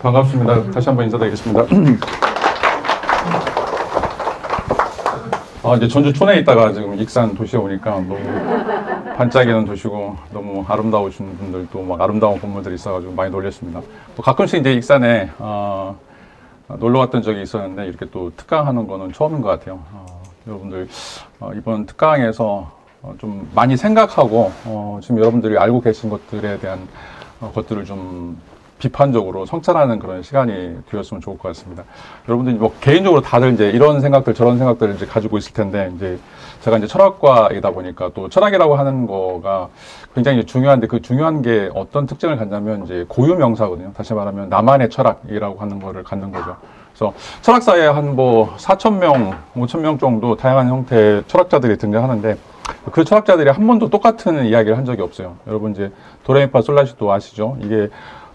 반갑습니다. 다시 한번 인사드리겠습니다. 이제 전주 촌에 있다가 지금 익산 도시에 오니까 너무 반짝이는 도시고 너무 아름다우신 분들도 막 아름다운 건물들이 있어가지고 많이 놀랬습니다. 또 가끔씩 이제 익산에 놀러 갔던 적이 있었는데 이렇게 또 특강하는 거는 처음인 것 같아요. 여러분들 이번 특강에서 좀 많이 생각하고 지금 여러분들이 알고 계신 것들에 대한 것들을 좀 비판적으로 성찰하는 그런 시간이 되었으면 좋을 것 같습니다. 여러분들이 뭐 개인적으로 다들 이제 이런 생각들 저런 생각들을 이제 가지고 있을 텐데 이제 제가 이제 철학과이다 보니까 또 철학이라고 하는 거가 굉장히 중요한데 그 중요한 게 어떤 특징을 갖냐면 이제 고유명사거든요. 다시 말하면 나만의 철학이라고 하는 거를 갖는 거죠. 그래서 철학사에 한 뭐 4,000명, 5,000명 정도 다양한 형태의 철학자들이 등장하는데 그 철학자들이 한 번도 똑같은 이야기를 한 적이 없어요. 여러분 이제 도레미파 솔라시도 아시죠? 이게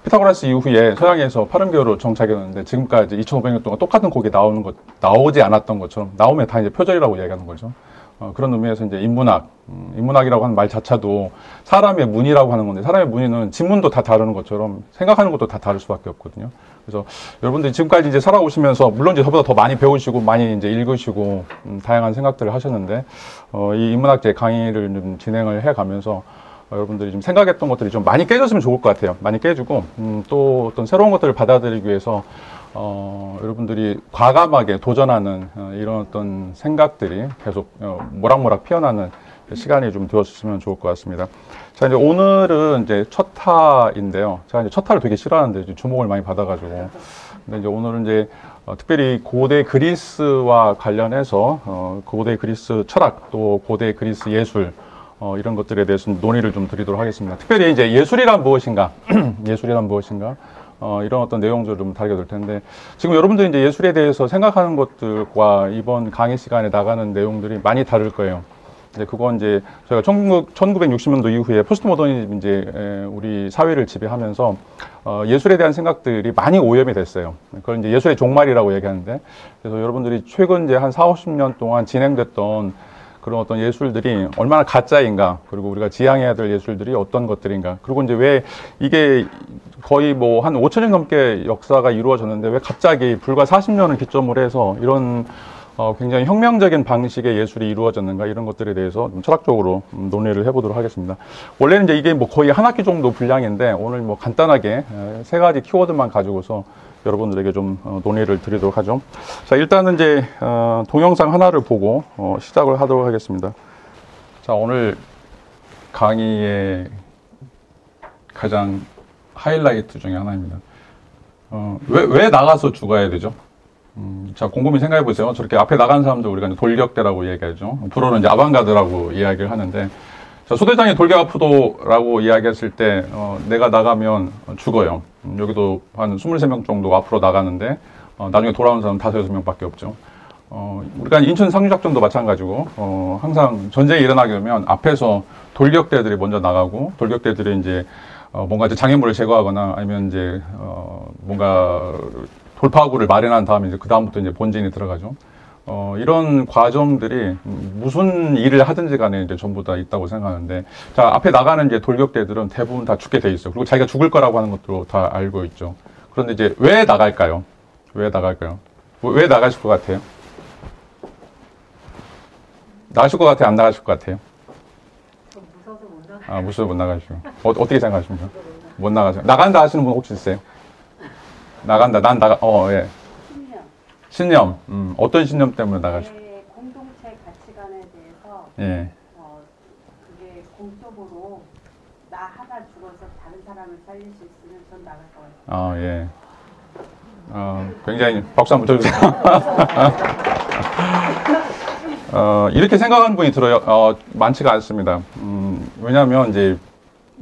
피타고라스 이후에 서양에서 80개월로 정착했는데 지금까지 2,500년 동안 똑같은 곡이 나오지 않았던 것처럼 나오면 다 이제 표절이라고 이야기하는 거죠. 그런 의미에서 이제 인문학이라고 하는 말 자체도 사람의 문이라고 하는 건데 사람의 문의는 지문도 다 다르는 것처럼 생각하는 것도 다 다를 수밖에 없거든요. 그래서 여러분들이 지금까지 이제 살아오시면서 물론 이제 저보다 더 많이 배우시고 많이 이제 읽으시고 다양한 생각들을 하셨는데 이 인문학제 강의를 좀 진행을 해 가면서 여러분들이 좀 생각했던 것들이 좀 많이 깨졌으면 좋을 것 같아요. 많이 깨지고 또 어떤 새로운 것들을 받아들이기 위해서 여러분들이 과감하게 도전하는 이런 어떤 생각들이 계속 모락모락 피어나는 시간이 좀 되었으면 좋을 것 같습니다. 자, 이제 오늘은 이제 첫 타인데요. 제가 이제 첫 타를 되게 싫어하는데 이제 주목을 많이 받아가지고. 근데 이제 오늘은 이제 특별히 고대 그리스와 관련해서 고대 그리스 철학 또 고대 그리스 예술 이런 것들에 대해서 논의를 좀 드리도록 하겠습니다. 특별히 이제 예술이란 무엇인가, 예술이란 무엇인가, 이런 어떤 내용들을 좀 다루게 될 텐데, 지금 여러분들이 이제 예술에 대해서 생각하는 것들과 이번 강의 시간에 나가는 내용들이 많이 다를 거예요. 이제 그건 이제 저희가 1960년도 이후에 포스트 모더니즘 이제 우리 사회를 지배하면서 예술에 대한 생각들이 많이 오염이 됐어요. 그걸 이제 예술의 종말이라고 얘기하는데, 그래서 여러분들이 최근 이제 한 40, 50년 동안 진행됐던 그런 어떤 예술들이 얼마나 가짜인가, 그리고 우리가 지향해야 될 예술들이 어떤 것들인가, 그리고 이제 왜 이게 거의 뭐 한 5,000년 넘게 역사가 이루어졌는데 왜 갑자기 불과 40년을 기점으로 해서 이런 굉장히 혁명적인 방식의 예술이 이루어졌는가, 이런 것들에 대해서 좀 철학적으로 논의를 해보도록 하겠습니다. 원래는 이제 이게 뭐 거의 한 학기 정도 분량인데 오늘 뭐 간단하게 세 가지 키워드만 가지고서 여러분들에게 좀 논의를 드리도록 하죠. 자, 일단은 이제 동영상 하나를 보고 시작을 하도록 하겠습니다. 자, 오늘 강의의 가장 하이라이트 중에 하나입니다. 왜 나가서 죽어야 되죠? 자, 곰곰이 생각해 보세요. 저렇게 앞에 나간 사람들 우리가 이제 돌격대라고 얘기하죠. 불어는 이제 아방가드라고 이야기를 하는데, 자, 소대장이 돌격 아프도라고 이야기했을 때 내가 나가면 죽어요. 여기도 한 23명 정도 앞으로 나가는데 나중에 돌아오는 사람 5, 6명밖에 없죠. 우리가 인천 상륙작전도 마찬가지고 항상 전쟁이 일어나게 되면 앞에서 돌격대들이 먼저 나가고, 돌격대들이 이제 뭔가 이제 장애물을 제거하거나 아니면 이제 뭔가 돌파구를 마련한 다음에 이제 그 다음부터 이제 본진이 들어가죠. 이런 과정들이 무슨 일을 하든지 간에 이제 전부 다 있다고 생각하는데, 자, 앞에 나가는 이제 돌격대들은 대부분 다 죽게 돼 있어요. 그리고 자기가 죽을 거라고 하는 것도 다 알고 있죠. 그런데 이제 왜 나갈까요? 왜 나갈까요? 왜 나가실 것 같아요? 나가실 것 같아요? 안 나가실 것 같아요? 무서워서 못 나가요. 무서워서 못 나가시고. 어떻게 생각하십니까? 못 나가세요? 나간다 하시는 분 혹시 있어요? 나간다, 난 나가, 예. 신념. 어떤 신념 때문에 나가시죠? 공동체 가치관에 대해서 예. 그게 공적으로 나 하나 죽어서 다른 사람을 살릴 수 있으면 전 나갈 것 같아요. 예. 굉장히 박수 한번 쳐주세요. 이렇게 생각하는 분이 들어요. 많지가 않습니다. 왜냐하면 이제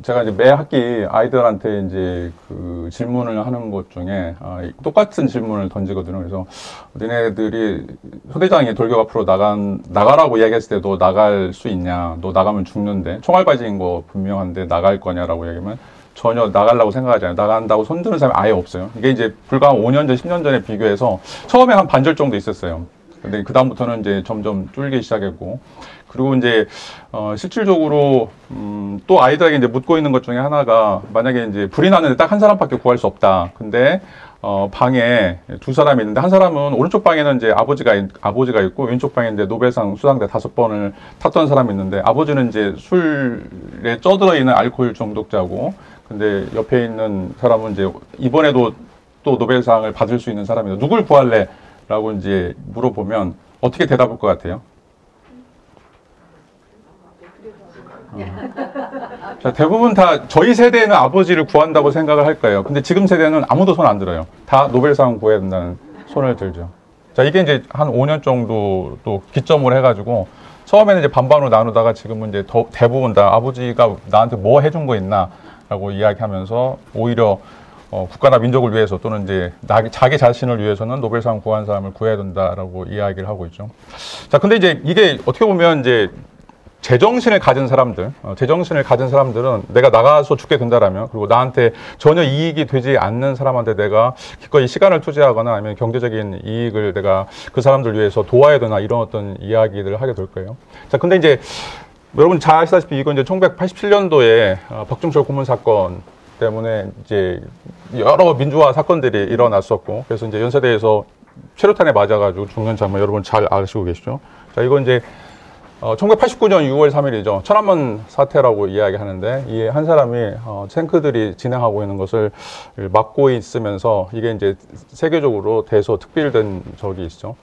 제가 이제 매 학기 아이들한테 이제 그 질문을 하는 것 중에 똑같은 질문을 던지거든요. 그래서 너네들이 소대장이 돌격 앞으로 나가라고 이야기했을 때 너 나갈 수 있냐? 너 나가면 죽는데 총알바지인 거 분명한데 나갈 거냐라고 얘기하면 전혀 나가려고 생각하지 않아요. 나간다고 손드는 사람이 아예 없어요. 이게 이제 불과 5년 전, 10년 전에 비교해서 처음에 한 반절 정도 있었어요. 근데 그다음부터는 이제 점점 줄기 시작했고, 그리고 이제 실질적으로 또 아이들에게 이제 묻고 있는 것 중에 하나가, 만약에 이제 불이 났는데 딱 한 사람밖에 구할 수 없다. 근데 방에 두 사람이 있는데 한 사람은 오른쪽 방에는 이제 아버지가 있고 왼쪽 방에 이제 노벨상 수상대 5번을 탔던 사람이 있는데 아버지는 이제 술에 쪄들어 있는 알코올 중독자고 근데 옆에 있는 사람은 이제 이번에도 또 노벨상을 받을 수 있는 사람이다. 누굴 구할래? 라고 이제 물어보면 어떻게 대답할 것 같아요? 자, 대부분 다 저희 세대는 아버지를 구한다고 생각을 할 거예요. 근데 지금 세대는 아무도 손 안 들어요. 다 노벨상 구해야 된다는 손을 들죠. 자, 이게 이제 한 5년 정도 또 기점으로 해가지고 처음에는 이제 반반으로 나누다가 지금은 이제 대부분 다 아버지가 나한테 뭐 해준 거 있나 라고 이야기하면서 오히려 국가나 민족을 위해서 또는 이제 자기 자신을 위해서는 노벨상 구한 사람을 구해야 된다라고 이야기를 하고 있죠. 자, 근데 이제 이게 어떻게 보면 이제 제정신을 가진 사람들은 내가 나가서 죽게 된다라면 그리고 나한테 전혀 이익이 되지 않는 사람한테 내가 기꺼이 시간을 투자하거나 아니면 경제적인 이익을 내가 그 사람들 위해서 도와야 되나 이런 어떤 이야기들을 하게 될 거예요. 자, 근데 이제 여러분 잘 아시다시피 이건 이제 1987년도에 박중철 고문 사건 때문에 이제 여러 민주화 사건들이 일어났었고 그래서 이제 연세대에서 최루탄에 맞아가지고 죽는 장면 여러분 잘 아시고 계시죠? 자, 이건 이제 1989년 6월 3일이죠. 천안문 사태라고 이야기하는데 이 한 사람이 탱크들이 진행하고 있는 것을 막고 있으면서 이게 이제 세계적으로 대서특필된 적이 있죠.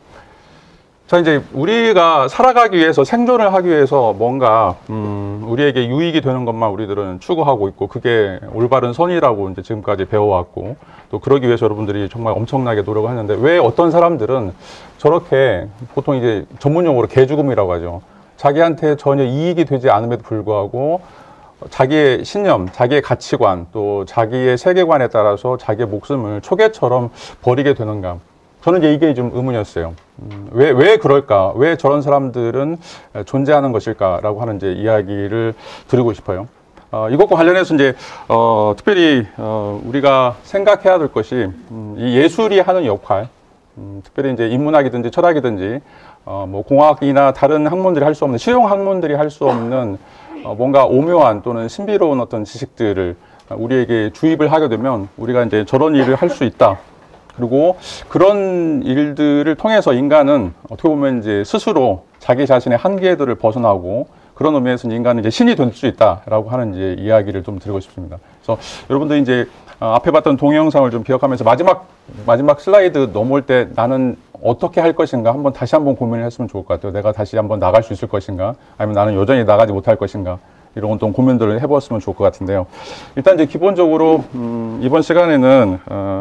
자, 이제 우리가 살아가기 위해서 생존을 하기 위해서 뭔가 우리에게 유익이 되는 것만 우리들은 추구하고 있고 그게 올바른 선이라고 이제 지금까지 배워왔고 또 그러기 위해서 여러분들이 정말 엄청나게 노력을 하는데 왜 어떤 사람들은 저렇게 보통 이제 전문용어로 개죽음이라고 하죠. 자기한테 전혀 이익이 되지 않음에도 불구하고 자기의 신념, 자기의 가치관, 또 자기의 세계관에 따라서 자기의 목숨을 초계처럼 버리게 되는가. 저는 이제 이게 좀 의문이었어요. 왜 그럴까? 왜 저런 사람들은 존재하는 것일까라고 하는 이제 이야기를 드리고 싶어요. 이것과 관련해서 이제 특별히 우리가 생각해야 될 것이 이 예술이 하는 역할, 특별히 이제 인문학이든지 철학이든지 뭐 공학이나 다른 학문들이 할 수 없는 실용 학문들이 할 수 없는 뭔가 오묘한 또는 신비로운 어떤 지식들을 우리에게 주입을 하게 되면 우리가 이제 저런 일을 할 수 있다. 그리고 그런 일들을 통해서 인간은 어떻게 보면 이제 스스로 자기 자신의 한계들을 벗어나고 그런 의미에서는 인간은 이제 신이 될 수 있다라고 하는 이제 이야기를 좀 드리고 싶습니다. 그래서 여러분들이 이제 앞에 봤던 동영상을 좀 기억하면서 마지막 슬라이드 넘어올 때 나는 어떻게 할 것인가 다시 한번 고민을 했으면 좋을 것 같아요. 내가 다시 한번 나갈 수 있을 것인가 아니면 나는 여전히 나가지 못할 것인가 이런 어떤 고민들을 해보았으면 좋을 것 같은데요. 일단 이제 기본적으로 이번 시간에는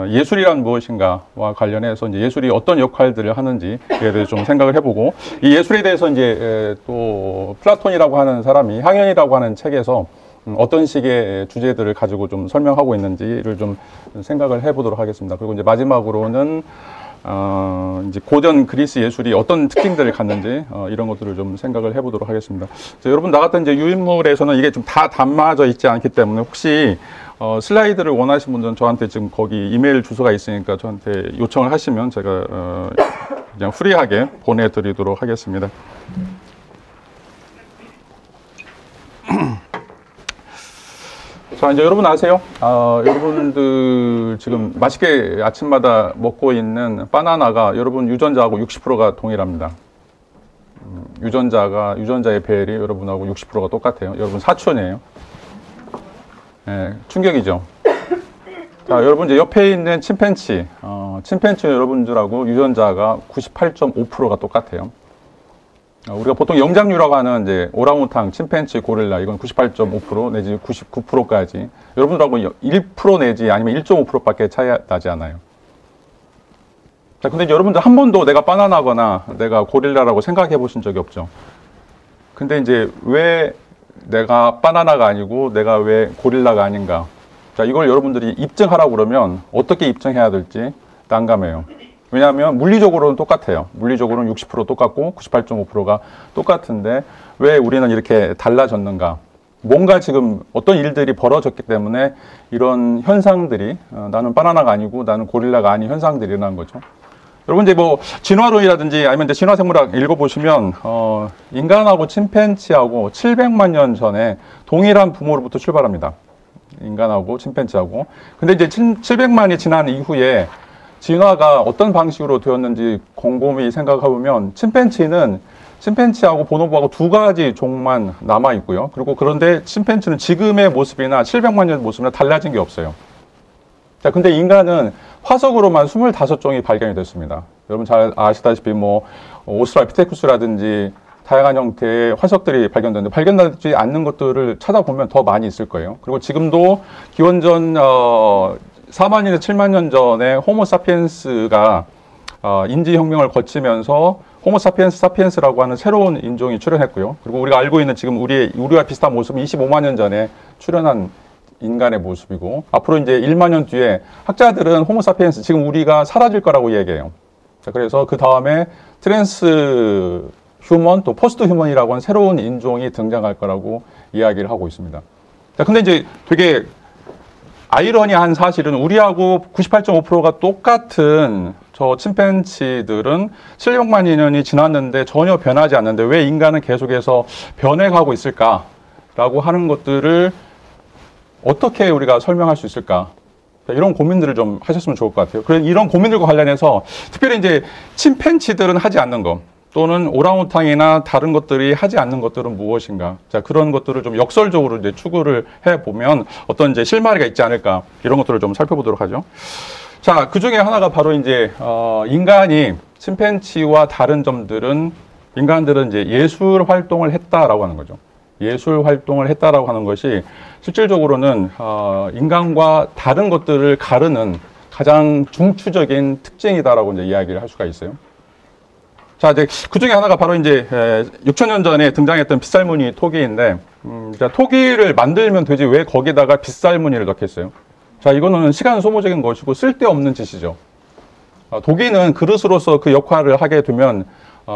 예술이란 무엇인가와 관련해서 이제 예술이 어떤 역할들을 하는지에 대해서 좀 생각을 해보고 이 예술에 대해서 이제 또 플라톤이라고 하는 사람이 향연이라고 하는 책에서 어떤 식의 주제들을 가지고 좀 설명하고 있는지를 좀 생각을 해보도록 하겠습니다. 그리고 이제 마지막으로는 이제 고전 그리스 예술이 어떤 특징들을 갖는지 이런 것들을 좀 생각을 해보도록 하겠습니다. 자, 여러분 나갔던 이제 유인물에서는 이게 좀 다 담아져 있지 않기 때문에 혹시 슬라이드를 원하시는 분들은 저한테 지금 거기 이메일 주소가 있으니까 저한테 요청을 하시면 제가 그냥 프리하게 보내드리도록 하겠습니다. 자, 이제 여러분 아세요? 여러분들 지금 맛있게 아침마다 먹고 있는 바나나가 여러분 유전자하고 60%가 동일합니다. 유전자의 배열이 여러분하고 60%가 똑같아요. 여러분 사촌이에요. 네, 충격이죠. 자, 여러분 이제 옆에 있는 침팬치 여러분들하고 유전자가 98.5%가 똑같아요. 우리가 보통 영장류라고 하는 이제 오랑우탕, 침팬치, 고릴라 이건 98.5% 내지 99%까지 여러분들하고 1% 내지 아니면 1.5%밖에 차이 나지 않아요. 자, 근데 여러분들 한 번도 내가 바나나거나 내가 고릴라라고 생각해 보신 적이 없죠. 근데 이제 왜 내가 바나나가 아니고 내가 왜 고릴라가 아닌가? 자, 이걸 여러분들이 입증하라고 그러면 어떻게 입증해야 될지 난감해요. 왜냐하면 물리적으로는 똑같아요. 물리적으로는 60% 똑같고 98.5%가 똑같은데 왜 우리는 이렇게 달라졌는가? 뭔가 지금 어떤 일들이 벌어졌기 때문에 이런 현상들이 나는 바나나가 아니고 나는 고릴라가 아닌 현상들이 일어난 거죠. 여러분 이제 뭐 진화론이라든지 아니면 이제 진화생물학 읽어보시면 인간하고 침팬지하고 700만 년 전에 동일한 부모로부터 출발합니다. 인간하고 침팬지하고. 근데 이제 700만이 지난 이후에 진화가 어떤 방식으로 되었는지 곰곰이 생각해 보면 침팬지하고 보노보하고 두 가지 종만 남아 있고요. 그리고 그런데 침팬지는 지금의 모습이나 700만 년 모습이나 달라진 게 없어요. 자, 근데 인간은 화석으로만 25종이 발견이 됐습니다. 여러분 잘 아시다시피 뭐 오스트랄피테쿠스라든지 다양한 형태의 화석들이 발견됐는데 발견되지 않는 것들을 찾아보면 더 많이 있을 거예요. 그리고 지금도 기원전 4만 년에서 7만 년 전에 호모 사피엔스가 인지혁명을 거치면서 호모 사피엔스 사피엔스라고 하는 새로운 인종이 출현했고요. 그리고 우리가 알고 있는 지금 우리와 비슷한 모습은 25만 년 전에 출현한 인간의 모습이고, 앞으로 이제 1만 년 뒤에 학자들은 호모 사피엔스, 지금 우리가 사라질 거라고 얘기해요. 자, 그래서 그 다음에 트랜스 휴먼, 또 포스트 휴먼이라고 하는 새로운 인종이 등장할 거라고 이야기를 하고 있습니다. 자, 근데 이제 되게 아이러니한 사실은 우리하고 98.5%가 똑같은 저 침팬지들은 700만 년이 지났는데 전혀 변하지 않는데 왜 인간은 계속해서 변해가고 있을까라고 하는 것들을 어떻게 우리가 설명할 수 있을까? 이런 고민들을 좀 하셨으면 좋을 것 같아요. 그래서 이런 고민들과 관련해서 특별히 이제 침팬지들은 하지 않는 것, 또는 오랑우탕이나 다른 것들이 하지 않는 것들은 무엇인가? 자, 그런 것들을 좀 역설적으로 이제 추구를 해 보면 어떤 이제 실마리가 있지 않을까? 이런 것들을 좀 살펴보도록 하죠. 자, 그 중에 하나가 바로 이제 인간이 침팬지와 다른 점들은, 인간들은 이제 예술 활동을 했다라고 하는 거죠. 예술 활동을 했다라고 하는 것이 실질적으로는 인간과 다른 것들을 가르는 가장 중추적인 특징이다라고 이제 이야기를 할 수가 있어요. 자, 이제 그 중에 하나가 바로 이제 6,000년 전에 등장했던 빗살무늬 토기인데, 토기를 만들면 되지 왜 거기다가 빗살무늬를 넣겠어요? 자, 이거는 시간 소모적인 것이고 쓸데없는 짓이죠. 도기는 그릇으로서 그 역할을 하게 되면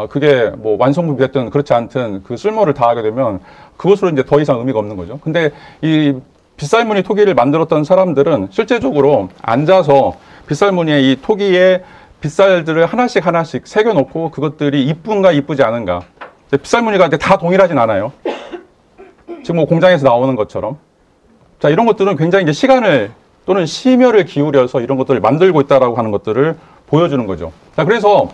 그게 뭐 완성품이 됐든 그렇지 않든 그 쓸모를 다하게 되면 그것으로 이제 더 이상 의미가 없는 거죠. 근데 이 빗살무늬 토기를 만들었던 사람들은 실제적으로 앉아서 빗살무늬의 이 토기에 빗살들을 하나씩 새겨놓고 그것들이 이쁜가 이쁘지 않은가. 빗살무늬가 다 동일하진 않아요. 지금 뭐 공장에서 나오는 것처럼. 자, 이런 것들은 굉장히 이제 시간을 또는 심혈을 기울여서 이런 것들을 만들고 있다라고 하는 것들을 보여주는 거죠. 자, 그래서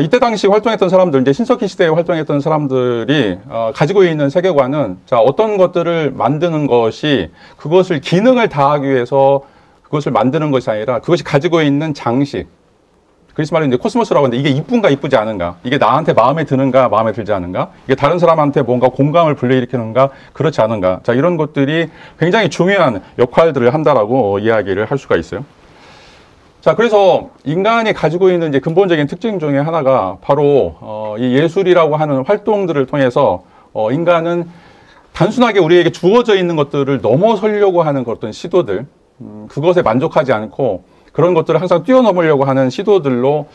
이때 당시 활동했던 사람들, 이제 신석기 시대에 활동했던 사람들이 가지고 있는 세계관은, 자, 어떤 것들을 만드는 것이 그것을 기능을 다하기 위해서 그것을 만드는 것이 아니라 그것이 가지고 있는 장식, 그리스 말로 이제 코스모스라고 하는데 이게 이쁜가 이쁘지 않은가, 이게 나한테 마음에 드는가 마음에 들지 않은가, 이게 다른 사람한테 뭔가 공감을 불러일으키는가 그렇지 않은가, 자, 이런 것들이 굉장히 중요한 역할들을 한다라고 이야기를 할 수가 있어요. 자, 그래서 인간이 가지고 있는 이제 근본적인 특징 중에 하나가 바로 이 예술이라고 하는 활동들을 통해서 인간은 단순하게 우리에게 주어져 있는 것들을 넘어서려고 하는 어떤 시도들, 그것에 만족하지 않고 그런 것들을 항상 뛰어넘으려고 하는 시도들로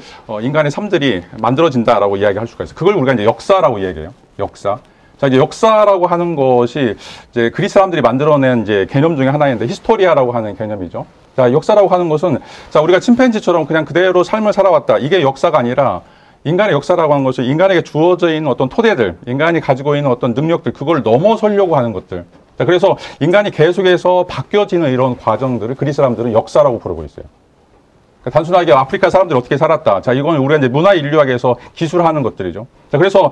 인간의 삶들이 만들어진다라고 이야기할 수가 있어요. 그걸 우리가 이제 역사라고 이야기해요. 역사. 자, 이제 역사라고 하는 것이 이제 그리스 사람들이 만들어낸 이제 개념 중에 하나인데 히스토리아라고 하는 개념이죠. 자, 역사라고 하는 것은, 자, 우리가 침팬지처럼 그냥 그대로 삶을 살아왔다, 이게 역사가 아니라 인간의 역사라고 하는 것은 인간에게 주어져 있는 어떤 토대들, 인간이 가지고 있는 어떤 능력들, 그걸 넘어서려고 하는 것들. 자, 그래서 인간이 계속해서 바뀌어지는 이런 과정들을 그리스 사람들은 역사라고 부르고 있어요. 그러니까 단순하게 아프리카 사람들이 어떻게 살았다. 자, 이건 우리가 이제 문화 인류학에서 기술하는 것들이죠. 자, 그래서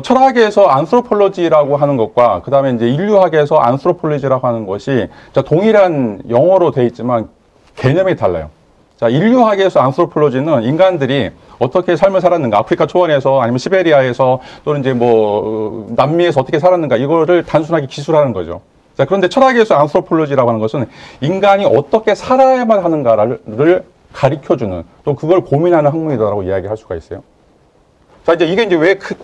철학에서 안스로폴로지라고 하는 것과 그 다음에 이제 인류학에서 안스로폴로지라고 하는 것이, 자, 동일한 영어로 돼 있지만 개념이 달라요. 자, 인류학에서 안스로폴로지는 인간들이 어떻게 삶을 살았는가, 아프리카 초원에서 아니면 시베리아에서 또는 이제 뭐 남미에서 어떻게 살았는가, 이거를 단순하게 기술하는 거죠. 자, 그런데 철학에서 안스로폴로지라고 하는 것은 인간이 어떻게 살아야만 하는가를 가르쳐주는, 또 그걸 고민하는 학문이다라고 이야기할 수가 있어요. 자, 이제 이게 이제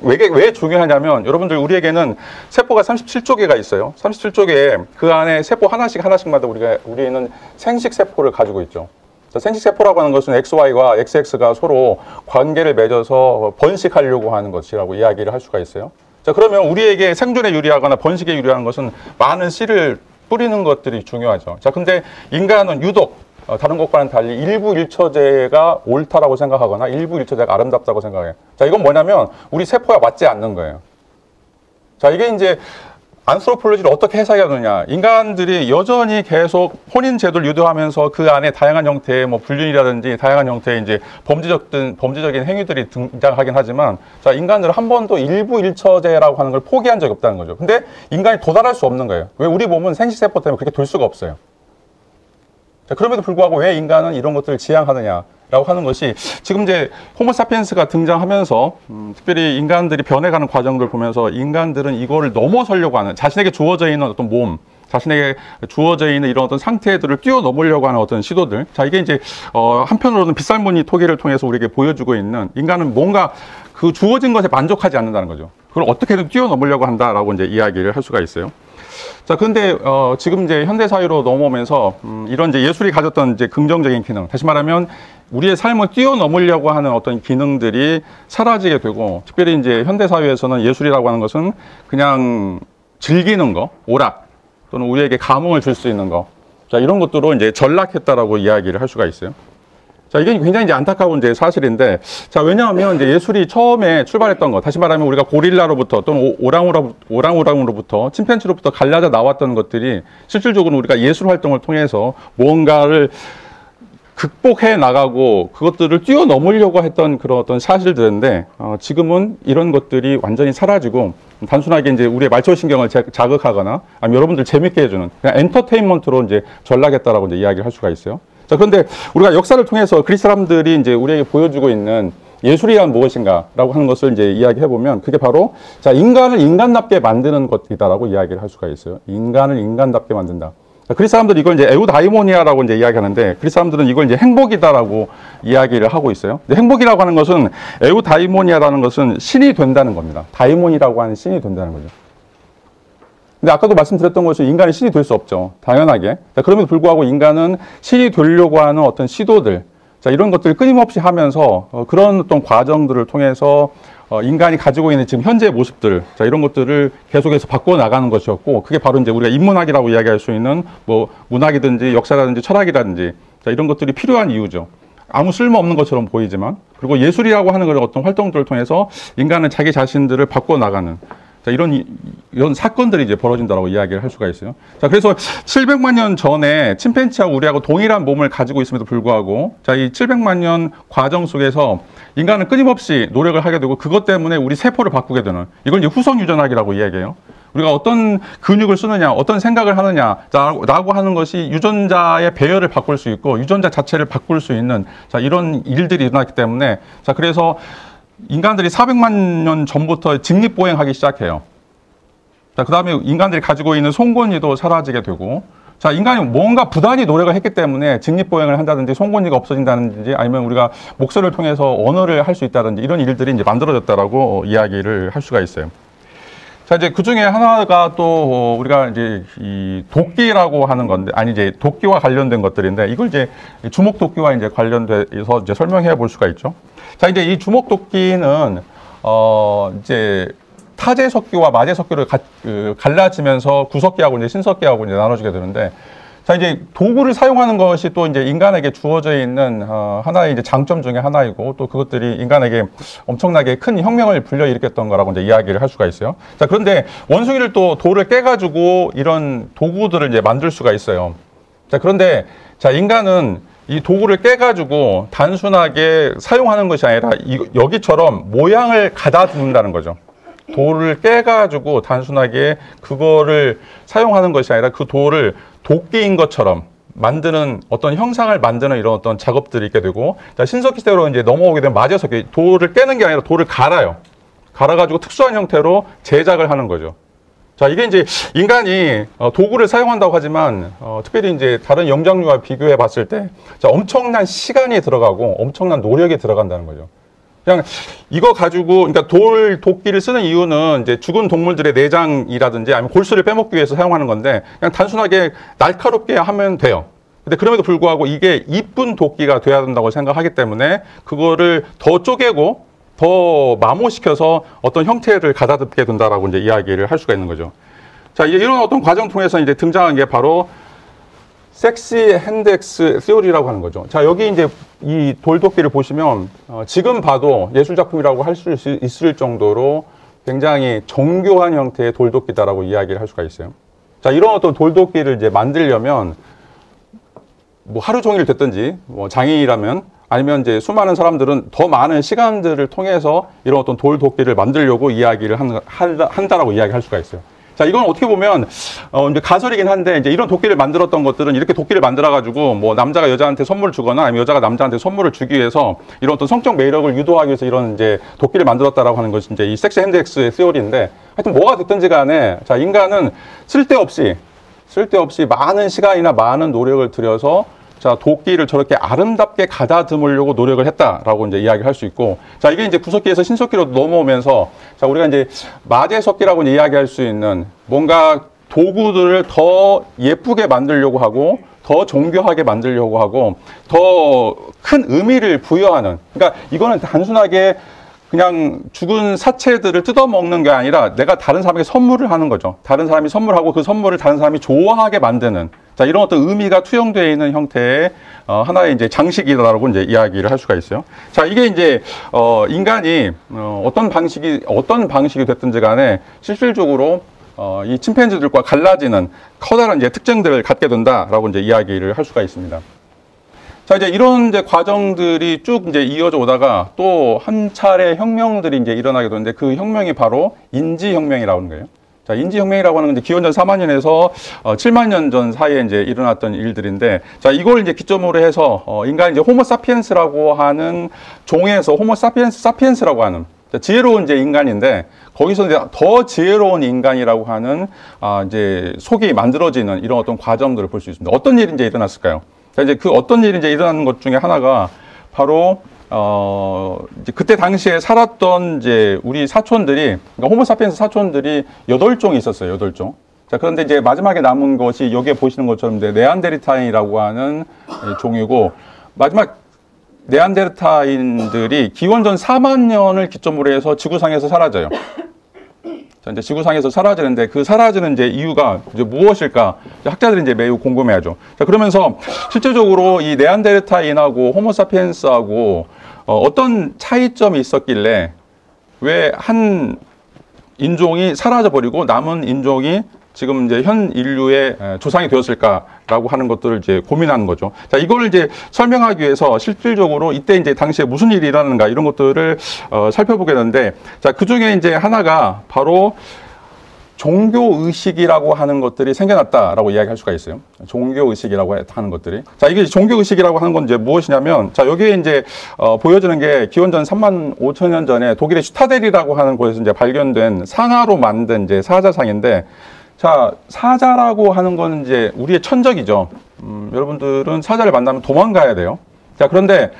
왜 중요하냐면, 여러분들 우리에게는 세포가 37조 개가 있어요. 37조 그 안에 세포 하나씩마다 우리는 생식세포를 가지고 있죠. 자, 생식세포라고 하는 것은 XY와 XX가 서로 관계를 맺어서 번식하려고 하는 것이라고 이야기를 할 수가 있어요. 자, 그러면 우리에게 생존에 유리하거나 번식에 유리한 것은 많은 씨를 뿌리는 것들이 중요하죠. 자, 근데 인간은 유독 다른 것과는 달리 일부 일처제가 옳다라고 생각하거나 일부 일처제가 아름답다고 생각해요. 자, 이건 뭐냐면 우리 세포와 맞지 않는 거예요. 자, 이게 이제 안스로폴로지를 어떻게 해석하느냐. 인간들이 여전히 계속 혼인 제도를 유도하면서 그 안에 다양한 형태의 뭐 불륜이라든지 다양한 형태의 이제 범죄적인 행위들이 등장하긴 하지만, 자, 인간들은 한 번도 일부 일처제라고 하는 걸 포기한 적이 없다는 거죠. 근데 인간이 도달할 수 없는 거예요. 왜? 우리 몸은 생식세포 때문에 그렇게 될 수가 없어요. 자, 그럼에도 불구하고 왜 인간은 이런 것들을 지향하느냐라고 하는 것이 지금 이제 호모사피엔스가 등장하면서 특별히 인간들이 변해가는 과정들을 보면서 인간들은 이거를 넘어서려고 하는, 자신에게 주어져 있는 어떤 몸, 자신에게 주어져 있는 이런 어떤 상태들을 뛰어넘으려고 하는 어떤 시도들. 자, 이게 이제 한편으로는 빗살무늬 토기를 통해서 우리에게 보여주고 있는, 인간은 뭔가 그 주어진 것에 만족하지 않는다는 거죠. 그걸 어떻게든 뛰어넘으려고 한다라고 이제 이야기를 할 수가 있어요. 자, 그런데 지금 이제 현대 사회로 넘어오면서 이런 이제 예술이 가졌던 이제 긍정적인 기능, 다시 말하면 우리의 삶을 뛰어넘으려고 하는 어떤 기능들이 사라지게 되고, 특별히 이제 현대 사회에서는 예술이라고 하는 것은 그냥 즐기는 거, 오락, 또는 우리에게 감흥을 줄 수 있는 거, 자, 이런 것들로 이제 전락했다라고 이야기를 할 수가 있어요. 자, 이게 굉장히 이제 안타까운 이제 사실인데, 자, 왜냐하면 이제 예술이 처음에 출발했던 것, 다시 말하면 우리가 고릴라로부터 또는 오랑우랑으로부터, 침팬지로부터 갈라져 나왔던 것들이 실질적으로 우리가 예술 활동을 통해서 무언가를 극복해 나가고 그것들을 뛰어넘으려고 했던 그런 어떤 사실들인데, 지금은 이런 것들이 완전히 사라지고 단순하게 이제 우리의 말초신경을 자극하거나 아니면 여러분들 재밌게 해주는 그냥 엔터테인먼트로 이제 전락했다라고 이제 이야기를 할 수가 있어요. 자, 그런데 우리가 역사를 통해서 그리스 사람들이 이제 우리에게 보여주고 있는 예술이란 무엇인가라고 하는 것을 이제 이야기해 보면, 그게 바로, 자, 인간을 인간답게 만드는 것이다라고 이야기를 할 수가 있어요. 인간을 인간답게 만든다. 자, 그리스 사람들이 이걸 이제 에우다이모니아라고 이제 이야기하는데, 그리스 사람들은 이걸 이제 행복이다라고 이야기를 하고 있어요. 근데 행복이라고 하는 것은, 에우다이모니아라는 것은 신이 된다는 겁니다. 다이몬이라고 하는 신이 된다는 거죠. 근데 아까도 말씀드렸던 것이 인간이 신이 될 수 없죠. 당연하게. 자, 그럼에도 불구하고 인간은 신이 되려고 하는 어떤 시도들, 자, 이런 것들을 끊임없이 하면서 그런 어떤 과정들을 통해서 인간이 가지고 있는 지금 현재의 모습들, 자, 이런 것들을 계속해서 바꿔 나가는 것이었고, 그게 바로 이제 우리가 인문학이라고 이야기할 수 있는 뭐 문학이든지 역사라든지 철학이라든지, 자, 이런 것들이 필요한 이유죠. 아무 쓸모없는 것처럼 보이지만, 그리고 예술이라고 하는 그런 어떤 활동들을 통해서 인간은 자기 자신들을 바꿔 나가는, 자, 이런 사건들이 이제 벌어진다고 이야기를 할 수가 있어요. 자, 그래서 700만 년 전에 침팬지하고 우리하고 동일한 몸을 가지고 있음에도 불구하고, 자, 이 700만 년 과정 속에서 인간은 끊임없이 노력을 하게 되고, 그것 때문에 우리 세포를 바꾸게 되는, 이걸 이제 후성 유전학이라고 이야기해요. 우리가 어떤 근육을 쓰느냐, 어떤 생각을 하느냐, 라고 하는 것이 유전자의 배열을 바꿀 수 있고, 유전자 자체를 바꿀 수 있는, 자, 이런 일들이 일어났기 때문에, 자, 그래서 인간들이 400만 년 전부터 직립보행하기 시작해요. 자, 그 다음에 인간들이 가지고 있는 송곳니도 사라지게 되고, 자, 인간이 뭔가 부단히 노력을 했기 때문에 직립보행을 한다든지 송곳니가 없어진다든지 아니면 우리가 목소리를 통해서 언어를 할 수 있다든지 이런 일들이 이제 만들어졌다라고 이야기를 할 수가 있어요. 자, 이제 그 중에 하나가 또 우리가 이제 이 도끼라고 하는 건데, 아니 이제 도끼와 관련된 것들인데, 이걸 이제 주먹 도끼와 이제 관련돼서 이제 설명해 볼 수가 있죠. 자, 이제 이 주먹 도끼는 이제 타제석기와 마제석기를 갈라지면서 구석기하고 이제 신석기하고 이제 나눠지게 되는데, 자, 이제 도구를 사용하는 것이 또 이제 인간에게 주어져 있는 하나의 이제 장점 중에 하나이고, 또 그것들이 인간에게 엄청나게 큰 혁명을 불러일으켰던 거라고 이제 이야기를 할 수가 있어요. 자, 그런데 원숭이를 또 돌을 깨가지고 이런 도구들을 이제 만들 수가 있어요. 자, 그런데 자, 인간은 이 도구를 깨가지고 단순하게 사용하는 것이 아니라 여기처럼 모양을 가다듬는다는 거죠. 돌을 깨가지고 단순하게 그거를 사용하는 것이 아니라 그 돌을 도끼인 것처럼 만드는 어떤 형상을 만드는 이런 어떤 작업들이 있게 되고, 자, 신석기 시대로 이제 넘어오게 되면 마제석기, 돌을 깨는 게 아니라 돌을 갈아요. 갈아가지고 특수한 형태로 제작을 하는 거죠. 자, 이게 이제 인간이 도구를 사용한다고 하지만 특별히 이제 다른 영장류와 비교해 봤을 때, 자, 엄청난 시간이 들어가고 엄청난 노력이 들어간다는 거죠. 그냥 이거 가지고, 그러니까 도끼를 쓰는 이유는 이제 죽은 동물들의 내장이라든지 아니면 골수를 빼먹기 위해서 사용하는 건데, 그냥 단순하게 날카롭게 하면 돼요. 근데 그럼에도 불구하고 이게 이쁜 도끼가 돼야 된다고 생각하기 때문에 그거를 더 쪼개고 더 마모시켜서 어떤 형태를 가다듬게 된다라고 이제 이야기를 할 수가 있는 거죠. 자, 이제 이런 어떤 과정 통해서 이제 등장한 게 바로 섹시 핸드엑스 시오리라고 하는 거죠. 자, 여기 이제 이 돌도끼를 보시면 지금 봐도 예술작품이라고 할 수 있을 정도로 굉장히 정교한 형태의 돌도끼다라고 이야기를 할 수가 있어요. 자, 이런 어떤 돌도끼를 이제 만들려면 뭐 하루 종일 됐든지 뭐 장인이라면 아니면 이제 수많은 사람들은 더 많은 시간들을 통해서 이런 어떤 돌도끼를 만들려고 이야기를 한다라고 이야기할 수가 있어요. 자, 이건 어떻게 보면 이제 가설이긴 한데 이제 이런 도끼를 만들었던 것들은 이렇게 도끼를 만들어 가지고 뭐 남자가 여자한테 선물을 주거나 아니면 여자가 남자한테 선물을 주기 위해서 이런 어떤 성적 매력을 유도하기 위해서 이런 이제 도끼를 만들었다라고 하는 것이 이제 이 섹스 핸드 엑스의 시어리인데, 하여튼 뭐가 됐든지 간에 자, 인간은 쓸데없이 많은 시간이나 많은 노력을 들여서 자, 도끼를 저렇게 아름답게 가다듬으려고 노력을 했다라고 이제 이야기를 할 수 있고, 자, 이게 이제 구석기에서 신석기로 넘어오면서 자, 우리가 이제 마제석기라고 이야기할 수 있는 뭔가 도구들을 더 예쁘게 만들려고 하고 더 정교하게 만들려고 하고 더 큰 의미를 부여하는, 그러니까 이거는 단순하게 그냥 죽은 사체들을 뜯어먹는 게 아니라 내가 다른 사람에게 선물을 하는 거죠. 다른 사람이 선물하고 그 선물을 다른 사람이 좋아하게 만드는, 자, 이런 어떤 의미가 투영되어 있는 형태의 하나의 이제 장식이라고 이제 이야기를 할 수가 있어요. 자, 이게 이제 인간이 어떤 방식이 됐든지 간에 실질적으로 이 침팬지들과 갈라지는 커다란 이제 특징들을 갖게 된다라고 이제 이야기를 할 수가 있습니다. 자, 이제 이런 이제 과정들이 쭉 이제 이어져 오다가 또 한 차례 혁명들이 이제 일어나게 되는데 그 혁명이 바로 인지혁명이라고 하는 거예요. 자, 인지혁명이라고 하는 건 이제 기원전 4만 년에서 7만 년 전 사이에 이제 일어났던 일들인데, 자, 이걸 이제 기점으로 해서 인간이 이제 호모사피엔스라고 하는 종에서 호모사피엔스라고 하는 자, 지혜로운 이제 인간인데, 거기서 이제 더 지혜로운 인간이라고 하는 이제 속이 만들어지는 이런 어떤 과정들을 볼 수 있습니다. 어떤 일이 이제 일어났을까요? 자, 이제 그 어떤 일이 이제 일어나는 것 중에 하나가 바로 이제 그때 당시에 살았던 이제 우리 사촌들이, 그러니까 호모사피엔스 사촌들이 8종이 있었어요. 8종. 자, 그런데 이제 마지막에 남은 것이 여기에 보시는 것처럼 이제 네안데르탈인이라고 하는 종이고, 마지막 네안데르탈인들이 기원전 4만 년을 기점으로 해서 지구상에서 사라져요. 자, 이제 지구상에서 사라지는데 그 사라지는 이제 이유가 이제 무엇일까? 이제 학자들이 이제 매우 궁금해하죠. 자, 그러면서 실제적으로 이 네안데르탈인하고 호모사피엔스하고 어떤 차이점이 있었길래 왜 한 인종이 사라져버리고 남은 인종이 지금 이제 현 인류의 조상이 되었을까라고 하는 것들을 이제 고민하는 거죠. 자, 이걸 이제 설명하기 위해서 실질적으로 이때 이제 당시에 무슨 일이 일어나는가 이런 것들을 살펴보게 되는데, 자, 그 중에 이제 하나가 바로 종교의식이라고 하는 것들이 생겨났다라고 이야기할 수가 있어요. 종교의식이라고 하는 것들이. 자, 이게 종교의식이라고 하는 건 이제 무엇이냐면, 자, 여기에 이제 보여지는 게 기원전 3만 5천 년 전에 독일의 슈타델이라고 하는 곳에서 이제 발견된 상아로 만든 이제 사자상인데, 자, 사자라고 하는 건 이제 우리의 천적이죠. 여러분들은 사자를 만나면 도망가야 돼요. 자, 그런데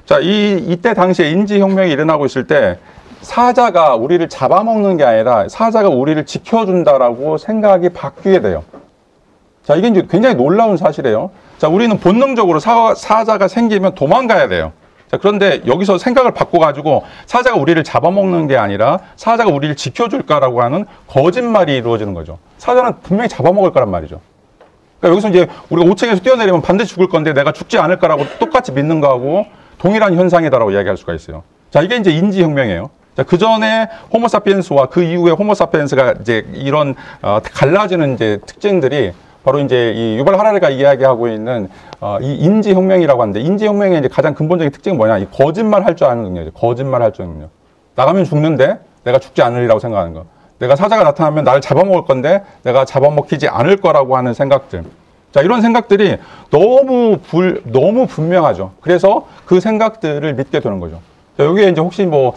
자, 이때 당시에 인지혁명이 일어나고 있을 때 사자가 우리를 잡아먹는 게 아니라 사자가 우리를 지켜준다라고 생각이 바뀌게 돼요. 자, 이게 이제 굉장히 놀라운 사실이에요. 자, 우리는 본능적으로 사자가 생기면 도망가야 돼요. 자, 그런데 여기서 생각을 바꿔가지고 사자가 우리를 잡아먹는 게 아니라 사자가 우리를 지켜줄까라고 하는 거짓말이 이루어지는 거죠. 사자는 분명히 잡아먹을 거란 말이죠. 그러니까 여기서 이제 우리가 5층에서 뛰어내리면 반드시 죽을 건데 내가 죽지 않을 거라고 똑같이 믿는 거하고 동일한 현상이다라고 이야기할 수가 있어요. 자, 이게 이제 인지혁명이에요. 자, 그 전에 호모사피엔스와 그 이후에 호모사피엔스가 이제 이런 갈라지는 이제 특징들이 바로 이제 이 유발 하라리가 이야기하고 있는 이 인지혁명이라고 하는데, 인지혁명의 이제 가장 근본적인 특징은 뭐냐? 이 거짓말 할 줄 아는 능력이죠. 거짓말 할 줄 아는 능력. 나가면 죽는데 내가 죽지 않으리라고 생각하는 거. 내가 사자가 나타나면 나를 잡아먹을 건데 내가 잡아먹히지 않을 거라고 하는 생각들. 자, 이런 생각들이 너무 분명하죠. 그래서 그 생각들을 믿게 되는 거죠. 자, 여기에 이제 혹시 뭐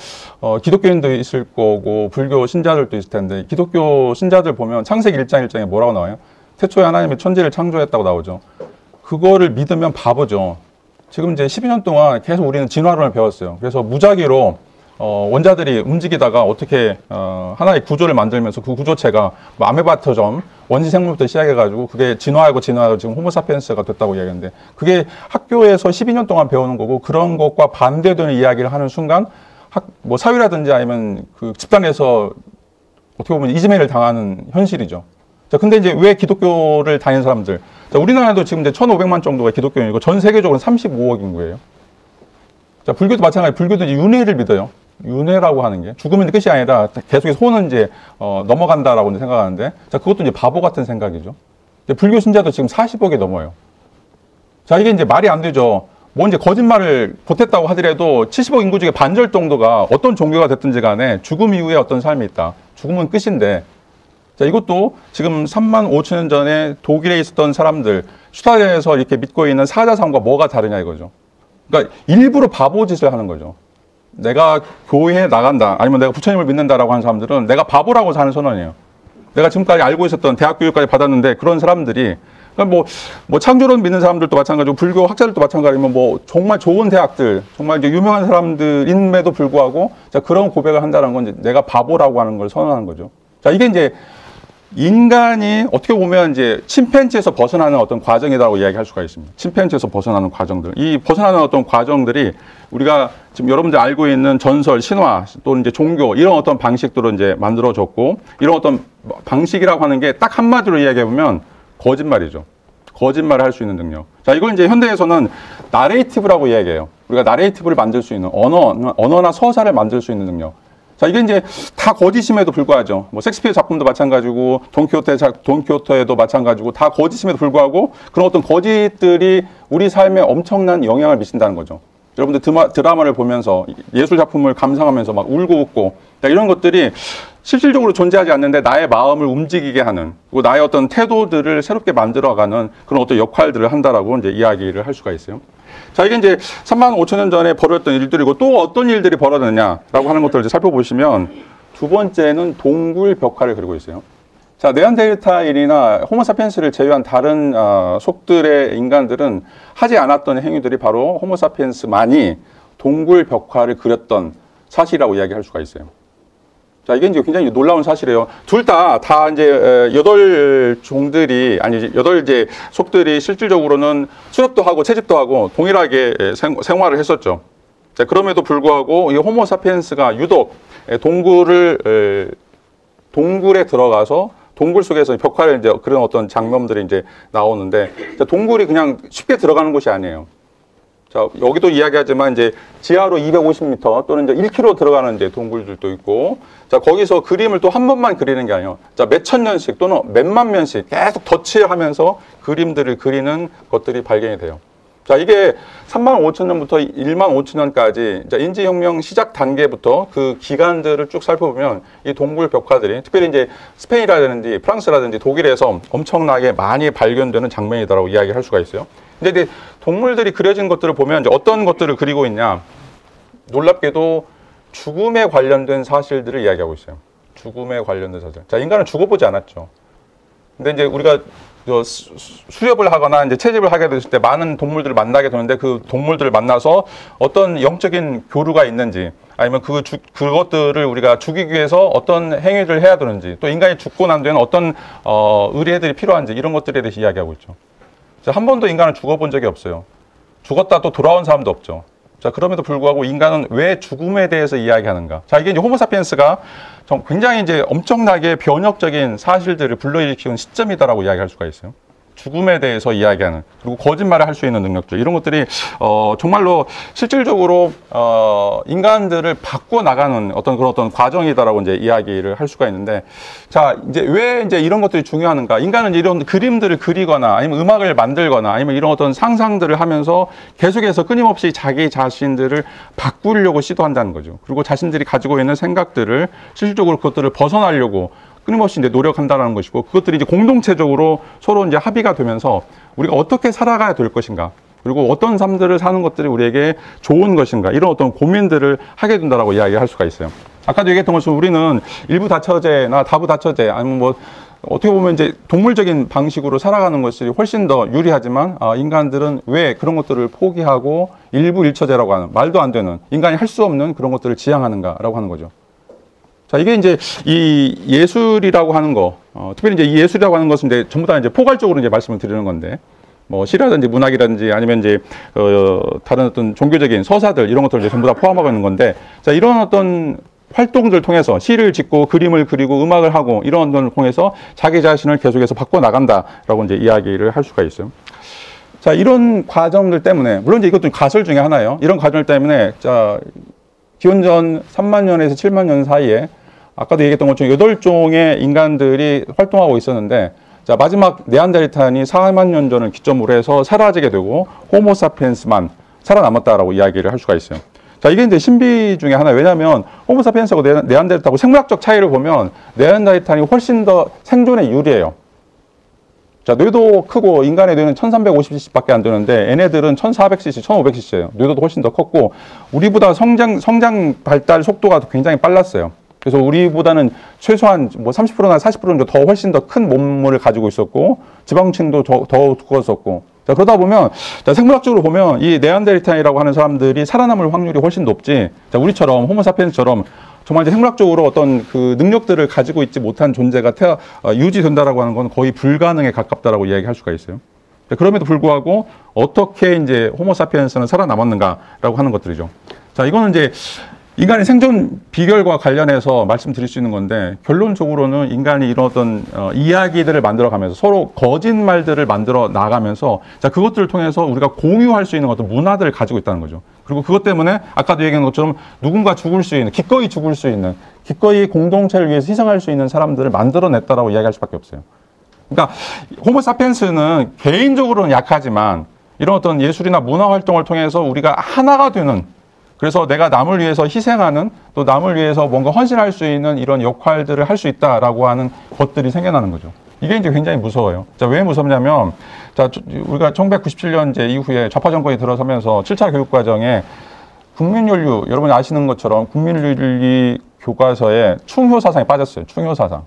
기독교인도 있을 거고 불교 신자들도 있을 텐데, 기독교 신자들 보면 창세기 1장 1장에 뭐라고 나와요? 태초에 하나님이 천지를 창조했다고 나오죠. 그거를 믿으면 바보죠. 지금 이제 12년 동안 계속 우리는 진화론을 배웠어요. 그래서 무작위로 원자들이 움직이다가 어떻게 하나의 구조를 만들면서 그 구조체가 뭐 아메바처럼 원시 생물부터 시작해가지고 그게 진화하고 지금 호모사피엔스가 됐다고 이야기하는데, 그게 학교에서 12년 동안 배우는 거고, 그런 것과 반대되는 이야기를 하는 순간 뭐 사회라든지 아니면 그 집단에서 어떻게 보면 이지매를 당하는 현실이죠. 자, 근데 이제 왜 기독교를 다니는 사람들, 자, 우리나라도 지금 이제 1,500만 정도가 기독교인이고 전 세계적으로 35억 인구예요. 자, 불교도 마찬가지. 불교도 이제 윤회를 믿어요. 윤회라고 하는 게 죽으면 끝이 아니라 계속해서 혼은 이제 넘어간다라고 이제 생각하는데, 자, 그것도 이제 바보 같은 생각이죠. 불교 신자도 지금 40억이 넘어요. 자, 이게 이제 말이 안 되죠. 뭐 이제 거짓말을 보탰다고 하더라도 70억 인구 중에 반절 정도가 어떤 종교가 됐든지 간에 죽음 이후에 어떤 삶이 있다. 죽음은 끝인데, 자, 이것도 지금 3만 5천 년 전에 독일에 있었던 사람들, 수다에서 이렇게 믿고 있는 사자성과 뭐가 다르냐 이거죠. 그러니까 일부러 바보 짓을 하는 거죠. 내가 교회에 나간다, 아니면 내가 부처님을 믿는다라고 하는 사람들은 내가 바보라고 사는 선언이에요. 내가 지금까지 알고 있었던 대학 교육까지 받았는데 그런 사람들이, 그러니까 뭐 창조론 믿는 사람들도 마찬가지고 불교 학자들도 마찬가지면 뭐 정말 좋은 대학들, 정말 이제 유명한 사람들임에도 불구하고 자, 그런 고백을 한다는 건 이제 내가 바보라고 하는 걸 선언하는 거죠. 자, 이게 이제 인간이 어떻게 보면 이제 침팬지에서 벗어나는 어떤 과정이라고 이야기할 수가 있습니다. 침팬지에서 벗어나는 과정들. 이 벗어나는 어떤 과정들이 우리가 지금 여러분들 알고 있는 전설, 신화 또는 이제 종교 이런 어떤 방식들로 이제 만들어졌고, 이런 어떤 방식이라고 하는 게 딱 한마디로 이야기해 보면 거짓말이죠. 거짓말을 할 수 있는 능력. 자, 이걸 이제 현대에서는 나레이티브라고 이야기해요. 우리가 나레이티브를 만들 수 있는 언어나 서사를 만들 수 있는 능력. 자, 이게 이제 다 거짓임에도 불구하죠. 뭐 섹스피어 작품도 마찬가지고 돈키호테도 마찬가지고 다 거짓임에도 불구하고 그런 어떤 거짓들이 우리 삶에 엄청난 영향을 미친다는 거죠. 여러분들 드라마를 보면서 예술 작품을 감상하면서 막 울고 웃고, 자, 이런 것들이 실질적으로 존재하지 않는데 나의 마음을 움직이게 하는, 그리고 나의 어떤 태도들을 새롭게 만들어가는 그런 어떤 역할들을 한다라고 이제 이야기를 할 수가 있어요. 자, 이게 이제 3만 5천 년 전에 벌어졌던 일들이고, 또 어떤 일들이 벌어졌느냐라고 하는 것들을 이제 살펴보시면, 두 번째는 동굴 벽화를 그리고 있어요. 자, 네안데르탈인이나 호모사피엔스를 제외한 다른 속들의 인간들은 하지 않았던 행위들이 바로 호모사피엔스만이 동굴 벽화를 그렸던 사실이라고 이야기할 수가 있어요. 자, 이게 이제 굉장히 놀라운 사실이에요. 둘 다 이제 8종들이, 아니, 8 속들이 실질적으로는 수렵도 하고 채집도 하고 동일하게 생활을 했었죠. 자, 그럼에도 불구하고 이 호모사피엔스가 유독 동굴에 들어가서 동굴 속에서 벽화를 이제 그런 어떤 장면들이 이제 나오는데, 자, 동굴이 그냥 쉽게 들어가는 곳이 아니에요. 자, 여기도 이야기하지만 이제 지하로 250m 또는 이제 1km 들어가는 이제 동굴들도 있고, 자, 거기서 그림을 또 한 번만 그리는 게 아니에요. 자, 몇천 년씩 또는 몇만 년씩 계속 덧칠하면서 그림들을 그리는 것들이 발견이 돼요. 자, 이게 3만 5천 년부터 1만 5천 년까지 인지혁명 시작 단계부터 그 기간들을 쭉 살펴보면 이 동굴 벽화들이 특별히 이제 스페인이라든지 프랑스라든지 독일에서 엄청나게 많이 발견되는 장면이다라고 이야기할 수가 있어요. 근데 이제 동물들이 그려진 것들을 보면 이제 어떤 것들을 그리고 있냐, 놀랍게도 죽음에 관련된 사실들을 이야기하고 있어요. 죽음에 관련된 사실. 자, 인간은 죽어보지 않았죠. 근데 이제 우리가 수렵을 하거나 이제 채집을 하게 됐을 때 많은 동물들을 만나게 되는데, 그 동물들을 만나서 어떤 영적인 교류가 있는지, 아니면 그것들을 우리가 죽이기 위해서 어떤 행위를 해야 되는지, 또 인간이 죽고 난 뒤에는 어떤 의뢰들이 필요한지, 이런 것들에 대해서 이야기하고 있죠. 자, 한 번도 인간은 죽어본 적이 없어요. 죽었다 또 돌아온 사람도 없죠. 자, 그럼에도 불구하고 인간은 왜 죽음에 대해서 이야기하는가? 자, 이게 이제 호모사피엔스가 굉장히 이제 엄청나게 변혁적인 사실들을 불러일으키는 시점이다라고 이야기할 수가 있어요. 죽음에 대해서 이야기하는, 그리고 거짓말을 할 수 있는 능력들, 이런 것들이 정말로 실질적으로 인간들을 바꿔 나가는 어떤 과정이다라고 이제 이야기를 할 수가 있는데, 자, 이제 왜 이제 이런 것들이 중요한가? 인간은 이런 그림들을 그리거나 아니면 음악을 만들거나 아니면 이런 어떤 상상들을 하면서 계속해서 끊임없이 자기 자신들을 바꾸려고 시도한다는 거죠. 그리고 자신들이 가지고 있는 생각들을 실질적으로 그것들을 벗어나려고 끊임없이 이제 노력한다는 것이고, 그것들이 이제 공동체적으로 서로 이제 합의가 되면서 우리가 어떻게 살아가야 될 것인가, 그리고 어떤 삶들을 사는 것들이 우리에게 좋은 것인가, 이런 어떤 고민들을 하게 된다라고 이야기할 수가 있어요. 아까도 얘기했던 것처럼 우리는 일부 다처제나 다부 다처제, 아니면 뭐 어떻게 보면 이제 동물적인 방식으로 살아가는 것이 훨씬 더 유리하지만, 인간들은 왜 그런 것들을 포기하고 일부 일처제라고 하는, 말도 안 되는, 인간이 할 수 없는 그런 것들을 지향하는가라고 하는 거죠. 자, 이게 이제 이 예술이라고 하는 거, 특별히 이제 이 예술이라고 하는 것은 이제 전부 다 이제 포괄적으로 이제 말씀을 드리는 건데, 뭐 시라든지 문학이라든지 아니면 이제 다른 어떤 종교적인 서사들, 이런 것들을 이제 전부 다 포함하고 있는 건데, 자, 이런 어떤 활동들을 통해서 시를 짓고 그림을 그리고 음악을 하고 이런 것들을 통해서 자기 자신을 계속해서 바꿔 나간다라고 이제 이야기를 할 수가 있어요. 자, 이런 과정들 때문에, 물론 이제 이것도 가설 중에 하나예요. 이런 과정들 때문에, 자, 기원전 3만 년에서 7만 년 사이에 아까도 얘기했던 것처럼 8종의 인간들이 활동하고 있었는데, 자, 마지막 네안데르탈이 4만 년 전을 기점으로 해서 사라지게 되고 호모사피엔스만 살아남았다라고 이야기를 할 수가 있어요. 자, 이게 이제 신비 중에 하나예요. 왜냐하면 호모사피엔스하고 네안데르탈하고 생물학적 차이를 보면 네안데르탈이 훨씬 더 생존에 유리해요. 자, 뇌도 크고 인간의 뇌는 1350cc밖에 안 되는데 얘네들은 1400cc, 1500cc예요. 뇌도 훨씬 더 컸고 우리보다 성장 발달 속도가 굉장히 빨랐어요. 그래서 우리보다는 최소한 뭐 30%나 40% 정도 더 훨씬 더 큰 몸무게를 가지고 있었고 지방층도 더 두꺼웠었고, 자, 그러다 보면 자, 생물학적으로 보면 이 네안데르탈이라고 하는 사람들이 살아남을 확률이 훨씬 높지, 자, 우리처럼 호모사피엔스처럼 정말 이제 생물학적으로 어떤 그 능력들을 가지고 있지 못한 존재가 유지된다라고 하는 건 거의 불가능에 가깝다라고 이야기할 수가 있어요. 자, 그럼에도 불구하고 어떻게 이제 호모사피엔스는 살아남았는가라고 하는 것들이죠. 자, 이거는 이제 인간의 생존 비결과 관련해서 말씀드릴 수 있는 건데, 결론적으로는 인간이 이런 어떤 이야기들을 만들어가면서 서로 거짓말들을 만들어 나가면서, 자, 그것들을 통해서 우리가 공유할 수 있는 어떤 문화들을 가지고 있다는 거죠. 그리고 그것 때문에 아까도 얘기한 것처럼 누군가 죽을 수 있는, 기꺼이 죽을 수 있는, 기꺼이 공동체를 위해서 희생할 수 있는 사람들을 만들어냈다라고 이야기할 수밖에 없어요. 그러니까 호모사피엔스는 개인적으로는 약하지만 이런 어떤 예술이나 문화 활동을 통해서 우리가 하나가 되는, 그래서 내가 남을 위해서 희생하는, 또 남을 위해서 뭔가 헌신할 수 있는 이런 역할들을 할 수 있다라고 하는 것들이 생겨나는 거죠. 이게 이제 굉장히 무서워요. 자, 왜 무섭냐면, 자, 우리가 1997년 이제 이후에 좌파 정권이 들어서면서 7차 교육 과정에 국민윤리, 여러분이 아시는 것처럼 국민윤리 교과서에 충효 사상이 빠졌어요. 충효 사상.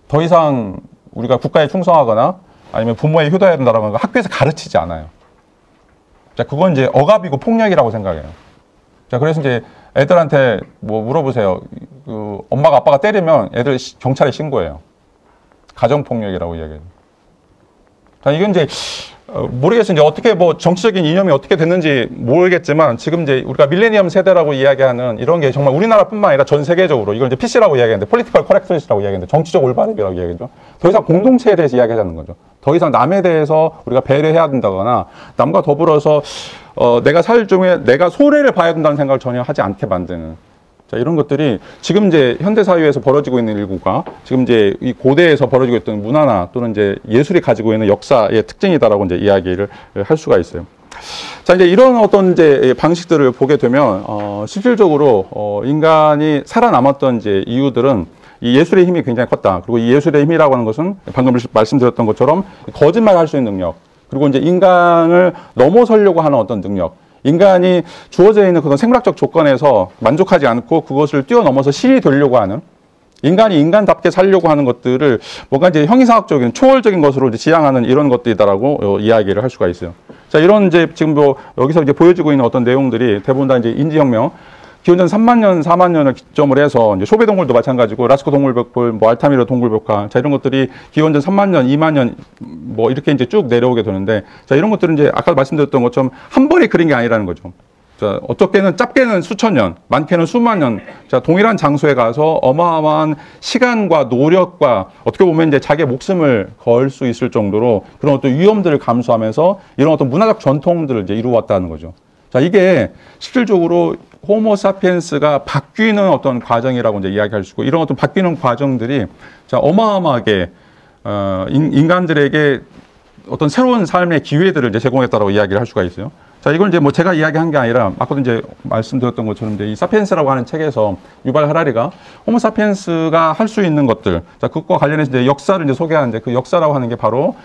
더 이상 우리가 국가에 충성하거나 아니면 부모에 효도해야 된다라는 거 학교에서 가르치지 않아요. 자, 그건 이제 억압이고 폭력이라고 생각해요. 자, 그래서 이제 애들한테 뭐 물어보세요. 그 엄마가 아빠가 때리면 애들 경찰에 신고해요. 가정폭력이라고 이야기해요. 자, 이건 이제 모르겠어요. 이제 어떻게 뭐 정치적인 이념이 어떻게 됐는지 모르겠지만 지금 이제 우리가 밀레니엄 세대라고 이야기하는 이런 게 정말 우리나라뿐만 아니라 전 세계적으로 이걸 이제 PC라고 이야기하는데 폴리티컬 커렉트니스라고 이야기하는데 정치적 올바름이라고 이야기하죠. 더 이상 공동체에 대해서 이야기하자는 거죠. 더 이상 남에 대해서 우리가 배려해야 된다거나 남과 더불어서 내가 살 중에 내가 손해를 봐야 된다는 생각을 전혀 하지 않게 만드는, 자, 이런 것들이 지금 이제 현대 사회에서 벌어지고 있는 일구가 지금 이제 이 고대에서 벌어지고 있던 문화나 또는 이제 예술이 가지고 있는 역사의 특징이다라고 이제 이야기를 할 수가 있어요. 자, 이제 이런 어떤 이제 방식들을 보게 되면 실질적으로 인간이 살아남았던 이제 이유들은 이 예술의 힘이 굉장히 컸다. 그리고 이 예술의 힘이라고 하는 것은 방금 말씀드렸던 것처럼 거짓말 할 수 있는 능력, 그리고 이제 인간을 넘어서려고 하는 어떤 능력, 인간이 주어져 있는 그런 생물학적 조건에서 만족하지 않고 그것을 뛰어넘어서 신이 되려고 하는, 인간이 인간답게 살려고 하는 것들을 뭔가 이제 형이상학적인 초월적인 것으로 이제 지향하는 이런 것들이다라고 이야기를 할 수가 있어요. 자, 이런 이제 지금 뭐 여기서 이제 보여지고 있는 어떤 내용들이 대부분 다 이제 인지혁명, 기원전 3만 년, 4만 년을 기점으로 해서 이제 소베동굴도 마찬가지고 라스코 동굴벽돌, 뭐 알타미르 동굴벽화, 자, 이런 것들이 기원전 3만 년, 2만 년 뭐 이렇게 이제 쭉 내려오게 되는데, 자, 이런 것들은 이제 아까 말씀드렸던 것처럼 한 번에 그린 게 아니라는 거죠. 자, 어떻게는 짧게는 수천 년, 많게는 수만 년, 자, 동일한 장소에 가서 어마어마한 시간과 노력과 어떻게 보면 이제 자기의 목숨을 걸 수 있을 정도로 그런 어떤 위험들을 감수하면서 이런 어떤 문화적 전통들을 이제 이루어왔다는 거죠. 자, 이게 실질적으로 호모사피엔스가 바뀌는 어떤 과정이라고 이제 이야기할 수 있고, 이런 어떤 바뀌는 과정들이 자, 어마어마하게 인간들에게 어떤 새로운 삶의 기회들을 이제 제공했다라고 이야기를 할 수가 있어요. 자, 이걸 이제 뭐 제가 이야기한 게 아니라 아까도 이제 말씀드렸던 것처럼 이제 이 사피엔스라고 하는 책에서 유발 하라리가 호모사피엔스가 할 수 있는 것들, 자, 그것과 관련해서 이제 역사를 이제 소개하는데, 그 역사라고 하는 게 바로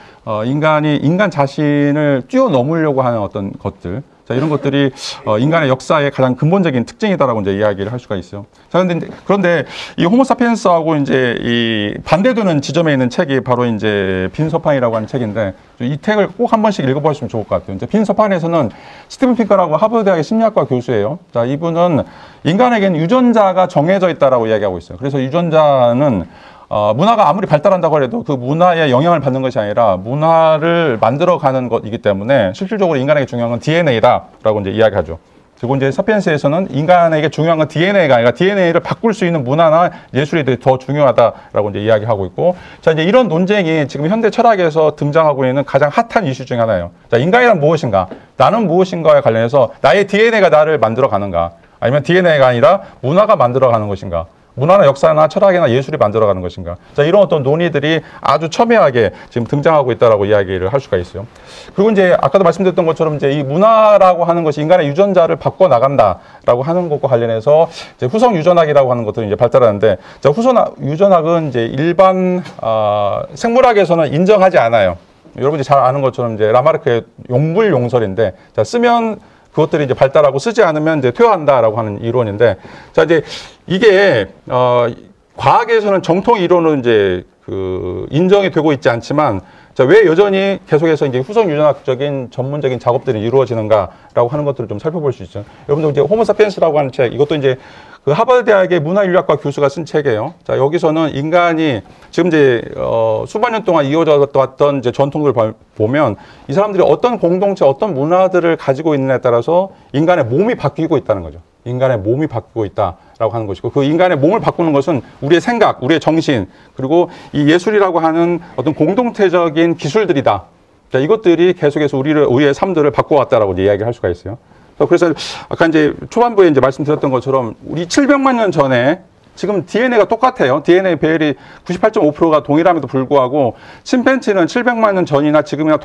인간이 인간 자신을 뛰어넘으려고 하는 어떤 것들, 자, 이런 것들이 인간의 역사의 가장 근본적인 특징이다라고 이제 이야기를 할 수가 있어요. 자, 그런데 이 호모사피엔스하고 이제 이 반대되는 지점에 있는 책이 바로 이제 빈서판이라고 하는 책인데, 이 책을 꼭 한 번씩 읽어보시면 좋을 것 같아요. 이제 빈서판에서는 스티븐 핑커라고 하버드대학의 심리학과 교수예요. 자, 이분은 인간에게는 유전자가 정해져 있다라고 이야기하고 있어요. 그래서 유전자는 문화가 아무리 발달한다고 해도 그 문화에 영향을 받는 것이 아니라 문화를 만들어가는 것이기 때문에 실질적으로 인간에게 중요한 건 DNA다라고 이제 이야기하죠. 그리고 이제 사피엔스에서는 인간에게 중요한 건 DNA가 아니라 DNA를 바꿀 수 있는 문화나 예술이 더 중요하다라고 이제 이야기하고 있고, 자, 이제 이런 논쟁이 지금 현대 철학에서 등장하고 있는 가장 핫한 이슈 중에 하나예요. 자, 인간이란 무엇인가? 나는 무엇인가에 관련해서 나의 DNA가 나를 만들어 가는가? 아니면 DNA가 아니라 문화가 만들어가는 것인가? 문화나 역사나 철학이나 예술이 만들어가는 것인가? 자, 이런 어떤 논의들이 아주 첨예하게 지금 등장하고 있다라고 이야기를 할 수가 있어요. 그리고 이제 아까도 말씀드렸던 것처럼 이제 이 문화라고 하는 것이 인간의 유전자를 바꿔 나간다라고 하는 것과 관련해서 이제 후성 유전학이라고 하는 것들이 이제 발달하는데, 자, 후성 유전학은 이제 일반 생물학에서는 인정하지 않아요. 여러분이 잘 아는 것처럼 이제 라마르크의 용불용설인데, 자, 쓰면 그것들이 이제 발달하고 쓰지 않으면 이제 퇴화한다라고 하는 이론인데, 자, 이제 이게 과학에서는 정통 이론은 이제 인정이 되고 있지 않지만, 자, 왜 여전히 계속해서 이제 후성 유전학적인 전문적인 작업들이 이루어지는가라고 하는 것들을 좀 살펴볼 수 있죠. 여러분들 이제 호모사피엔스라고 하는 책, 이것도 이제 그 하버드 대학의 문화인류학과 교수가 쓴 책이에요. 자, 여기서는 인간이 지금 이제 수만 년 동안 이어져 왔던 이제 전통들을 보면 이 사람들이 어떤 공동체, 어떤 문화들을 가지고 있느냐에 따라서 인간의 몸이 바뀌고 있다는 거죠. 인간의 몸이 바뀌고 있다라고 하는 것이고, 그 인간의 몸을 바꾸는 것은 우리의 생각, 우리의 정신, 그리고 이 예술이라고 하는 어떤 공동체적인 기술들이다. 자, 이것들이 계속해서 우리의 삶들을 바꿔왔다라고 이야기를 할 수가 있어요. 그래서 아까 이제 초반부에 이제 말씀드렸던 것처럼 우리 700만 년 전에 지금 DNA가 똑같아요. DNA 배열이 98.5%가 동일함에도 불구하고 침팬지는 700만 년 전이나 지금이나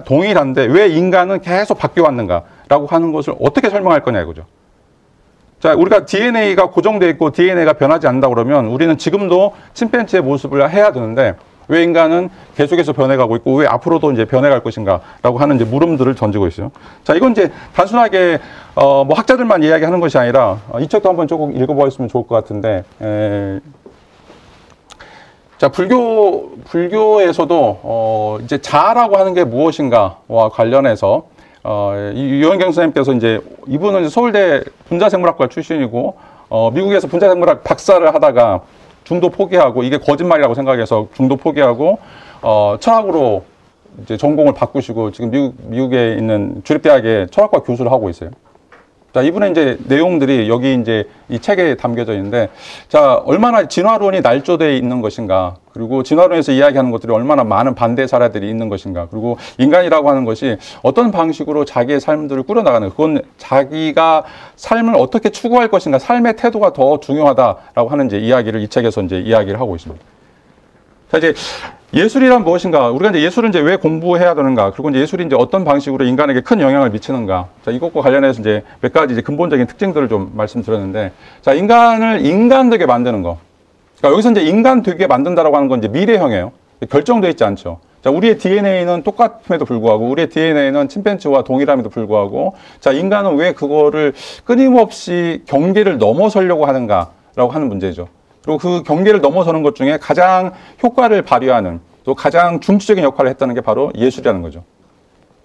동일한데 왜 인간은 계속 바뀌어 왔는가라고 하는 것을 어떻게 설명할 거냐 이거죠. 자, 우리가 DNA가 고정되어 있고 DNA가 변하지 않는다 그러면 우리는 지금도 침팬지의 모습을 해야 되는데 왜 인간은 계속해서 변해가고 있고 왜 앞으로도 이제 변해갈 것인가라고 하는 이제 물음들을 던지고 있어요. 자, 이건 이제 단순하게 뭐 학자들만 이야기하는 것이 아니라 이 책도 한번 조금 읽어보았으면 좋을 것 같은데, 자, 불교에서도 이제 자아라고 하는 게 무엇인가와 관련해서 이 유현경 선생님께서 이제 이분은 이제 서울대 분자생물학과 출신이고 미국에서 분자생물학 박사를 하다가 중도 포기하고 이게 거짓말이라고 생각해서 중도 포기하고 철학으로 이제 전공을 바꾸시고 지금 미국에 있는 주립대학의 철학과 교수를 하고 있어요. 자, 이분의 이제 내용들이 여기 이제 이 책에 담겨져 있는데, 자, 얼마나 진화론이 날조되어 있는 것인가, 그리고 진화론에서 이야기하는 것들이 얼마나 많은 반대 사례들이 있는 것인가, 그리고 인간이라고 하는 것이 어떤 방식으로 자기의 삶들을 꾸려나가는, 그건 자기가 삶을 어떻게 추구할 것인가, 삶의 태도가 더 중요하다라고 하는 이제 이야기를 이 책에서 이제 이야기를 하고 있습니다. 자, 이제 예술이란 무엇인가? 우리가 이제 예술은 이제 왜 공부해야 되는가? 그리고 이제 예술이 이제 어떤 방식으로 인간에게 큰 영향을 미치는가? 자, 이것과 관련해서 이제 몇 가지 이제 근본적인 특징들을 좀 말씀드렸는데, 자, 인간을 인간 되게 만드는 거. 그러니까 여기서 이제 인간 되게 만든다라고 하는 건 이제 미래형이에요. 결정되어 있지 않죠. 자, 우리의 DNA는 똑같음에도 불구하고, 우리의 DNA는 침팬지와 동일함에도 불구하고, 자, 인간은 왜 그거를 끊임없이 경계를 넘어서려고 하는가라고 하는 문제죠. 그리고 그 경계를 넘어서는 것 중에 가장 효과를 발휘하는 또 가장 중추적인 역할을 했다는 게 바로 예술이라는 거죠.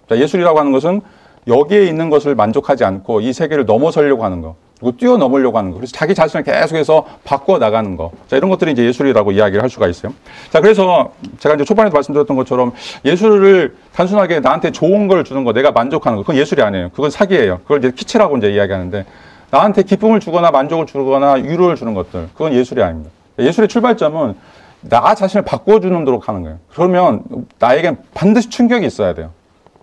자, 예술이라고 하는 것은 여기에 있는 것을 만족하지 않고 이 세계를 넘어서려고 하는 거, 그리고 뛰어넘으려고 하는 거, 그래서 자기 자신을 계속해서 바꿔 나가는 거. 자, 이런 것들이 이제 예술이라고 이야기를 할 수가 있어요. 자, 그래서 제가 이제 초반에도 말씀드렸던 것처럼 예술을 단순하게 나한테 좋은 걸 주는 거, 내가 만족하는 거, 그건 예술이 아니에요. 그건 사기예요. 그걸 이제 키치라고 이제 이야기하는데, 나한테 기쁨을 주거나 만족을 주거나 위로를 주는 것들, 그건 예술이 아닙니다. 예술의 출발점은 나 자신을 바꿔주는 대로 가는 거예요. 그러면 나에겐 반드시 충격이 있어야 돼요.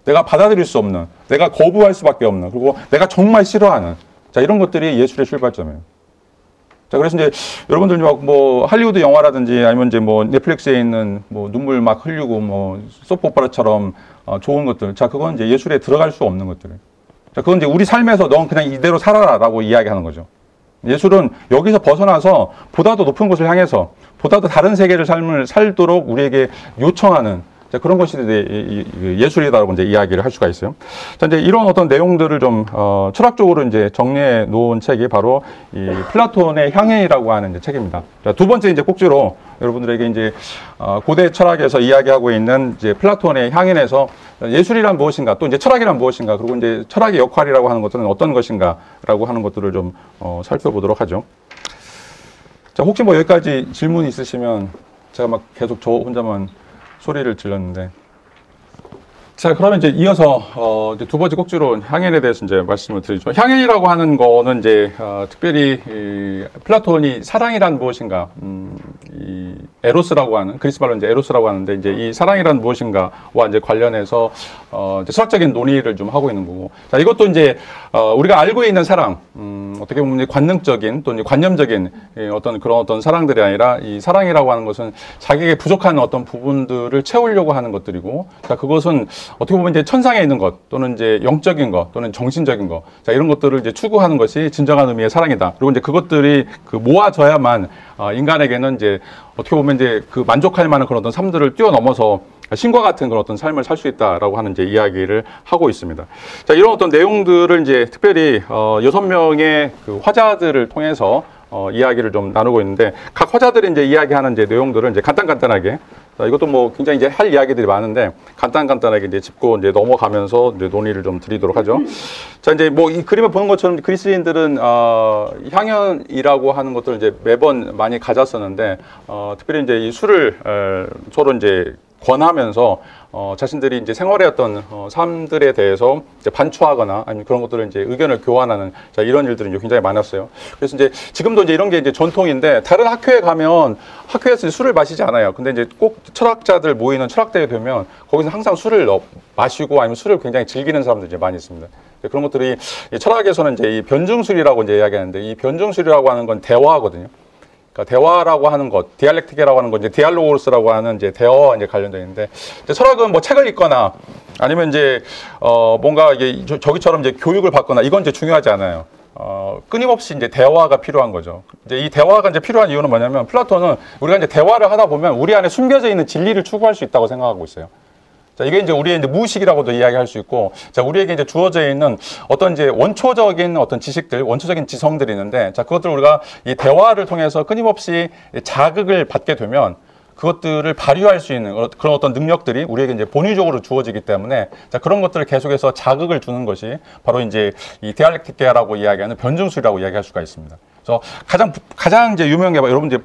내가 받아들일 수 없는, 내가 거부할 수밖에 없는, 그리고 내가 정말 싫어하는, 자, 이런 것들이 예술의 출발점이에요. 자, 그래서 이제 여러분들 막 뭐 할리우드 영화라든지 아니면 이제 뭐 넷플릭스에 있는 뭐 눈물 막 흘리고 뭐 소프오페라처럼 좋은 것들, 자, 그건 이제 예술에 들어갈 수 없는 것들이에요. 자, 그건 이제 우리 삶에서 넌 그냥 이대로 살아라라고 이야기하는 거죠. 예술은 여기서 벗어나서 보다 더 높은 곳을 향해서 보다 더 다른 세계를 삶을 살도록 우리에게 요청하는, 자, 그런 것이 이제 예술이다라고 이제 이야기를 할 수가 있어요. 자, 이제 이런 어떤 내용들을 좀 철학적으로 이제 정리해 놓은 책이 바로 이 플라톤의 향해이라고 하는 이제 책입니다. 자, 두 번째 이제 꼭지로 여러분들에게 이제 고대 철학에서 이야기하고 있는 이제 플라톤의 향인에서 예술이란 무엇인가, 또 이제 철학이란 무엇인가, 그리고 이제 철학의 역할이라고 하는 것들은 어떤 것인가라고 하는 것들을 좀 살펴보도록 하죠. 자, 혹시 뭐 여기까지 질문이 있으시면 제가 막 계속 저 혼자만 소리를 질렀는데. 자, 그러면 이제 이어서 이제 두 번째 꼭지로 향연에 대해서 이제 말씀을 드리죠. 향연이라고 하는 거는 이제 특별히 플라톤이 사랑이란 무엇인가, 이 에로스라고 하는, 그리스 말로 이제 에로스라고 하는데, 이제 이 사랑이란 무엇인가와 이제 관련해서 이제 철학적인 논의를 좀 하고 있는 거고. 자, 이것도 이제 우리가 알고 있는 사랑, 어떻게 보면 이제 관능적인 또 이제 관념적인 어떤 그런 어떤 사랑들이 아니라 이 사랑이라고 하는 것은 자기에게 부족한 어떤 부분들을 채우려고 하는 것들이고, 자, 그것은 어떻게 보면 이제 천상에 있는 것 또는 이제 영적인 것 또는 정신적인 것, 자, 이런 것들을 이제 추구하는 것이 진정한 의미의 사랑이다. 그리고 이제 그것들이 그 모아져야만 인간에게는 이제 어떻게 보면 이제 그 만족할 만한 그런 어떤 삶들을 뛰어넘어서 신과 같은 그런 어떤 삶을 살 수 있다라고 하는 이제 이야기를 하고 있습니다. 자, 이런 어떤 내용들을 이제 특별히 6명의 그 화자들을 통해서 이야기를 좀 나누고 있는데, 각 화자들이 이제 이야기하는 이제 내용들을 이제 간단하게, 자, 이것도 뭐 굉장히 이제 할 이야기들이 많은데 간단하게 이제 짚고 이제 넘어가면서 이제 논의를 좀 드리도록 하죠. 자, 이제 뭐 이 그림을 보는 것처럼 그리스인들은 향연이라고 하는 것들을 이제 매번 많이 가졌었는데, 특별히 이제 이 술을 서로 이제 권하면서 자신들이 이제 생활의 어떤 삶들에 대해서 이제 반추하거나 아니면 그런 것들을 이제 의견을 교환하는, 자, 이런 일들이 이제 굉장히 많았어요. 그래서 이제 지금도 이제 이런 게 이제 전통인데, 다른 학교에 가면 학교에서 술을 마시지 않아요. 근데 이제 꼭 철학자들 모이는 철학대회 되면 거기서 항상 술을 마시고 아니면 술을 굉장히 즐기는 사람들이 이제 많이 있습니다. 그런 것들이 철학에서는 이제 이 변증술이라고 이제 이야기하는데, 이 변증술이라고 하는 건 대화거든요. 그러니까 대화라고 하는 것, 디알렉틱이라고 하는 건 이제 디알로고스라고 하는 이제 대화와 이제 관련되어 있는데, 이제 철학은 뭐 책을 읽거나 아니면 이제 뭔가 이게 저기처럼 이제 교육을 받거나 이건 이제 중요하지 않아요. 끊임없이 이제 대화가 필요한 거죠. 이제 이 대화가 이제 필요한 이유는 뭐냐면, 플라톤은 우리가 이제 대화를 하다 보면 우리 안에 숨겨져 있는 진리를 추구할 수 있다고 생각하고 있어요. 자, 이게 이제 우리의 이제 무의식이라고도 이야기할 수 있고, 자, 우리에게 이제 주어져 있는 어떤 이제 원초적인 어떤 지식들, 원초적인 지성들이 있는데, 자, 그것들을 우리가 이 대화를 통해서 끊임없이 자극을 받게 되면 그것들을 발휘할 수 있는 그런 어떤 능력들이 우리에게 이제 본의적으로 주어지기 때문에, 자, 그런 것들을 계속해서 자극을 주는 것이 바로 이제 이 디알렉틱계라고 이야기하는 변증술이라고 이야기할 수가 있습니다. 그래서 가장 이제 유명한 게 여러분 이제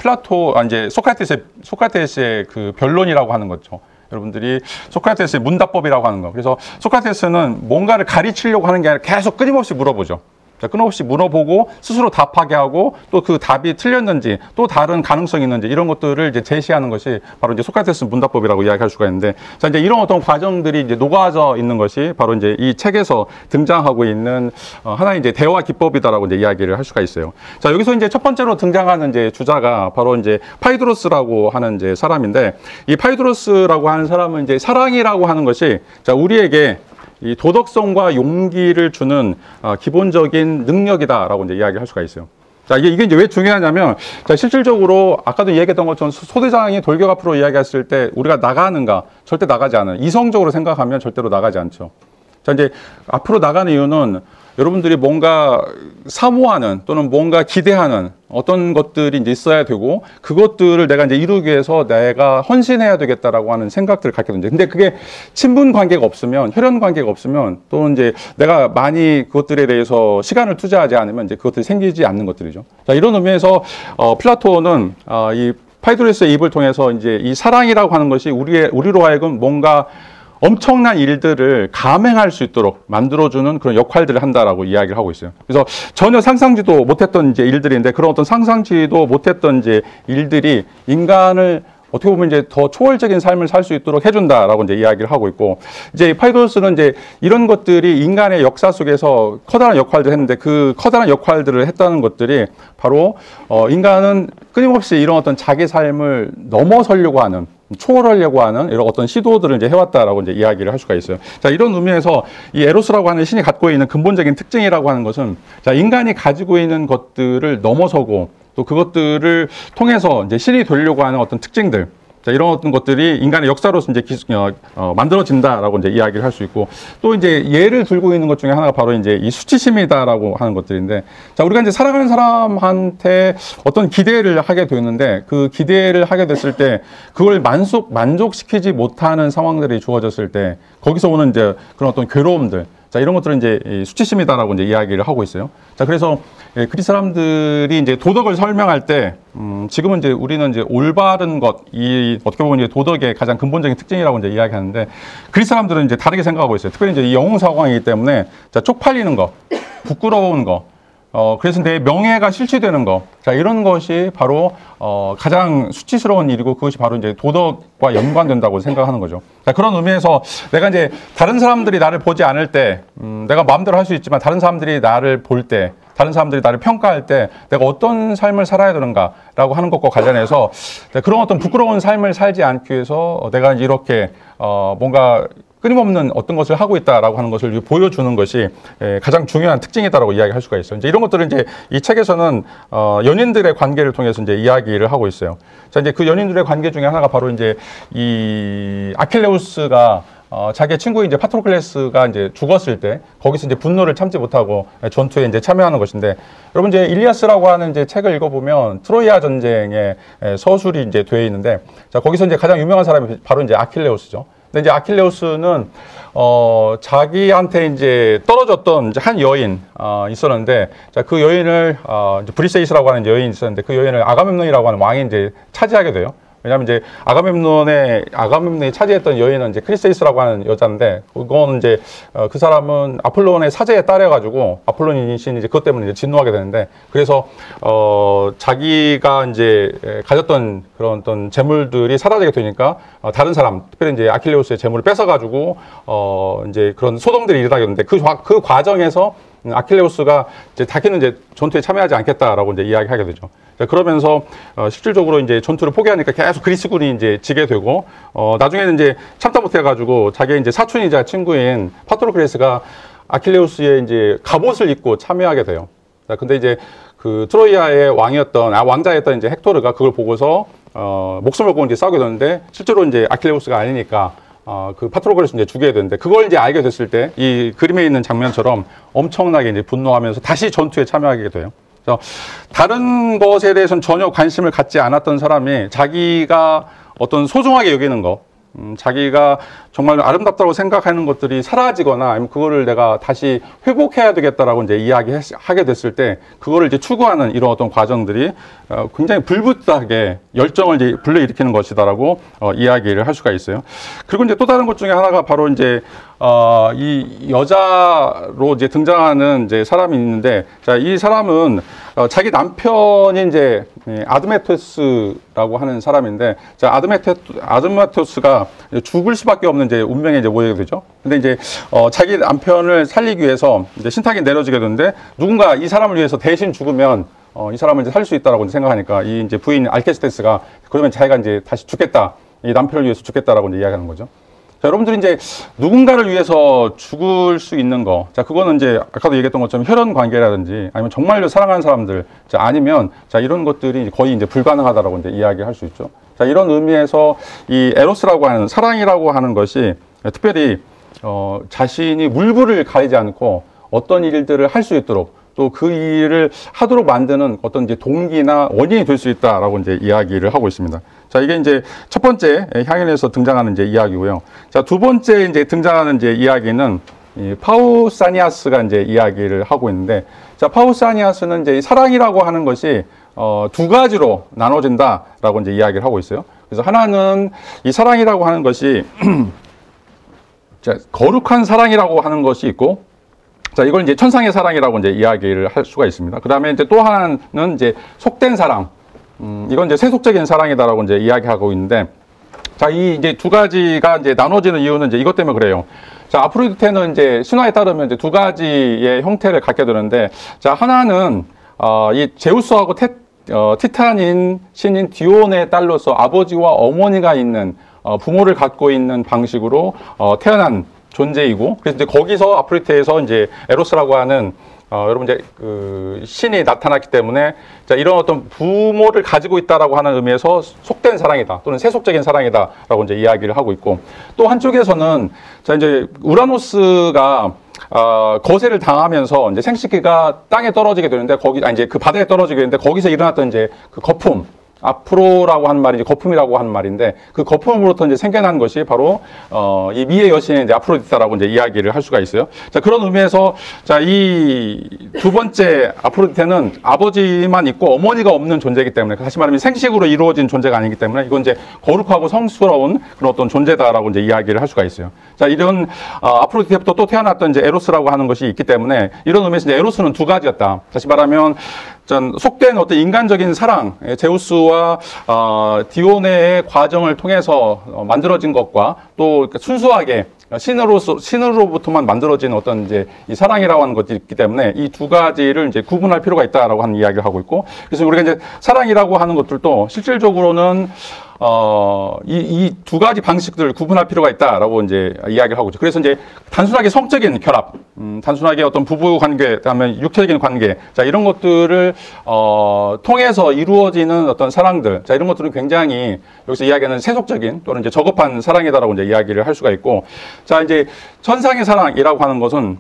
이제 소크라테스의 그 변론이라고 하는 거죠. 여러분들이 소크라테스의 문답법이라고 하는 거. 그래서 소크라테스는 뭔가를 가르치려고 하는 게 아니라 계속 끊임없이 물어보죠. 자, 끊임없이 물어보고 스스로 답하게 하고, 또 그 답이 틀렸는지 또 다른 가능성이 있는지 이런 것들을 이제 제시하는 것이 바로 이제 소크라테스 문답법이라고 이야기할 수가 있는데, 자, 이제 이런 어떤 과정들이 이제 녹아져 있는 것이 바로 이제 이 책에서 등장하고 있는 하나의 이제 대화 기법이다라고 이제 이야기를 할 수가 있어요. 자, 여기서 이제 첫 번째로 등장하는 이제 주자가 바로 이제 파이드로스라고 하는 이제 사람인데, 이 파이드로스라고 하는 사람은 이제 사랑이라고 하는 것이, 자, 우리에게 이 도덕성과 용기를 주는 기본적인 능력이다라고 이제 이야기할 수가 있어요. 자, 이게 이제 왜 중요하냐면, 자, 실질적으로 아까도 이야기했던 것처럼 소대장이 돌격 앞으로 이야기했을 때 우리가 나가는가? 절대 나가지 않아요. 이성적으로 생각하면 절대로 나가지 않죠. 자, 이제 앞으로 나가는 이유는 여러분들이 뭔가 사모하는 또는 뭔가 기대하는 어떤 것들이 이제 있어야 되고, 그것들을 내가 이제 이루기 위해서 내가 헌신해야 되겠다라고 하는 생각들을 갖게 되는데, 근데 그게 친분 관계가 없으면, 혈연 관계가 없으면, 또는 이제 내가 많이 그것들에 대해서 시간을 투자하지 않으면 이제 그것들이 생기지 않는 것들이죠. 자, 이런 의미에서 플라톤은 이 파이드로스의 입을 통해서 이제 이 사랑이라고 하는 것이 우리로 하여금 뭔가 엄청난 일들을 감행할 수 있도록 만들어주는 그런 역할들을 한다라고 이야기를 하고 있어요. 그래서 전혀 상상지도 못했던 이제 일들인데, 그런 어떤 상상지도 못했던 이제 일들이 인간을 어떻게 보면 이제 더 초월적인 삶을 살 수 있도록 해준다라고 이제 이야기를 하고 있고, 이제 파이드로스는 이제 이런 것들이 인간의 역사 속에서 커다란 역할들을 했는데, 그 커다란 역할들을 했다는 것들이 바로 인간은 끊임없이 이런 어떤 자기 삶을 넘어서려고 하는, 초월하려고 하는 이런 어떤 시도들을 이제 해왔다라고 이제 이야기를 할 수가 있어요. 자, 이런 의미에서 이 에로스라고 하는 신이 갖고 있는 근본적인 특징이라고 하는 것은, 자, 인간이 가지고 있는 것들을 넘어서고 또 그것들을 통해서 이제 신이 되려고 하는 어떤 특징들, 자, 이런 어떤 것들이 인간의 역사로서 이제 만들어진다라고 이제 이야기를 할 수 있고, 또 이제 예를 들고 있는 것 중에 하나가 바로 이제 이 수치심이다라고 하는 것들인데, 자, 우리가 이제 사랑하는 사람한테 어떤 기대를 하게 되는데, 그 기대를 하게 됐을 때 그걸 만족시키지 못하는 상황들이 주어졌을 때 거기서 오는 이제 그런 어떤 괴로움들, 자, 이런 것들은 이제 수치심이다라고 이제 이야기를 하고 있어요. 자, 그래서 그리스 사람들이 이제 도덕을 설명할 때, 지금은 이제 우리는 이제 올바른 것, 이 어떻게 보면 이제 도덕의 가장 근본적인 특징이라고 이제 이야기하는데, 그리스 사람들은 이제 다르게 생각하고 있어요. 특별히 이제 이 영웅 사관이기 때문에, 자, 쪽팔리는 거, 부끄러운 거, 그래서 내 명예가 실추되는 거, 자, 이런 것이 바로 가장 수치스러운 일이고, 그것이 바로 이제 도덕과 연관된다고 생각하는 거죠. 자, 그런 의미에서 내가 이제 다른 사람들이 나를 보지 않을 때, 내가 마음대로 할 수 있지만 다른 사람들이 나를 볼 때, 다른 사람들이 나를 평가할 때 내가 어떤 삶을 살아야 되는가라고 하는 것과 관련해서 그런 어떤 부끄러운 삶을 살지 않기 위해서 내가 이렇게 뭔가 끊임없는 어떤 것을 하고 있다라고 하는 것을 보여주는 것이 가장 중요한 특징이다라고 이야기할 수가 있어요. 이제 이런 것들은 이제 이 책에서는 연인들의 관계를 통해서 이제 이야기를 하고 있어요. 자, 이제 그 연인들의 관계 중에 하나가 바로 이제 이 아킬레우스가 자기의 친구인 이제 파트로클레스가 이제 죽었을 때 거기서 이제 분노를 참지 못하고 전투에 이제 참여하는 것인데, 여러분 이제 일리아스라고 하는 이제 책을 읽어보면 트로이아 전쟁의 서술이 이제 되어 있는데, 자, 거기서 이제 가장 유명한 사람이 바로 이제 아킬레우스죠. 근데 이제 아킬레우스는 자기한테 이제 떨어졌던 이제 한 여인 있었는데, 자, 그 여인을 이제 브리세이스라고 하는 여인이 있었는데 그 여인을 아가멤논이라고 하는 왕이 이제 차지하게 돼요. 왜냐하면 이제 아가멤논이 차지했던 여인은 이제 크리세이스라고 하는 여자인데, 그건 이제 그 사람은 아폴론의 사제에 따라가지고 아폴론 신이 이제 그것 때문에 이제 진노하게 되는데, 그래서 자기가 이제 가졌던 그런 어떤 재물들이 사라지게 되니까 다른 사람, 특별히 이제 아킬레우스의 재물을 뺏어가지고 이제 그런 소동들이 일어나게 되는데, 그 과정에서 아킬레우스가 이제 다시는 이제 전투에 참여하지 않겠다라고 이제 이야기하게 되죠. 그러면서 실질적으로 이제 전투를 포기하니까 계속 그리스군이 이제 지게 되고, 나중에는 이제 참다 못해가지고 자기의 이제 사촌이자 친구인 파트로클레스가 아킬레우스의 이제 갑옷을 입고 참여하게 돼요. 근데 이제 그 트로이아의 왕자였던 이제 헥토르가 그걸 보고서 목숨을 걸고 이제 싸우게 되는데, 실제로 이제 아킬레우스가 아니니까 그 파트로클레스 이제 죽여야 되는데, 그걸 이제 알게 됐을 때 이 그림에 있는 장면처럼 엄청나게 이제 분노하면서 다시 전투에 참여하게 돼요. 그래서 다른 것에 대해서는 전혀 관심을 갖지 않았던 사람이 자기가 어떤 소중하게 여기는 것, 자기가 정말 아름답다고 생각하는 것들이 사라지거나 아니면 그거를 내가 다시 회복해야 되겠다라고 이제 이야기하게 됐을 때, 그거를 이제 추구하는 이런 어떤 과정들이 굉장히 불붙하게 열정을 이제 불러일으키는 것이다라고 이야기를 할 수가 있어요. 그리고 이제 또 다른 것 중에 하나가 바로 이제 이 여자로 이제 등장하는 이제 사람이 있는데, 자, 이 사람은 자기 남편이 이제 아드메토스라고 하는 사람인데, 자, 아드메토스가 죽을 수밖에 없는 이제 운명에 이제 모이게 되죠. 근데 이제 자기 남편을 살리기 위해서 이제 신탁이 내려지게 되는데, 누군가 이 사람을 위해서 대신 죽으면 이 사람을 이제 살릴 수 있다라고 생각하니까 이 이제 부인 알케스테스가 그러면 자기가 이제 다시 죽겠다, 이 남편을 위해서 죽겠다라고 이제 이야기하는 거죠. 자, 여러분들이 이제 누군가를 위해서 죽을 수 있는 거, 자, 그거는 이제 아까도 얘기했던 것처럼 혈연 관계라든지 아니면 정말로 사랑하는 사람들, 자, 아니면 자, 이런 것들이 거의 이제 불가능하다라고 이제 이야기할 수 있죠. 자, 이런 의미에서 이 에로스라고 하는 사랑이라고 하는 것이 특별히 자신이 물불을 가리지 않고 어떤 일들을 할 수 있도록, 또 그 일을 하도록 만드는 어떤 이제 동기나 원인이 될 수 있다라고 이제 이야기를 하고 있습니다. 자, 이게 이제 첫 번째 향연에서 등장하는 이제 이야기고요. 자, 두 번째 이제 등장하는 이제 이야기는 이 파우사니아스가 이제 이야기를 하고 있는데, 자, 파우사니아스는 이제 이 사랑이라고 하는 것이 두 가지로 나눠진다라고 이제 이야기를 하고 있어요. 그래서 하나는 이 사랑이라고 하는 것이 자, 거룩한 사랑이라고 하는 것이 있고, 자, 이걸 이제 천상의 사랑이라고 이제 이야기를 할 수가 있습니다. 그 다음에 이제 또 하나는 이제 속된 사랑. 이건 이제 세속적인 사랑이다라고 이제 이야기하고 있는데, 자, 이 이제 두 가지가 이제 나눠지는 이유는 이제 이것 때문에 그래요. 자, 아프로디테는 이제 신화에 따르면 이제 두 가지의 형태를 갖게 되는데, 자, 하나는 이 제우스하고 티탄인 신인 디온의 딸로서 아버지와 어머니가 있는 부모를 갖고 있는 방식으로 태어난 존재이고, 그래서 이제 거기서 아프로디테에서 이제 에로스라고 하는 여러분 이제 그 신이 나타났기 때문에, 자, 이런 어떤 부모를 가지고 있다라고 하는 의미에서 속된 사랑이다 또는 세속적인 사랑이다라고 이제 이야기를 하고 있고, 또 한쪽에서는 자, 이제 우라노스가 거세를 당하면서 이제 생식기가 땅에 떨어지게 되는데 이제 그 바다에 떨어지게 되는데, 거기서 일어났던 이제 그 거품, 아프로라고 하는 말이 이제 거품이라고 하는 말인데, 그 거품으로부터 이제 생겨난 것이 바로 이 미의 여신의 이제 아프로디타라고 이제 이야기를 할 수가 있어요. 자, 그런 의미에서 자, 이 두 번째 아프로디테는 아버지만 있고 어머니가 없는 존재이기 때문에, 다시 말하면 생식으로 이루어진 존재가 아니기 때문에 이건 이제 거룩하고 성스러운 그런 어떤 존재다라고 이제 이야기를 할 수가 있어요. 자, 이런 아프로디테부터 또 태어났던 이제 에로스라고 하는 것이 있기 때문에, 이런 의미에서 이제 에로스는 두 가지였다. 다시 말하면 속된 어떤 인간적인 사랑, 제우스와 디오네의 과정을 통해서 만들어진 것과, 또 순수하게 신으로부터만 만들어진 어떤 이제 이 사랑이라고 하는 것들이 있기 때문에 이 두 가지를 이제 구분할 필요가 있다라고 하는 이야기를 하고 있고, 그래서 우리가 이제 사랑이라고 하는 것들도 실질적으로는 이 두 가지 방식들을 구분할 필요가 있다라고 이제 이야기를 하고 있죠. 그래서 이제 단순하게 성적인 결합, 단순하게 어떤 부부 관계, 그다음에 육체적인 관계, 자, 이런 것들을, 통해서 이루어지는 어떤 사랑들, 자, 이런 것들은 굉장히 여기서 이야기하는 세속적인 또는 이제 저급한 사랑이다라고 이제 이야기를 할 수가 있고, 자, 이제 천상의 사랑이라고 하는 것은,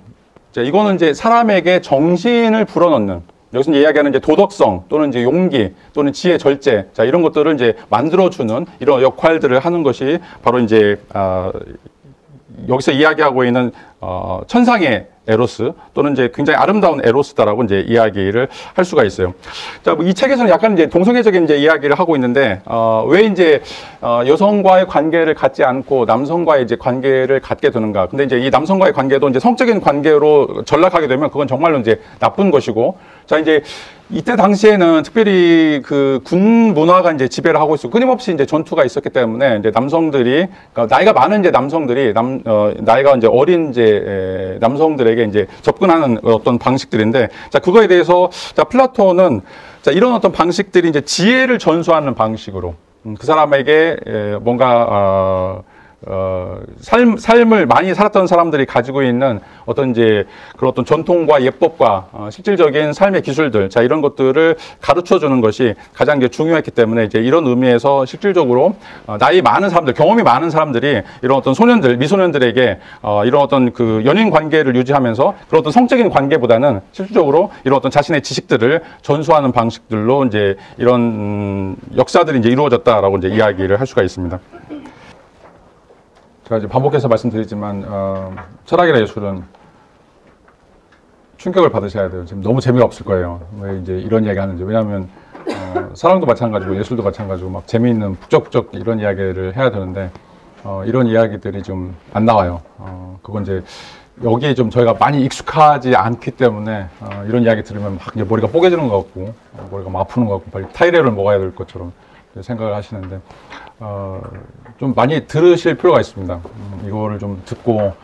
자, 이거는 이제 사람에게 정신을 불어넣는, 여기서 이제 이야기하는 이제 도덕성 또는 이제 용기 또는 지혜, 절제, 자, 이런 것들을 이제 만들어주는 이런 역할들을 하는 것이 바로 이제 여기서 이야기하고 있는 천상의 에로스 또는 이제 굉장히 아름다운 에로스다라고 이제 이야기를 할 수가 있어요. 자, 뭐 이 책에서는 약간 이제 동성애적인 이제 이야기를 하고 있는데, 왜 이제 여성과의 관계를 갖지 않고 남성과의 이제 관계를 갖게 되는가? 근데 이제 이 남성과의 관계도 이제 성적인 관계로 전락하게 되면 그건 정말로 이제 나쁜 것이고, 자, 이제 이때 당시에는 특별히 그 군 문화가 이제 지배를 하고 있고 끊임없이 이제 전투가 있었기 때문에 이제 남성들이, 그러니까 나이가 많은 이제 남성들이 나이가 이제 어린 이제 남성들에게 이제 접근하는 어떤 방식들인데, 자, 그거에 대해서 자, 플라톤은 자, 이런 어떤 방식들이 이제 지혜를 전수하는 방식으로 그 사람에게 뭔가 삶을 많이 살았던 사람들이 가지고 있는 어떤 이제 그런 어떤 전통과 예법과 실질적인 삶의 기술들, 자, 이런 것들을 가르쳐 주는 것이 가장 이제 중요했기 때문에 이제 이런 의미에서 실질적으로 나이 많은 사람들, 경험이 많은 사람들이 이런 어떤 소년들, 미소년들에게 이런 어떤 그 연인 관계를 유지하면서 그런 어떤 성적인 관계보다는 실질적으로 이런 어떤 자신의 지식들을 전수하는 방식들로 이제 이런 역사들이 이제 이루어졌다라고 이제 이야기를 할 수가 있습니다. 제가 이제 반복해서 말씀드리지만, 철학이나 예술은 충격을 받으셔야 돼요. 지금 너무 재미가 없을 거예요. 왜 이제 이런 이야기 하는지. 왜냐하면, 사랑도 마찬가지고 예술도 마찬가지고 막 재미있는 북적북적 이런 이야기를 해야 되는데, 이런 이야기들이 좀 안 나와요. 그건 이제 여기에 좀 저희가 많이 익숙하지 않기 때문에, 이런 이야기 들으면 막 이제 머리가 뽀개지는 것 같고, 머리가 막 아프는 것 같고, 빨리 타이레놀을 먹어야 될 것처럼 생각을 하시는데, 좀 많이 들으실 필요가 있습니다. 이거를 좀 듣고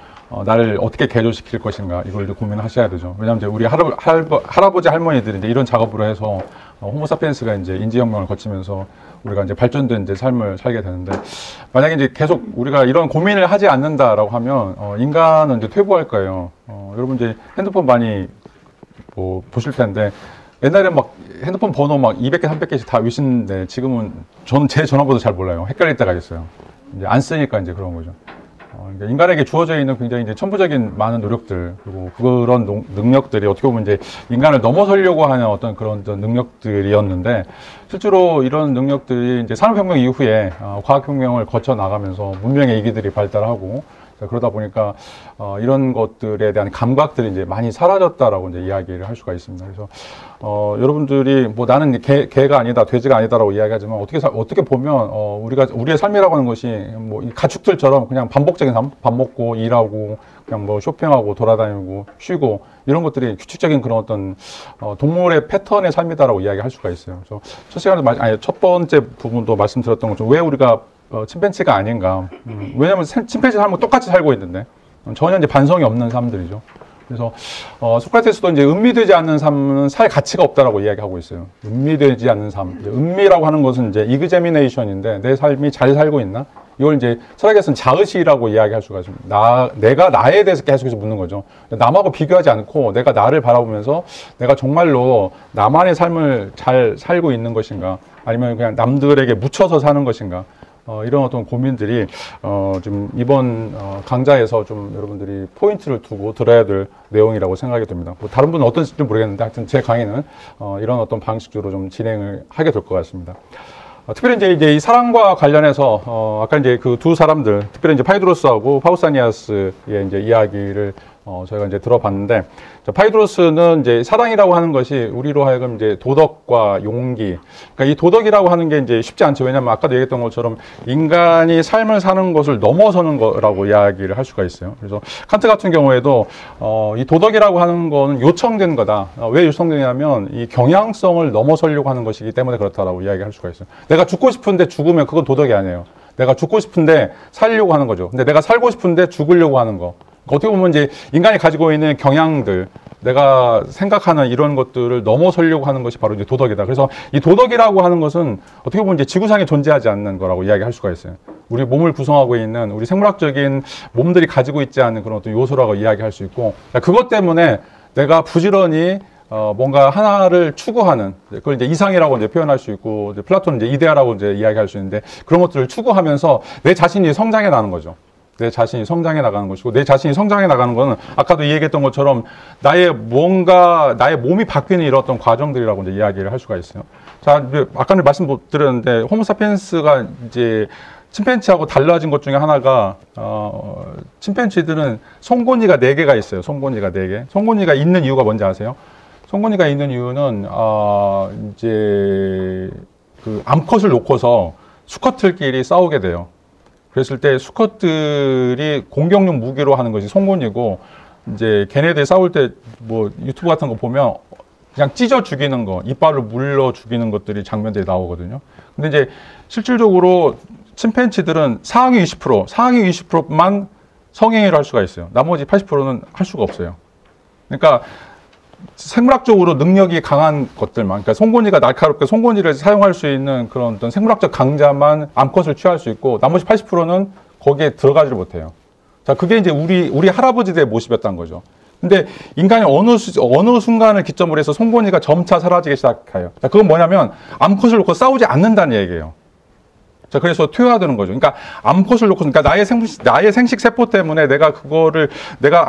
나를 어떻게 개조시킬 것인가, 이걸 이제 고민하셔야 되죠. 왜냐하면 이제 우리 할아버지 할머니들이 이제 이런 작업으로 해서 호모사피엔스가 이제 인지혁명을 거치면서 우리가 이제 발전된 이제 삶을 살게 되는데, 만약에 이제 계속 우리가 이런 고민을 하지 않는다라고 하면 인간은 이제 퇴보할 거예요. 여러분 이제 핸드폰 많이 뭐 보실 텐데, 옛날에 막 핸드폰 번호 막 200개, 300개씩 다 외시는데 지금은 저는 제 전화번호 잘 몰라요. 헷갈릴 때가 있어요. 이제 안 쓰니까 이제 그런 거죠. 그러니까 인간에게 주어져 있는 굉장히 이제 천부적인 많은 노력들, 그리고 그런 능력들이 어떻게 보면 이제 인간을 넘어서려고 하는 어떤 그런 능력들이었는데, 실제로 이런 능력들이 이제 산업혁명 이후에 과학혁명을 거쳐 나가면서 문명의 이기들이 발달하고, 그러다 보니까 이런 것들에 대한 감각들이 이제 많이 사라졌다라고 이제 이야기를 할 수가 있습니다. 그래서 여러분들이 뭐 나는 개가 아니다, 돼지가 아니다라고 이야기하지만 어떻게 보면 우리의 삶이라고 하는 것이 뭐 이 가축들처럼 그냥 반복적인 삶, 밥 먹고 일하고 그냥 뭐 쇼핑하고 돌아다니고 쉬고 이런 것들이 규칙적인 그런 어떤 동물의 패턴의 삶이다라고 이야기할 수가 있어요. 그래서 첫 번째 부분도 말씀드렸던 것처럼 왜 우리가 침팬지가 아닌가. 왜냐면 침팬지 삶은 똑같이 살고 있는데 전혀 이제 반성이 없는 삶들이죠. 그래서 소크라테스도 이제 음미되지 않는 삶은 살 가치가 없다라고 이야기하고 있어요. 음미되지 않는 삶. 음미라고 하는 것은 이제 이그제미네이션인데 내 삶이 잘 살고 있나? 이걸 이제 철학에서는 자의식이라고 이야기할 수가 있습니다. 내가 나에 대해서 계속해서 묻는 거죠. 남하고 비교하지 않고 내가 나를 바라보면서 내가 정말로 나만의 삶을 잘 살고 있는 것인가? 아니면 그냥 남들에게 묻혀서 사는 것인가? 이런 어떤 고민들이 좀 이번 강좌에서 좀 여러분들이 포인트를 두고 들어야 될 내용이라고 생각이 듭니다. 뭐 다른 분은 어떤지 모르겠는데 하여튼 제 강의는 이런 어떤 방식으로 좀 진행을 하게 될 것 같습니다. 특별히 이제 이 사랑과 관련해서 아까 이제 그 두 사람들, 특별히 이제 파이드로스하고 파우사니아스의 이제 이야기를 저희가 이제 들어봤는데, 파이드로스는 이제 사랑이라고 하는 것이 우리로 하여금 이제 도덕과 용기, 그러니까 이 도덕이라고 하는 게 이제 쉽지 않죠. 왜냐하면 아까도 얘기했던 것처럼 인간이 삶을 사는 것을 넘어서는 거라고 이야기를 할 수가 있어요. 그래서 칸트 같은 경우에도 이 도덕이라고 하는 거는 요청된 거다. 왜 요청되냐면 이 경향성을 넘어서려고 하는 것이기 때문에 그렇다라고 이야기할 수가 있어요. 내가 죽고 싶은데 죽으면 그건 도덕이 아니에요. 내가 죽고 싶은데 살려고 하는 거죠. 근데 내가 살고 싶은데 죽으려고 하는 거. 어떻게 보면 이제 인간이 가지고 있는 경향들, 내가 생각하는 이런 것들을 넘어서려고 하는 것이 바로 이제 도덕이다. 그래서 이 도덕이라고 하는 것은 어떻게 보면 이제 지구상에 존재하지 않는 거라고 이야기할 수가 있어요. 우리 몸을 구성하고 있는 우리 생물학적인 몸들이 가지고 있지 않은 그런 어떤 요소라고 이야기할 수 있고, 그것 때문에 내가 부지런히 뭔가 하나를 추구하는, 그걸 이제 이상이라고 이제 표현할 수 있고, 이제 플라톤은 이제 이데아라고 이제 이야기할 수 있는데, 그런 것들을 추구하면서 내 자신이 성장해 나가는 거죠. 내 자신이 성장해 나가는 것이고, 내 자신이 성장해 나가는 거는 아까도 얘기했던 것처럼 나의 몸이 바뀌는 이런 어떤 과정들이라고 이제 이야기를 할 수가 있어요. 자, 아까는 말씀드렸는데, 호모사피엔스가 이제 침팬지하고 달라진 것 중에 하나가, 침팬지들은 송곳니가 4개가 있어요. 송곳니가 4개. 송곳니가 있는 이유가 뭔지 아세요? 송곳니가 있는 이유는, 이제, 그 암컷을 놓고서 수컷들끼리 싸우게 돼요. 그랬을 때 수컷들이 공격용 무기로 하는 것이 송곳니고, 이제 걔네들 싸울 때 뭐 유튜브 같은 거 보면 그냥 찢어 죽이는 거, 이빨로 물러 죽이는 것들이 장면들이 나오거든요. 근데 이제 실질적으로 침팬지들은 상위 20%만 성행위를 할 수가 있어요. 나머지 80%는 할 수가 없어요. 그러니까 생물학적으로 능력이 강한 것들만, 그러니까 송곳니가 날카롭게 송곳니를 사용할 수 있는 그런 어떤 생물학적 강자만 암컷을 취할 수 있고, 나머지 80%는 거기에 들어가지를 못해요. 자, 그게 이제 우리 할아버지들의 모습이었던 거죠. 근데 인간이 어느 순간을 기점으로 해서 송곳니가 점차 사라지기 시작해요. 자, 그건 뭐냐면 암컷을 놓고 싸우지 않는다는 얘기예요. 자, 그래서 퇴화되는 거죠. 그러니까 암컷을 놓고, 그러니까 나의 생식 세포 때문에 내가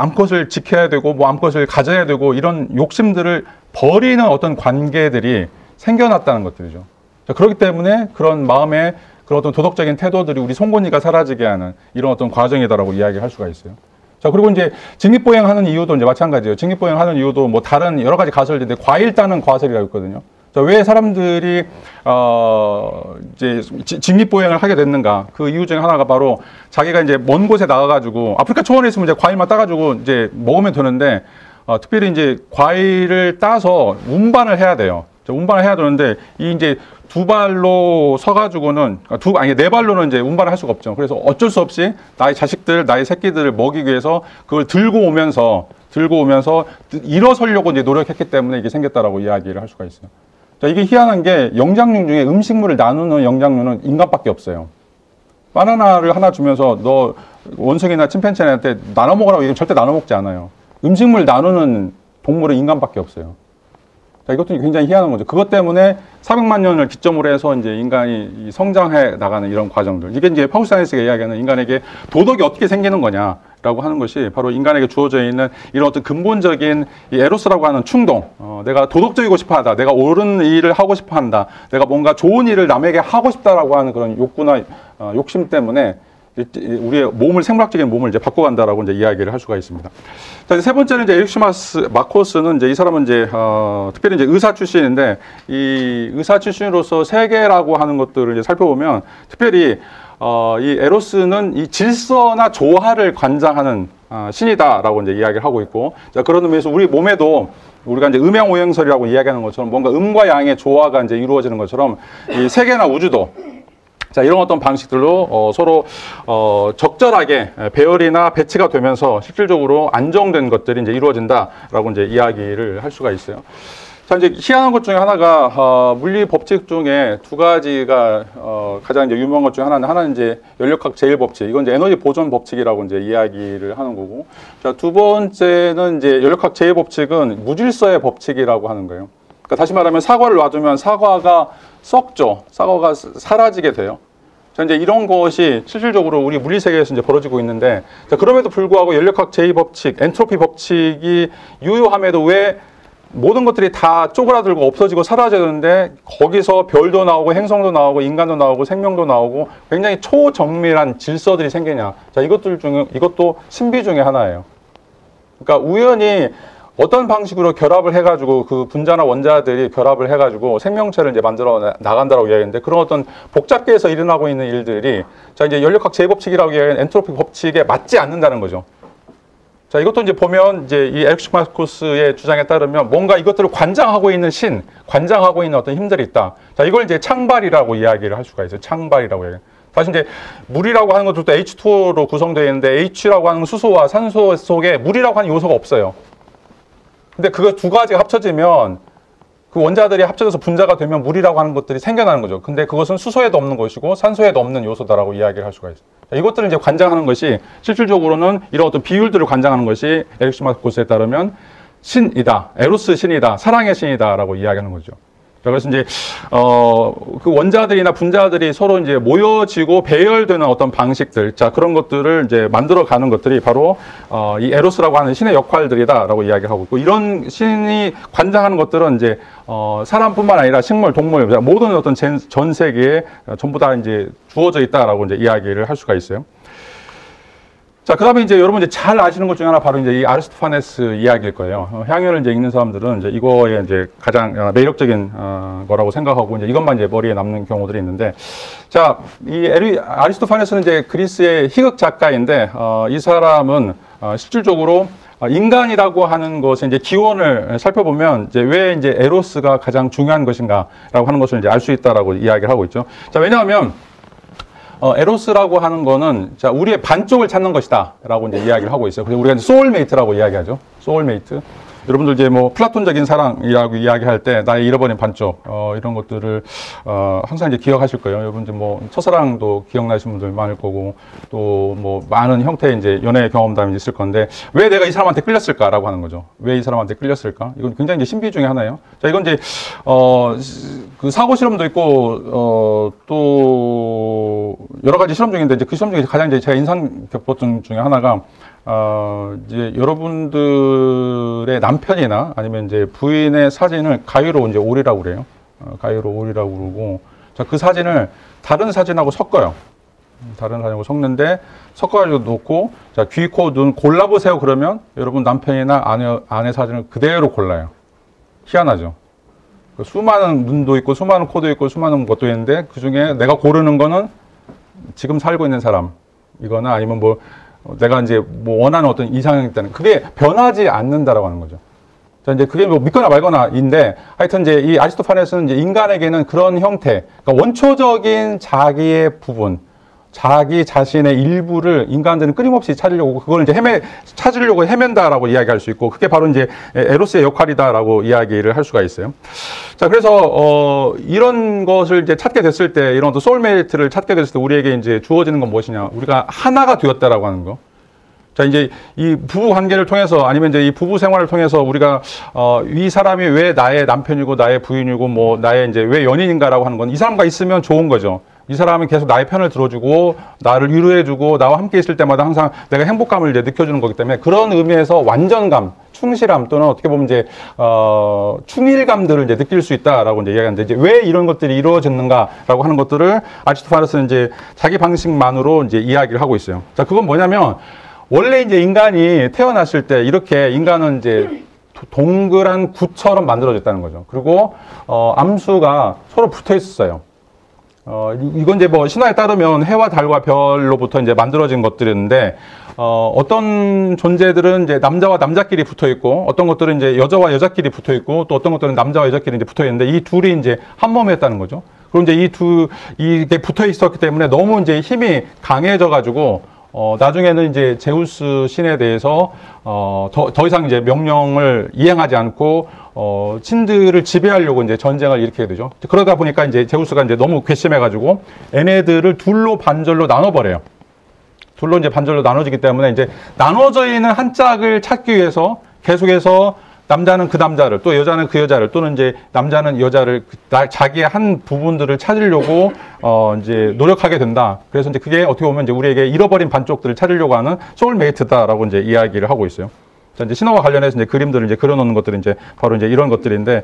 암컷을 지켜야 되고, 뭐 암컷을 가져야 되고, 이런 욕심들을 버리는 어떤 관계들이 생겨났다는 것들이죠. 자, 그렇기 때문에 그런 마음의 그런 어떤 도덕적인 태도들이 우리 송곳니가 사라지게 하는 이런 어떤 과정이다라고 이야기할 수가 있어요. 자, 그리고 이제 직립보행하는 이유도 이제 마찬가지예요. 직립보행하는 이유도 뭐 다른 여러 가지 가설인데 과일 따는 과설이라고 있거든요. 자, 왜 사람들이 이제 직립보행을 하게 됐는가? 그 이유 중에 하나가 바로 자기가 이제 먼 곳에 나가가지고 아프리카 초원에 있으면 이제 과일만 따가지고 이제 먹으면 되는데, 특별히 이제 과일을 따서 운반을 해야 돼요. 자, 운반을 해야 되는데 이 이제 2발로 서가지고는, 네 발로는 이제 운반을 할 수가 없죠. 그래서 어쩔 수 없이 나의 자식들, 나의 새끼들을 먹이기 위해서 그걸 들고 오면서 일어서려고 이제 노력했기 때문에 이게 생겼다라고 이야기를 할 수가 있어요. 자, 이게 희한한 게 영장류 중에 음식물을 나누는 영장류는 인간밖에 없어요. 바나나를 하나 주면서 너 원숭이나 침팬지한테 나눠 먹으라고 얘기하면 절대 나눠 먹지 않아요. 음식물 나누는 동물은 인간밖에 없어요. 자, 이것도 굉장히 희한한 거죠. 그것 때문에 400만 년을 기점으로 해서 이제 인간이 성장해 나가는 이런 과정들. 이게 이제 파우스타이너스가 이야기하는 인간에게 도덕이 어떻게 생기는 거냐라고 하는 것이 바로 인간에게 주어져 있는 이런 어떤 근본적인 이 에로스라고 하는 충동. 내가 도덕적이고 싶어 하다. 내가 옳은 일을 하고 싶어 한다. 내가 뭔가 좋은 일을 남에게 하고 싶다라고 하는 그런 욕구나 욕심 때문에 우리의 생물학적인 몸을 이제 바꿔간다라고 이제 이야기를 할 수가 있습니다. 자, 세 번째는 이제 에릭시마스 마코스는 이제 이 사람은 이제 특별히 이제 의사 출신인데, 이 의사 출신으로서 세계라고 하는 것들을 이제 살펴보면 특별히 이 에로스는 이 질서나 조화를 관장하는 신이다라고 이제 이야기를 하고 있고, 자, 그런 의미에서 우리 몸에도 우리가 이제 음양오행설이라고 이야기하는 것처럼 뭔가 음과 양의 조화가 이제 이루어지는 것처럼 이 세계나 우주도, 자, 이런 어떤 방식들로 서로 적절하게 배열이나 배치가 되면서 실질적으로 안정된 것들이 이제 이루어진다라고 이제 이야기를 할 수가 있어요. 자, 이제 희한한 것 중에 하나가 물리 법칙 중에 두 가지가 가장 이제 유명한 것 중에 하나는 이제 연력학 제일 법칙. 이건 이제 에너지 보존 법칙이라고 이제 이야기를 하는 거고. 자, 두 번째는 이제 연력학 제일 법칙은 무질서의 법칙이라고 하는 거예요. 그러니까 다시 말하면 사과를 놔두면 사과가 썩죠. 사과가 사라지게 돼요. 자, 이제 이런 것이 실질적으로 우리 물리 세계에서 이제 벌어지고 있는데, 자, 그럼에도 불구하고 연력학 제2법칙, 엔트로피 법칙이 유효함에도 왜 모든 것들이 다 쪼그라들고 없어지고 사라져야 되는데 거기서 별도 나오고 행성도 나오고 인간도 나오고 생명도 나오고 굉장히 초정밀한 질서들이 생기냐. 자, 이것도 신비 중에 하나예요. 그러니까 우연히 어떤 방식으로 결합을 해가지고 그 분자나 원자들이 결합을 해가지고 생명체를 이제 만들어 나간다라고 이야기했는데, 그런 어떤 복잡계에서 일어나고 있는 일들이 자, 이제 연력학 제2법칙이라고 이야기하는 엔트로피 법칙에 맞지 않는다는 거죠. 자, 이것도 이제 보면 이제 이 에릭시마코스의 주장에 따르면 뭔가 이것들을 관장하고 있는 관장하고 있는 어떤 힘들이 있다. 자, 이걸 이제 창발이라고 이야기를 할 수가 있어요. 창발이라고 이야기. 사실 이제 물이라고 하는 것도 H2O로 구성되어 있는데 H라고 하는 수소와 산소 속에 물이라고 하는 요소가 없어요. 근데 그 두 가지가 합쳐지면 그 원자들이 합쳐져서 분자가 되면 물이라고 하는 것들이 생겨나는 거죠. 근데 그것은 수소에도 없는 것이고 산소에도 없는 요소다라고 이야기를 할 수가 있어요. 이것들을 이제 관장하는 것이 실질적으로는 이런 어떤 비율들을 관장하는 것이 에릭 슈마코스에 따르면 신이다, 에로스 신이다, 사랑의 신이다라고 이야기하는 거죠. 그래서 이제 그 원자들이나 분자들이 서로 이제 모여지고 배열되는 어떤 방식들, 자 그런 것들을 이제 만들어가는 것들이 바로 이 에로스라고 하는 신의 역할들이다라고 이야기하고 있고, 이런 신이 관장하는 것들은 이제 사람뿐만 아니라 식물, 동물, 모든 어떤 전 세계에 전부 다 이제 주어져 있다라고 이제 이야기를 할 수가 있어요. 자, 그 다음에 이제 여러분 이제 잘 아시는 것 중에 하나 바로 이제 이 아리스토파네스 이야기일 거예요. 향유를 이제 읽는 사람들은 이제 이거에 이제 가장 매력적인 거라고 생각하고 이제 이것만 이제 머리에 남는 경우들이 있는데, 자, 이 아리스토파네스는 이제 그리스의 희극 작가인데, 이 사람은 실질적으로 인간이라고 하는 것의 이제 기원을 살펴보면 이제 왜 이제 에로스가 가장 중요한 것인가라고 하는 것을 이제 알 수 있다라고 이야기를 하고 있죠. 자, 왜냐하면 에로스라고 하는 거는 자 우리의 반쪽을 찾는 것이다 라고 이제 이야기를 하고 있어요. 그래서 우리가 이제 소울메이트라고 이야기하죠. 소울메이트. 여러분들 이제 뭐 플라톤적인 사랑이라고 이야기할 때 나의 잃어버린 반쪽 이런 것들을 항상 이제 기억하실 거예요. 여러분들 뭐 첫사랑도 기억나시는 분들 많을 거고, 또 뭐 많은 형태의 이제 연애 경험담이 있을 건데, 왜 내가 이 사람한테 끌렸을까라고 하는 거죠. 왜 이 사람한테 끌렸을까? 이건 굉장히 이제 신비 중에 하나예요. 자, 이건 이제 그 사고 실험도 있고 또 여러 가지 실험 중인데, 이제 그 실험 중에 가장 이제 제가 인상 깊었던 중에 하나가 이제 여러분들의 남편이나 아니면 이제 부인의 사진을 가위로 이제 오리라고 그래요. 가위로 오리라고 그러고, 자, 그 사진을 다른 사진하고 섞어요. 다른 사진하고 섞는데, 섞어가지고 놓고, 자, 귀, 코, 눈 골라보세요. 그러면 여러분 남편이나 아내 사진을 그대로 골라요. 희한하죠. 수많은 눈도 있고, 수많은 코도 있고, 수많은 것도 있는데, 그 중에 내가 고르는 거는 지금 살고 있는 사람, 이거나 아니면 뭐, 내가 이제 뭐 원하는 어떤 이상형이 있다는, 그게 변하지 않는다라고 하는 거죠. 자, 이제 그게 뭐 믿거나 말거나인데, 하여튼 이제 이 아리스토파네스는 이제 인간에게는 그런 형태, 그러니까 원초적인 자기의 부분, 자기 자신의 일부를 인간들은 끊임없이 찾으려고, 그걸 이제 찾으려고 헤맨다라고 이야기할 수 있고, 그게 바로 이제 에로스의 역할이다라고 이야기를 할 수가 있어요. 자, 그래서 이런 것을 이제 찾게 됐을 때, 이런 또 소울메이트를 찾게 됐을 때 우리에게 이제 주어지는 건 무엇이냐? 우리가 하나가 되었다라고 하는 거. 자, 이제 이 부부 관계를 통해서, 아니면 이제 이 부부 생활을 통해서 우리가 이 사람이 왜 나의 남편이고 나의 부인이고 뭐 나의 이제 왜 연인인가라고 하는 건, 이 사람과 있으면 좋은 거죠. 이 사람은 계속 나의 편을 들어주고 나를 위로해주고 나와 함께 있을 때마다 항상 내가 행복감을 이제 느껴주는 거기 때문에, 그런 의미에서 완전감, 충실함, 또는 어떻게 보면 이제 충일감들을 이제 느낄 수 있다라고 이제 이야기하는데, 이제 왜 이런 것들이 이루어졌는가라고 하는 것들을 아리스토파네스는 이제 자기 방식만으로 이제 이야기를 하고 있어요. 자, 그건 뭐냐면, 원래 이제 인간이 태어났을 때 이렇게 인간은 이제 동그란 구처럼 만들어졌다는 거죠. 그리고 암수가 서로 붙어 있었어요. 이건 이제 뭐 신화에 따르면 해와 달과 별로부터 이제 만들어진 것들인데, 어떤 존재들은 이제 남자와 남자끼리 붙어 있고, 어떤 것들은 이제 여자와 여자끼리 붙어 있고, 또 어떤 것들은 남자와 여자끼리 이제 붙어 있는데, 이 둘이 이제 한 몸이었다는 거죠. 그리고 이제 이게 붙어 있었기 때문에 너무 이제 힘이 강해져가지고, 나중에는 이제 제우스 신에 대해서 더 이상 이제 명령을 이행하지 않고 신들을 지배하려고 이제 전쟁을 일으키게 되죠. 그러다 보니까 이제 제우스가 이제 너무 괘씸해가지고 얘네들을 둘로 반절로 나눠버려요. 둘로 이제 반절로 나눠지기 때문에 이제 나눠져 있는 한 짝을 찾기 위해서 계속해서 남자는 그 남자를, 또 여자는 그 여자를, 또는 이제 남자는 여자를, 자기의 한 부분들을 찾으려고 이제 노력하게 된다. 그래서 이제 그게 어떻게 보면 이제 우리에게 잃어버린 반쪽들을 찾으려고 하는 소울메이트다라고 이제 이야기를 하고 있어요. 자, 이제 신화와 관련해서 이제 그림들을 이제 그려놓는 것들이 이제 바로 이제 이런 것들인데,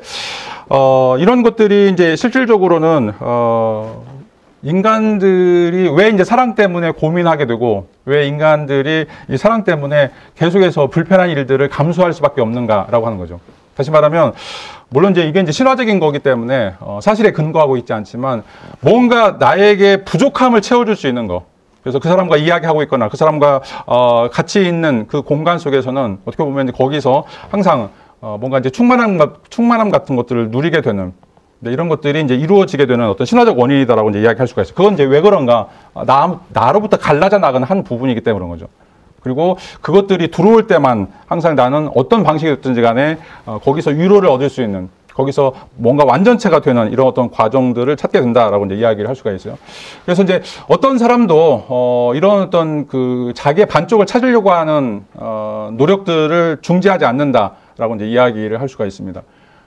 이런 것들이 이제 실질적으로는 인간들이 왜 이제 사랑 때문에 고민하게 되고, 왜 인간들이 이 사랑 때문에 계속해서 불편한 일들을 감수할 수밖에 없는가라고 하는 거죠. 다시 말하면, 물론 이제 이게 이제 신화적인 거기 때문에 사실에 근거하고 있지 않지만, 뭔가 나에게 부족함을 채워줄 수 있는 거. 그래서 그 사람과 이야기하고 있거나 그 사람과 같이 있는 그 공간 속에서는 어떻게 보면 거기서 항상 뭔가 이제 충만함 같은 것들을 누리게 되는, 네, 이런 것들이 이제 이루어지게 되는 어떤 신화적 원인이다라고 이제 이야기할 수가 있어요. 그건 이제 왜 그런가? 나로부터 갈라져 나가는 한 부분이기 때문에 그런 거죠. 그리고 그것들이 들어올 때만 항상 나는 어떤 방식이었든지 간에 거기서 위로를 얻을 수 있는, 거기서 뭔가 완전체가 되는 이런 어떤 과정들을 찾게 된다라고 이제 이야기를 할 수가 있어요. 그래서 이제 어떤 사람도 이런 어떤 그 자기의 반쪽을 찾으려고 하는 노력들을 중지하지 않는다라고 이제 이야기를 할 수가 있습니다.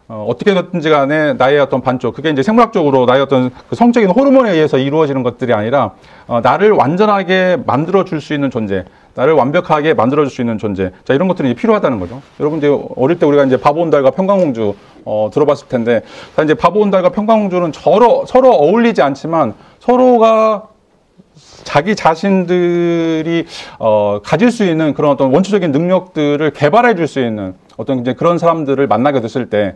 어떻게 됐든지 간에 나의 어떤 반쪽, 그게 이제 생물학적으로 나의 어떤 그 성적인 호르몬에 의해서 이루어지는 것들이 아니라 나를 완전하게 만들어줄 수 있는 존재, 나를 완벽하게 만들어줄 수 있는 존재. 자, 이런 것들이 필요하다는 거죠. 여러분 이제 어릴 때 우리가 이제 바보 온 달과 평강공주 들어봤을 텐데, 자, 이제 바보 온 달과 평강공주는 서로 어울리지 않지만 서로가 자기 자신들이 가질 수 있는 그런 어떤 원초적인 능력들을 개발해 줄 수 있는 어떤 이제 그런 사람들을 만나게 됐을 때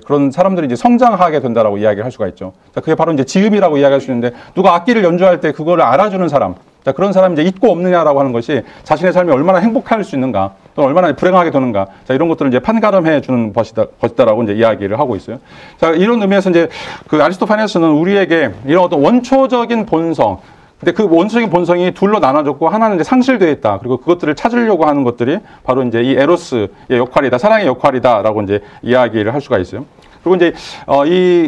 그런 사람들이 이제 성장하게 된다라고 이야기를 할 수가 있죠. 자, 그게 바로 이제 지음이라고 이야기할 수 있는데, 누가 악기를 연주할 때 그거를 알아주는 사람, 자, 그런 사람이 이제 있고 없느냐라고 하는 것이 자신의 삶이 얼마나 행복할 수 있는가, 또는 얼마나 불행하게 되는가, 자, 이런 것들을 이제 판가름해 주는 것이다라고 이제 이야기를 하고 있어요. 자, 이런 의미에서 이제 그 아리스토파네스는 우리에게 이런 어떤 원초적인 본성, 근데 그 원초적인 본성이 둘로 나눠졌고 하나는 이제 상실되어 있다. 그리고 그것들을 찾으려고 하는 것들이 바로 이제 이 에로스의 역할이다, 사랑의 역할이다라고 이제 이야기를 할 수가 있어요. 그리고 이제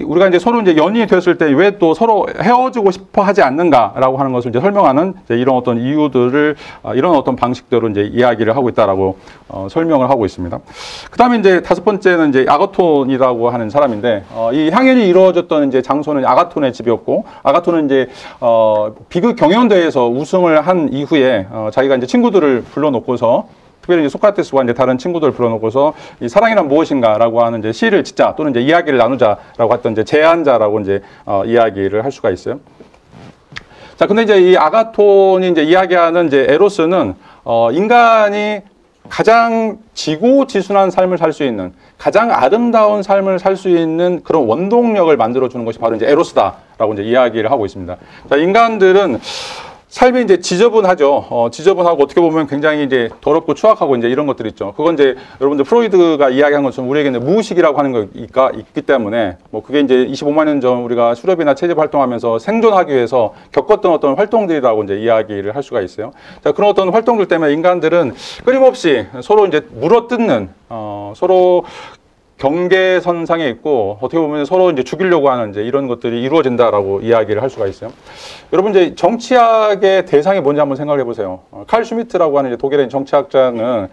우리가 이제 서로 이제 연인이 되었을 때 왜 또 서로 헤어지고 싶어 하지 않는가라고 하는 것을 이제 설명하는 이제 이런 어떤 이유들을 이런 어떤 방식대로 이제 이야기를 하고 있다라고 설명을 하고 있습니다. 그다음에 이제 다섯 번째는 이제 아가톤이라고 하는 사람인데, 이 향연이 이루어졌던 이제 장소는 아가톤의 집이었고, 아가톤은 이제 비극 경연대회에서 우승을 한 이후에 자기가 이제 친구들을 불러놓고서, 특별히 이제 소크라테스와 이제 다른 친구들을 불러놓고서 이 사랑이란 무엇인가라고 하는 이제 시를 짓자, 또는 이제 이야기를 나누자라고 했던 이제 제안자라고 이제 이야기를 할 수가 있어요. 자, 근데 이제 이 아가톤이 이제 이야기하는 이제 에로스는 인간이 가장 지고지순한 삶을 살 수 있는, 가장 아름다운 삶을 살 수 있는 그런 원동력을 만들어주는 것이 바로 이제 에로스다라고 이제 이야기를 하고 있습니다. 자, 인간들은 삶이 이제 지저분하죠. 지저분하고 어떻게 보면 굉장히 이제 더럽고 추악하고 이제 이런 것들이 있죠. 그건 이제 여러분들 프로이드가 이야기한 것처럼 우리에게 이제 무의식이라고 하는 거가 있기 때문에, 뭐 그게 이제 25만 년 전 우리가 수렵이나 채집 활동하면서 생존하기 위해서 겪었던 어떤 활동들이라고 이제 이야기를 할 수가 있어요. 자, 그런 어떤 활동들 때문에 인간들은 끊임없이 서로 이제 물어뜯는, 서로 경계선상에 있고 어떻게 보면 서로 이제 죽이려고 하는 이제 이런 것들이 이루어진다라고 이야기를 할 수가 있어요. 여러분 이제 정치학의 대상이 뭔지 한번 생각해 보세요. 칼 슈미트라고 하는 이제 독일의 정치학자는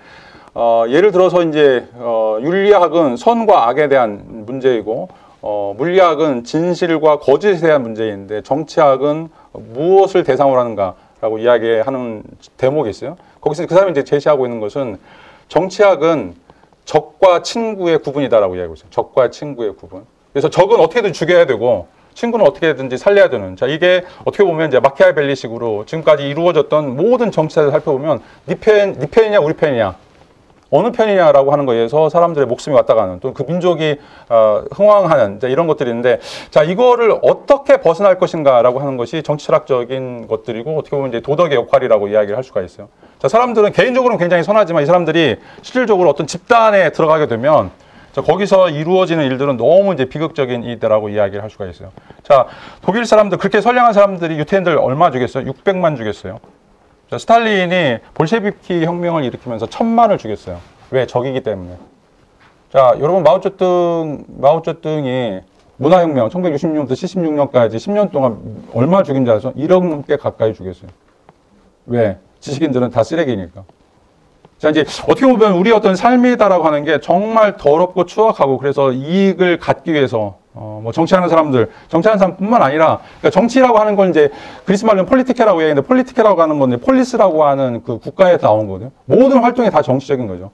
예를 들어서 이제 윤리학은 선과 악에 대한 문제이고, 물리학은 진실과 거짓에 대한 문제인데, 정치학은 무엇을 대상으로 하는가라고 이야기하는 대목이 있어요. 거기서 그 사람이 이제 제시하고 있는 것은 정치학은 적과 친구의 구분이다라고 이야기하고 있어요. 적과 친구의 구분. 그래서 적은 어떻게든 죽여야 되고 친구는 어떻게든지 살려야 되는. 자, 이게 어떻게 보면 이제 마키아벨리식으로 지금까지 이루어졌던 모든 정치사를 살펴보면 네 편이냐 우리 편이냐, 어느 편이냐라고 하는 거에 의해서 사람들의 목숨이 왔다 가는, 또 그 민족이 흥왕하는 이런 것들이 있는데, 자, 이거를 어떻게 벗어날 것인가라고 하는 것이 정치 철학적인 것들이고, 어떻게 보면 이제 도덕의 역할이라고 이야기를 할 수가 있어요. 자, 사람들은 개인적으로는 굉장히 선하지만 이 사람들이 실질적으로 어떤 집단에 들어가게 되면, 자, 거기서 이루어지는 일들은 너무 이제 비극적인 일이라고 이야기를 할 수가 있어요. 자, 독일 사람들, 그렇게 선량한 사람들이 유태인들 얼마 죽였어요? 600만 죽였어요. 자, 스탈린이 볼셰비키 혁명을 일으키면서 1000만을 죽였어요. 왜? 적이기 때문에. 자, 여러분 마오쩌둥이 문화혁명 1966년부터 76년까지 10년 동안 얼마 죽인지 아세요? 1억 넘게 가까이 죽였어요. 왜? 지식인들은 다 쓰레기니까. 자, 이제 어떻게 보면 우리 어떤 삶이다라고 하는 게 정말 더럽고 추악하고, 그래서 이익을 갖기 위해서 뭐 정치하는 사람뿐만 아니라, 그러니까 정치라고 하는 건 이제 그리스 말로는 폴리티케라고 얘기하는데, 폴리티케라고 하는 건 폴리스라고 하는 그 국가에서 나온 거거든요. 모든 활동이 다 정치적인 거죠.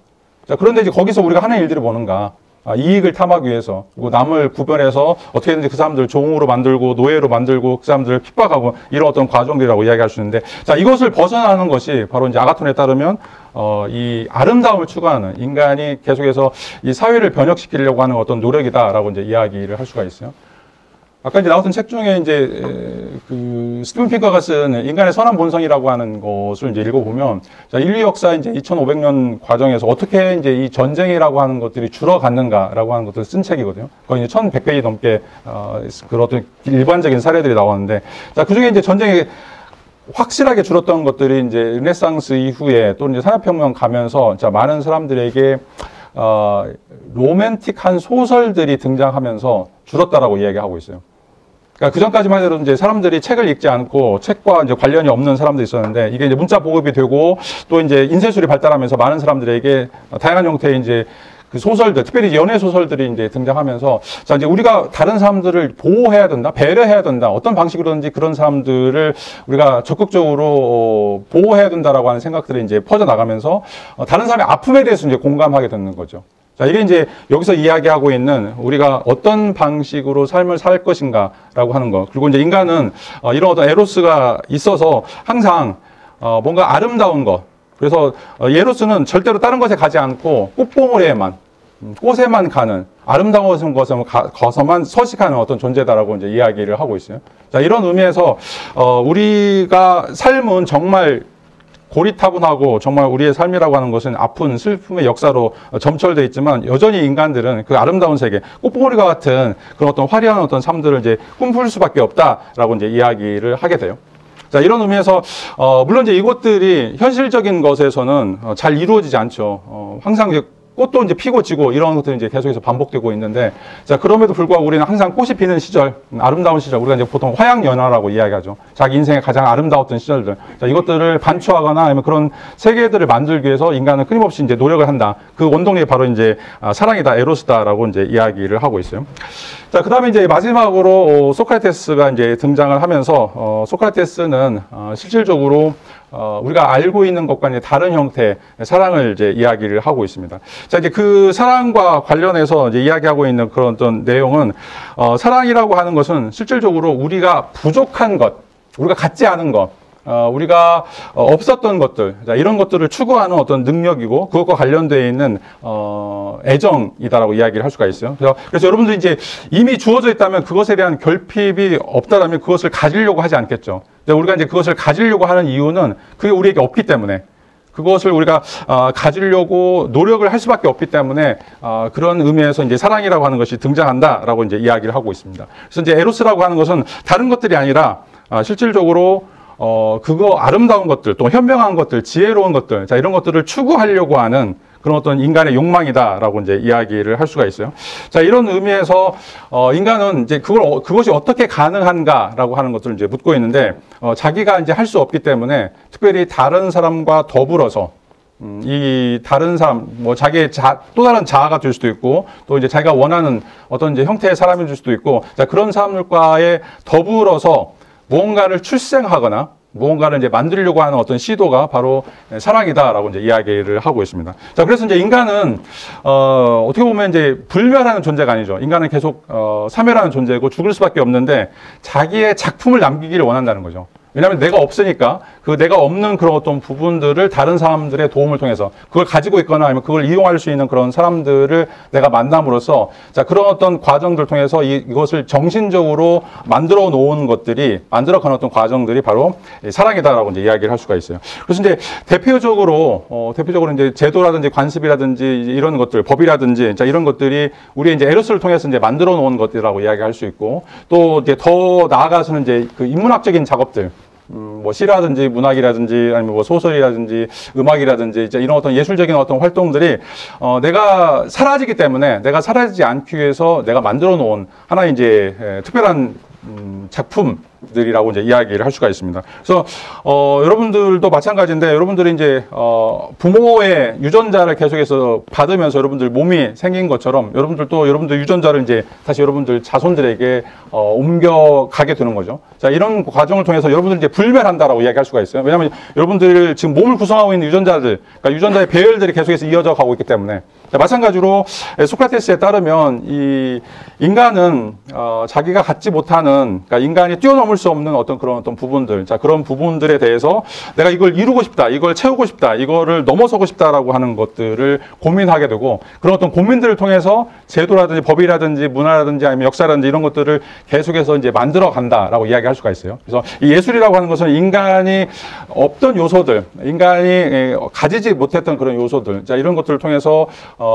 자, 그런데 이제 거기서 우리가 하는 일들이 뭐는가? 이익을 탐하기 위해서, 그리고 남을 구별해서 어떻게든지 그 사람들을 종으로 만들고 노예로 만들고 그 사람들을 핍박하고, 이런 어떤 과정들이라고 이야기할 수 있는데, 자, 이것을 벗어나는 것이 바로 이제 아가톤에 따르면 이 아름다움을 추구하는, 인간이 계속해서 이 사회를 변혁시키려고 하는 어떤 노력이다라고 이제 이야기를 할 수가 있어요. 아까 이제 나왔던 책 중에 이제 그 스티븐 핑커가 쓴 인간의 선한 본성이라고 하는 것을 이제 읽어보면, 자, 인류 역사 이제 2500년 과정에서 어떻게 이제 이 전쟁이라고 하는 것들이 줄어갔는가라고 하는 것들을 쓴 책이거든요. 거의 이제 1100페이지 넘게 그런 어떤 일반적인 사례들이 나오는데, 자, 그 중에 이제 전쟁이 확실하게 줄었던 것들이 이제 르네상스 이후에 또 이제 산업혁명 가면서 자, 많은 사람들에게 로맨틱한 소설들이 등장하면서 줄었다라고 이야기하고 있어요. 그러니까 그 전까지만 해도 이제 사람들이 책을 읽지 않고 책과 이제 관련이 없는 사람도 있었는데, 이게 이제 문자 보급이 되고 또 이제 인쇄술이 발달하면서 많은 사람들에게 다양한 형태의 이제 그 소설들, 특별히 연애 소설들이 이제 등장하면서, 자, 이제 우리가 다른 사람들을 보호해야 된다, 배려해야 된다, 어떤 방식으로든지 그런 사람들을 우리가 적극적으로 보호해야 된다라고 하는 생각들이 이제 퍼져나가면서 다른 사람의 아픔에 대해서 이제 공감하게 되는 거죠. 자, 이게 이제 여기서 이야기하고 있는 우리가 어떤 방식으로 삶을 살 것인가라고 하는 거. 그리고 이제 인간은 이런 어떤 에로스가 있어서 항상 뭔가 아름다운 것. 그래서 에로스는 절대로 다른 것에 가지 않고 꽃봉오리에만, 꽃에만 가는 아름다운 것에 가서만 서식하는 어떤 존재다라고 이제 이야기를 하고 있어요. 자, 이런 의미에서 우리가 삶은 정말 고리타분하고 정말 우리의 삶이라고 하는 것은 아픈 슬픔의 역사로 점철되어 있지만, 여전히 인간들은 그 아름다운 세계, 꽃봉오리와 같은 그런 어떤 화려한 어떤 삶들을 이제 꿈꿀 수밖에 없다라고 이제 이야기를 하게 돼요. 자, 이런 의미에서 물론 이제 이것들이 현실적인 것에서는 잘 이루어지지 않죠. 항상 이제 꽃도 이제 피고 지고 이런 것들이 이제 계속해서 반복되고 있는데, 자, 그럼에도 불구하고 우리는 항상 꽃이 피는 시절, 아름다운 시절, 우리가 이제 보통 화양연화라고 이야기하죠. 자기 인생의 가장 아름다웠던 시절들. 자, 이것들을 반추하거나 아니면 그런 세계들을 만들기 위해서 인간은 끊임없이 이제 노력을 한다. 그 원동력이 바로 이제 사랑이다, 에로스다라고 이제 이야기를 하고 있어요. 자, 그 다음에 이제 마지막으로 소크라테스가 이제 등장을 하면서, 소크라테스는 실질적으로 우리가 알고 있는 것과 이제 다른 형태의 사랑을 이제 이야기를 하고 있습니다. 자, 이제 그 사랑과 관련해서 이제 이야기하고 있는 그런 어떤 내용은, 사랑이라고 하는 것은 실질적으로 우리가 부족한 것, 우리가 갖지 않은 것, 우리가 없었던 것들, 자, 이런 것들을 추구하는 어떤 능력이고, 그것과 관련되어 있는 애정이다라고 이야기를 할 수가 있어요. 그래서 여러분들이 이제 이미 주어져 있다면 그것에 대한 결핍이 없다라면 그것을 가지려고 하지 않겠죠. 우리가 이제 그것을 가지려고 하는 이유는 그게 우리에게 없기 때문에, 그것을 우리가 가지려고 노력을 할 수밖에 없기 때문에 그런 의미에서 이제 사랑이라고 하는 것이 등장한다라고 이제 이야기를 하고 있습니다. 그래서 이제 에로스라고 하는 것은 다른 것들이 아니라 실질적으로 그거 아름다운 것들, 또 현명한 것들, 지혜로운 것들, 자, 이런 것들을 추구하려고 하는 그런 어떤 인간의 욕망이다라고 이제 이야기를 할 수가 있어요. 자, 이런 의미에서 인간은 이제 그것이 어떻게 가능한가라고 하는 것들을 이제 묻고 있는데, 자기가 이제 할 수 없기 때문에 특별히 다른 사람과 더불어서 이 다른 사람, 뭐 자기의 또 다른 자아가 될 수도 있고, 또 이제 자기가 원하는 어떤 이제 형태의 사람이 될 수도 있고, 자, 그런 사람들과의 더불어서 무언가를 출생하거나 무언가를 이제 만들려고 하는 어떤 시도가 바로 사랑이다라고 이제 이야기를 하고 있습니다. 자, 그래서 이제 인간은 어떻게 보면 이제 불멸하는 존재가 아니죠. 인간은 계속 사멸하는 존재고 죽을 수밖에 없는데, 자기의 작품을 남기기를 원한다는 거죠. 왜냐하면 내가 없으니까 그 내가 없는 그런 어떤 부분들을 다른 사람들의 도움을 통해서 그걸 가지고 있거나 아니면 그걸 이용할 수 있는 그런 사람들을 내가 만남으로써, 자, 그런 어떤 과정들을 통해서 이것을 정신적으로 만들어 놓은 것들이, 만들어 가는 어떤 과정들이 바로 사랑이다라고 이제 이야기를 할 수가 있어요. 그래서 이제 대표적으로 이제 제도라든지 관습이라든지 이런 것들, 법이라든지, 자, 이런 것들이 우리의 이제 에로스를 통해서 이제 만들어 놓은 것들이라고 이야기할 수 있고, 또 이제 더 나아가서는 이제 그 인문학적인 작업들, 뭐 시라든지 문학이라든지 아니면 뭐 소설이라든지 음악이라든지 이제 이런 어떤 예술적인 어떤 활동들이 내가 사라지기 때문에, 내가 사라지지 않기 위해서 내가 만들어 놓은 하나의 이제 특별한 작품들이라고 이제 이야기를 할 수가 있습니다. 그래서 여러분들도 마찬가지인데, 여러분들이 이제 부모의 유전자를 계속해서 받으면서 여러분들 몸이 생긴 것처럼, 여러분들도 여러분들 유전자를 이제 다시 여러분들 자손들에게 옮겨가게 되는 거죠. 자, 이런 과정을 통해서 여러분들 이제 불멸한다라고 이야기할 수가 있어요. 왜냐하면 여러분들 지금 몸을 구성하고 있는 유전자들, 그러니까 유전자의 배열들이 계속해서 이어져 가고 있기 때문에, 자, 마찬가지로 소크라테스에 따르면 이 인간은 자기가 갖지 못하는, 그러니까 인간이 뛰어넘을 뛰어넘을 수 없는 어떤 그런 어떤 부분들, 자, 그런 부분들에 대해서 내가 이걸 이루고 싶다, 이걸 채우고 싶다, 이거를 넘어서고 싶다라고 하는 것들을 고민하게 되고, 그런 어떤 고민들을 통해서 제도라든지 법이라든지 문화라든지 아니면 역사라든지 이런 것들을 계속해서 이제 만들어 간다라고 이야기할 수가 있어요. 그래서 이 예술이라고 하는 것은 인간이 없던 요소들, 인간이 가지지 못했던 그런 요소들, 자, 이런 것들을 통해서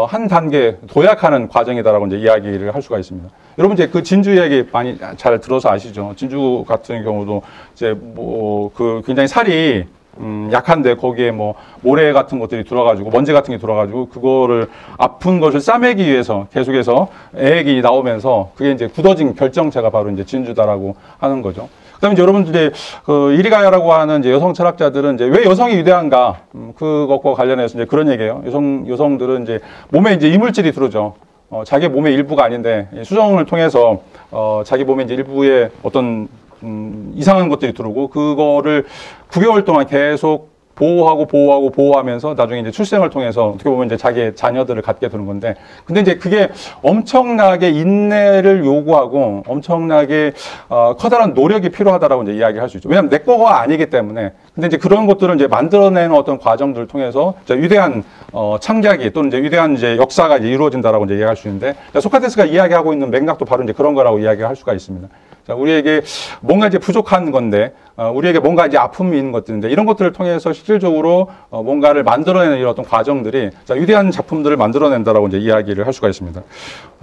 한 단계 도약하는 과정이다라고 이제 이야기를 할 수가 있습니다. 여러분 이제 그 진주 이야기 많이 잘 들어서 아시죠? 진주 같은 경우도 이제 뭐 그 굉장히 살이 약한데 거기에 뭐 모래 같은 것들이 들어가지고 먼지 같은 게 들어가지고 그거를 아픈 것을 싸매기 위해서 계속해서 애액이 나오면서 그게 이제 굳어진 결정체가 바로 이제 진주다라고 하는 거죠. 그다음에 이제 여러분들이 그 이리가야라고 하는 이제 여성 철학자들은 이제 왜 여성이 위대한가 그것과 관련해서 이제 그런 얘기예요. 여성들은 이제 몸에 이제 이물질이 들어오죠. 자기 몸의 일부가 아닌데 수정을 통해서 자기 몸의 이제 일부에 어떤 이상한 것들이 들어오고 그거를 9개월 동안 계속 보호하면서 나중에 이제 출생을 통해서 어떻게 보면 이제 자기의 자녀들을 갖게 되는 건데, 근데 이제 그게 엄청나게 인내를 요구하고 엄청나게 커다란 노력이 필요하다라고 이제 이야기할 수 있죠. 왜냐하면 내 거가 아니기 때문에. 근데 이제 그런 것들을 이제 만들어내는 어떤 과정들을 통해서 위대한 창작이 또는 이제 위대한 이제 역사가 이제 이루어진다라고 이제 이야기할 수 있는데, 소크라테스가 이야기하고 있는 맥락도 바로 이제 그런 거라고 이야기할 수가 있습니다. 자, 우리에게 뭔가 이제 부족한 건데, 우리에게 뭔가 이제 아픔이 있는 것들인데, 이런 것들을 통해서 실질적으로 뭔가를 만들어내는 이런 어떤 과정들이, 자, 위대한 작품들을 만들어낸다라고 이제 이야기를 할 수가 있습니다.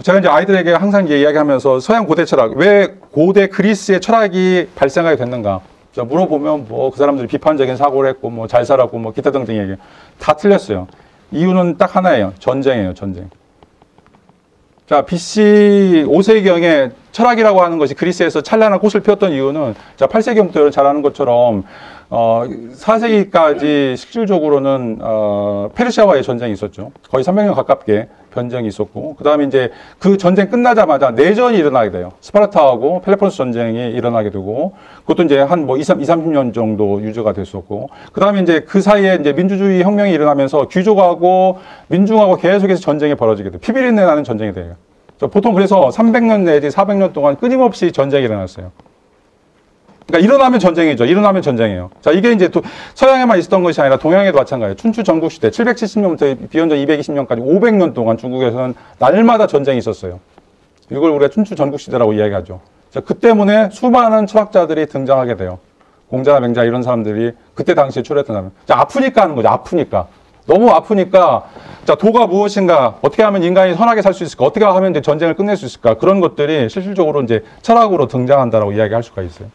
제가 이제 아이들에게 항상 이제 이야기하면서 서양 고대 철학, 왜 고대 그리스의 철학이 발생하게 됐는가? 자, 물어보면 뭐 그 사람들이 비판적인 사고를 했고, 뭐 잘 살았고, 뭐 기타 등등 얘기. 다 틀렸어요. 이유는 딱 하나예요. 전쟁이에요, 전쟁. 자, BC 5세기경에 철학이라고 하는 것이 그리스에서 찬란한 꽃을 피웠던 이유는, 자, 8세기부터 여러분 잘 아는 것처럼 4세기까지 실질적으로는 페르시아와의 전쟁이 있었죠. 거의 300년 가깝게 전쟁이 있었고, 그 다음에 이제 그 전쟁 끝나자마자 내전이 일어나게 돼요. 스파르타하고 펠로폰네소 전쟁이 일어나게 되고, 그것도 이제 한 뭐 30년 정도 유지가 됐었고, 그 다음에 이제 그 사이에 이제 민주주의 혁명이 일어나면서 귀족하고 민중하고 계속해서 전쟁이 벌어지게 돼요. 피비린내 나는 전쟁이 돼요. 보통 그래서 300년 내지 400년 동안 끊임없이 전쟁이 일어났어요. 그러니까 일어나면 전쟁이죠. 일어나면 전쟁이에요. 자, 이게 이제 또 서양에만 있었던 것이 아니라 동양에도 마찬가지예요. 춘추 전국시대 770년부터 비원전 220년까지 500년 동안 중국에서는 날마다 전쟁이 있었어요. 이걸 우리가 춘추 전국시대라고 이야기하죠. 자, 그 때문에 수많은 철학자들이 등장하게 돼요. 공자나 맹자 이런 사람들이 그때 당시에 출했던 사람. 자, 아프니까 하는 거죠. 아프니까. 너무 아프니까, 자, 도가 무엇인가, 어떻게 하면 인간이 선하게 살 수 있을까, 어떻게 하면 이제 전쟁을 끝낼 수 있을까, 그런 것들이 실질적으로 이제 철학으로 등장한다라고 이야기할 수가 있어요.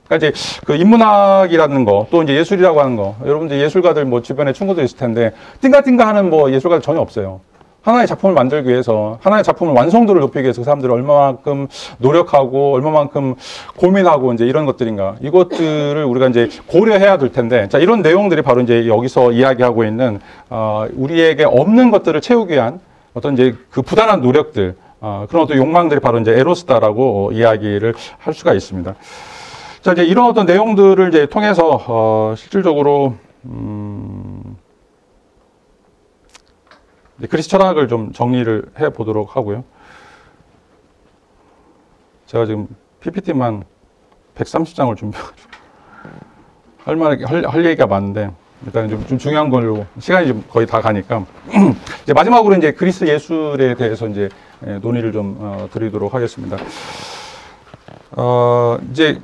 그러니까 이제 그 인문학이라는 거, 또 이제 예술이라고 하는 거, 여러분들 예술가들 뭐 주변에 친구들 있을 텐데, 띵가띵가 하는 뭐 예술가들 전혀 없어요. 하나의 작품을 만들기 위해서, 하나의 작품을 완성도를 높이기 위해서 그 사람들이 얼마만큼 노력하고, 얼마만큼 고민하고, 이제 이런 것들인가. 이것들을 우리가 이제 고려해야 될 텐데, 자, 이런 내용들이 바로 이제 여기서 이야기하고 있는, 우리에게 없는 것들을 채우기 위한 어떤 이제 그 부단한 노력들, 그런 어떤 욕망들이 바로 이제 에로스다라고 이야기를 할 수가 있습니다. 자, 이제 이런 어떤 내용들을 이제 통해서, 실질적으로, 그리스 철학을 좀 정리를 해 보도록 하고요. 제가 지금 PPT만 130장을 준비해가지고 할 얘기가 많은데, 일단 좀 중요한 걸로 시간이 좀 거의 다 가니까 이제 마지막으로 이제 그리스 예술에 대해서 이제 논의를 좀 드리도록 하겠습니다. 이제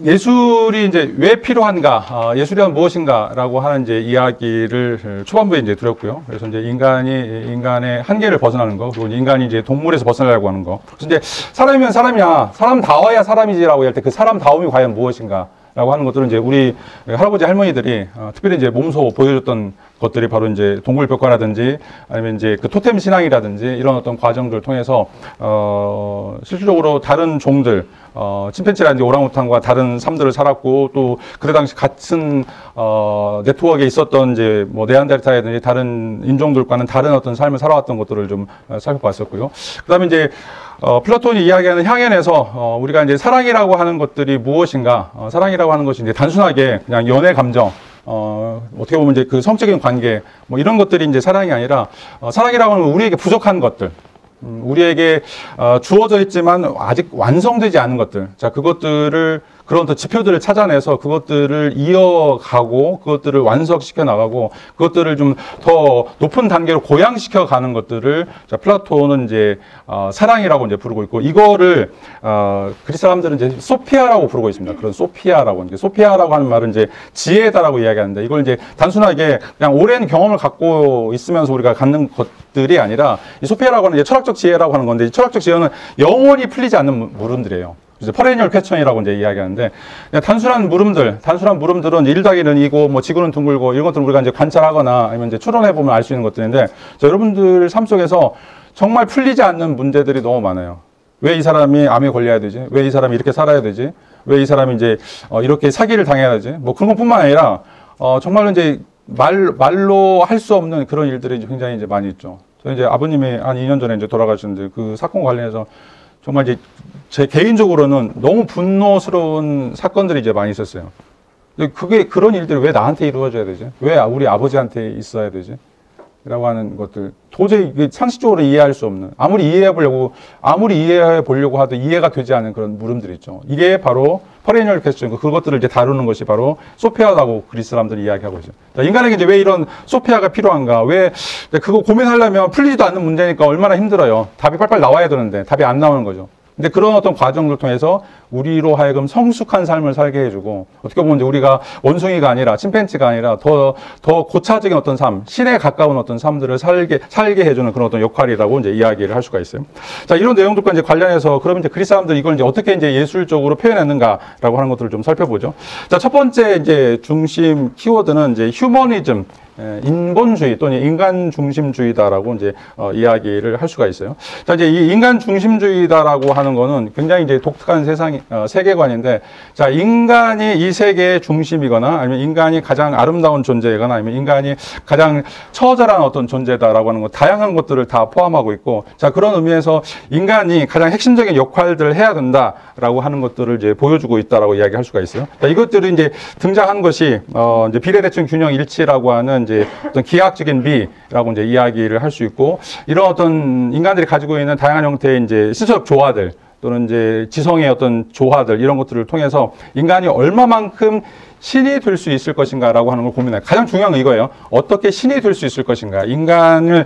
예술이 이제 왜 필요한가, 예술이란 무엇인가라고 하는 이제 이야기를 초반부에 이제 드렸고요. 그래서 이제 인간의 한계를 벗어나는 거, 그리고 인간이 이제 동물에서 벗어나려고 하는 거. 그래서 이제 사람이면 사람이야, 사람다워야 사람이지라고 할 때 그 사람다움이 과연 무엇인가? 라고 하는 것들은 이제 우리 할아버지 할머니들이 특별히 이제 몸소 보여줬던 것들이 바로 이제 동굴벽화라든지 아니면 이제 그 토템 신앙이라든지 이런 어떤 과정들을 통해서 실질적으로 다른 종들, 침팬지라든지 오랑우탄과 다른 삶들을 살았고, 또 그때 당시 같은 네트워크에 있었던 이제 뭐 네안데르탈이라든지 다른 인종들과는 다른 어떤 삶을 살아왔던 것들을 좀 살펴봤었고요. 그다음에 이제 플라톤이 이야기하는 향연에서 우리가 이제 사랑이라고 하는 것들이 무엇인가, 사랑이라고 하는 것이 이제 단순하게 그냥 연애 감정, 어떻게 보면 이제 그 성적인 관계, 뭐 이런 것들이 이제 사랑이 아니라, 사랑이라고 하는 우리에게 부족한 것들, 우리에게 주어져 있지만 아직 완성되지 않은 것들, 자 그것들을 그런 또 지표들을 찾아내서 그것들을 이어가고 그것들을 완성시켜 나가고 그것들을 좀 더 높은 단계로 고양시켜 가는 것들을 자, 플라톤은 이제 사랑이라고 이제 부르고 있고 이거를 그리스 사람들은 이제 소피아라고 부르고 있습니다. 그런 소피아라고 이제 소피아라고 하는 말은 이제 지혜다라고 이야기하는데 이걸 이제 단순하게 그냥 오랜 경험을 갖고 있으면서 우리가 갖는 것들이 아니라 이 소피아라고 하는 이제 철학적 지혜라고 하는 건데 이 철학적 지혜는 영원히 풀리지 않는 물음들이에요. 퍼레니얼 퀘스천이라고 이제 이야기하는데 단순한 물음들은 1더하기는 2고 뭐 지구는 둥글고 이런 것들을 우리가 이제 관찰하거나 아니면 이제 추론해 보면 알 수 있는 것들인데 자, 여러분들 삶 속에서 정말 풀리지 않는 문제들이 너무 많아요. 왜 이 사람이 암에 걸려야 되지? 왜 이 사람이 이렇게 살아야 되지? 왜 이 사람이 이제 이렇게 사기를 당해야 되지? 뭐 그런 것뿐만 아니라 정말로 이제 말로 할 수 없는 그런 일들이 굉장히 이제 많이 있죠. 저희 이제 아버님이 한 2년 전에 이제 돌아가셨는데 그 사건 관련해서 정말 이제 제 개인적으로는 너무 분노스러운 사건들이 이제 많이 있었어요. 그게 그런 일들이 왜 나한테 이루어져야 되지? 왜 우리 아버지한테 있어야 되지? 라고 하는 것들 도저히 상식적으로 이해할 수 없는 아무리 이해해 보려고 하도 이해가 되지 않은 그런 물음들이 있죠. 이게 바로 퍼레니얼 퀘스천 그것들을 이제 다루는 것이 바로 소피아라고 그리스 사람들이 이야기하고 있죠. 인간에게 이제 왜 이런 소피아가 필요한가? 왜 그거 고민하려면 풀리지도 않는 문제니까 얼마나 힘들어요. 답이 빨빨 나와야 되는데 답이 안 나오는 거죠. 근데 그런 어떤 과정을 통해서 우리로 하여금 성숙한 삶을 살게 해주고 어떻게 보면 이제 우리가 원숭이가 아니라 침팬지가 아니라 더 고차적인 어떤 삶, 신에 가까운 어떤 삶들을 살게 해주는 그런 어떤 역할이라고 이제 이야기를 할 수가 있어요. 자, 이런 내용들과 이제 관련해서 그러면 이제 그리스 사람들이 이걸 이제 어떻게 이제 예술적으로 표현했는가라고 하는 것들을 좀 살펴보죠. 자, 첫 번째 이제 중심 키워드는 이제 휴머니즘. 인본주의 또는 인간 중심주의다라고 이제 이야기를 할 수가 있어요. 자, 이제 이 인간 중심주의다라고 하는 거는 굉장히 이제 독특한 세계관인데, 자, 인간이 이 세계의 중심이거나 아니면 인간이 가장 아름다운 존재이거나 아니면 인간이 가장 처절한 어떤 존재다라고 하는 것, 다양한 것들을 다 포함하고 있고, 자, 그런 의미에서 인간이 가장 핵심적인 역할들을 해야 된다라고 하는 것들을 이제 보여주고 있다라고 이야기할 수가 있어요. 자, 이것들이 이제 등장한 것이 이제 비례대칭 균형 일치라고 하는 이제 어떤 기하학적인 미라고 이제 이야기를 할 수 있고 이런 어떤 인간들이 가지고 있는 다양한 형태의 이제 시적 조화들 또는 이제 지성의 어떤 조화들 이런 것들을 통해서 인간이 얼마만큼 신이 될 수 있을 것인가라고 하는 걸 고민해요. 가장 중요한 건 이거예요. 어떻게 신이 될 수 있을 것인가? 인간이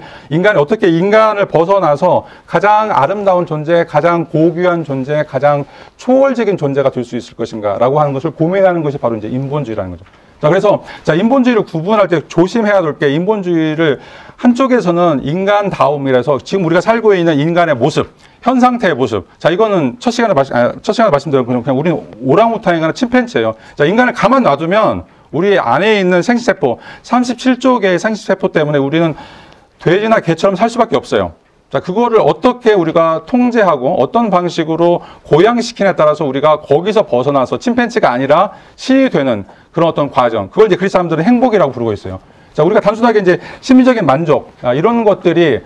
어떻게 인간을 벗어나서 가장 아름다운 존재, 가장 고귀한 존재, 가장 초월적인 존재가 될 수 있을 것인가라고 하는 것을 고민하는 것이 바로 이제 인본주의라는 거죠. 자, 그래서, 자, 인본주의를 구분할 때 조심해야 될 게, 인본주의를 한쪽에서는 인간다움이라서 지금 우리가 살고 있는 인간의 모습, 현 상태의 모습. 자, 이거는 첫 시간에 말씀드렸고, 그냥 우리는 오랑우탄이거나 침팬지예요. 자, 인간을 가만 놔두면 우리 안에 있는 생식세포, 37조 개의 생식세포 때문에 우리는 돼지나 개처럼 살 수밖에 없어요. 자, 그거를 어떻게 우리가 통제하고 어떤 방식으로 고양시키냐에 따라서 우리가 거기서 벗어나서 침팬지가 아니라 신이 되는 그런 어떤 과정. 그걸 이제 그리스 사람들은 행복이라고 부르고 있어요. 자, 우리가 단순하게 이제 심리적인 만족, 이런 것들이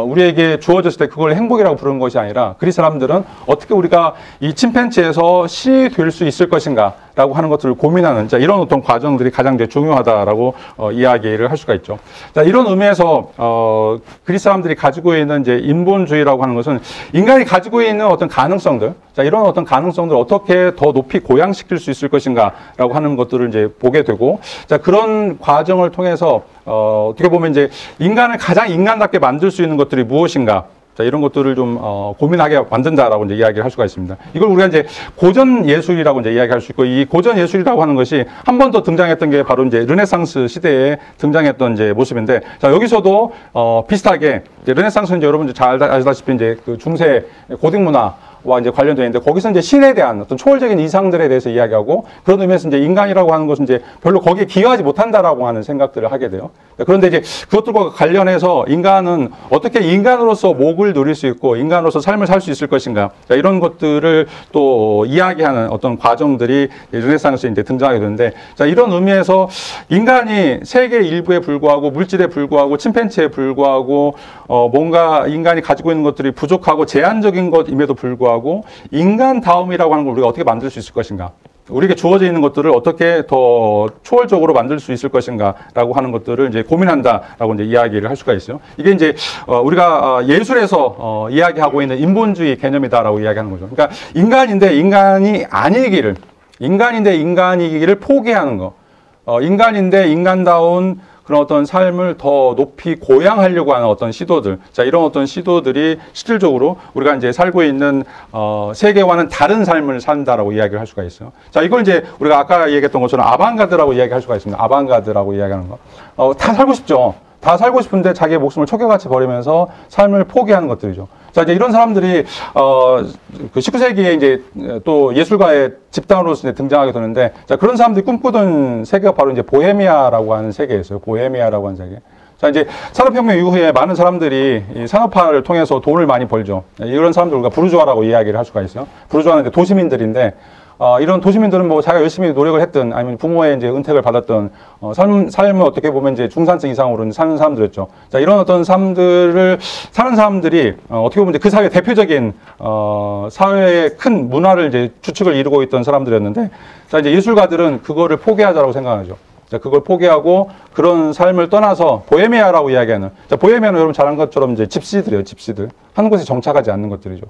우리에게 주어졌을 때 그걸 행복이라고 부르는 것이 아니라 그리스 사람들은 어떻게 우리가 이 침팬지에서 신이 될 수 있을 것인가라고 하는 것들을 고민하는 자, 이런 어떤 과정들이 가장 이제 중요하다라고 이야기를 할 수가 있죠. 자, 이런 의미에서 그리스 사람들이 가지고 있는 이제 인본주의라고 하는 것은 인간이 가지고 있는 어떤 가능성들, 자, 이런 어떤 가능성들을 어떻게 더 높이 고양시킬 수 있을 것인가라고 하는 것들을 이제 보게 되고, 자, 그런 과정을 통해서 어떻게 보면 이제 인간을 가장 인간답게 만들 수 있는 것들이 무엇인가? 자, 이런 것들을 좀 고민하게 만든다라고 이제 이야기를 할 수가 있습니다. 이걸 우리가 이제 고전 예술이라고 이제 이야기할 수 있고, 이 고전 예술이라고 하는 것이 한 번 더 등장했던 게 바로 이제 르네상스 시대에 등장했던 이제 모습인데, 자, 여기서도 비슷하게 이제 르네상스는 이제 여러분들 잘 아시다시피 이제 그 중세 고딕 문화와 이제 관련되어 있는데, 거기서 이제 신에 대한 어떤 초월적인 이상들에 대해서 이야기하고, 그런 의미에서 이제 인간이라고 하는 것은 이제 별로 거기에 기여하지 못한다라고 하는 생각들을 하게 돼요. 그런데 이제 그것들과 관련해서 인간은 어떻게 인간으로서 목을 누릴 수 있고 인간으로서 삶을 살 수 있을 것인가, 자, 이런 것들을 또 이야기하는 어떤 과정들이 르네상스에 이제 등장하게 되는데, 자, 이런 의미에서 인간이 세계 일부에 불과하고 물질에 불과하고 침팬지에 불과하고 뭔가 인간이 가지고 있는 것들이 부족하고 제한적인 것임에도 불구하고 인간다움이라고 하는 걸 우리가 어떻게 만들 수 있을 것인가. 우리에게 주어져 있는 것들을 어떻게 더 초월적으로 만들 수 있을 것인가라고 하는 것들을 이제 고민한다라고 이제 이야기를 할 수가 있어요. 이게 이제 우리가 예술에서 이야기하고 있는 인본주의 개념이다라고 이야기하는 거죠. 그러니까 인간인데 인간이 아니기를, 인간인데 인간이기를 포기하는 거, 인간인데 인간다운 그런 어떤 삶을 더 높이 고양하려고 하는 어떤 시도들. 자, 이런 어떤 시도들이 실질적으로 우리가 이제 살고 있는, 세계와는 다른 삶을 산다라고 이야기를 할 수가 있어요. 자, 이걸 이제 우리가 아까 얘기했던 것처럼 아방가드라고 이야기할 수가 있습니다. 아방가드라고 이야기하는 거. 다 살고 싶죠. 다 살고 싶은데 자기의 목숨을 척결같이 버리면서 삶을 포기하는 것들이죠. 자, 이제 이런 사람들이, 그 19세기에 이제 또 예술가의 집단으로서 이제 등장하게 되는데, 자, 그런 사람들이 꿈꾸던 세계가 바로 이제 보헤미아라고 하는 세계였어요. 보헤미아라고 하는 세계. 자, 이제 산업혁명 이후에 많은 사람들이 이 산업화를 통해서 돈을 많이 벌죠. 이런 사람들 우리가 부르주아라고 이야기를 할 수가 있어요. 부르주아는 이제 도시민들인데, 이런 도시민들은 뭐 자기가 열심히 노력을 했든 아니면 부모의 이제 은택을 받았던 삶을 어떻게 보면 이제 중산층 이상으로 사는 사람들이었죠. 자, 이런 어떤 사람들을 사는 사람들이 어떻게 보면 이제 그 사회 대표적인 사회의 큰 문화를 이제 주축을 이루고 있던 사람들이었는데, 자, 이제 예술가들은 그거를 포기하자라고 생각하죠. 자, 그걸 포기하고 그런 삶을 떠나서 보헤미아라고 이야기하는, 자, 보헤미아는 여러분 잘 아는 것처럼 이제 집시들이에요. 집시들. 한 곳에 정착하지 않는 것들이죠.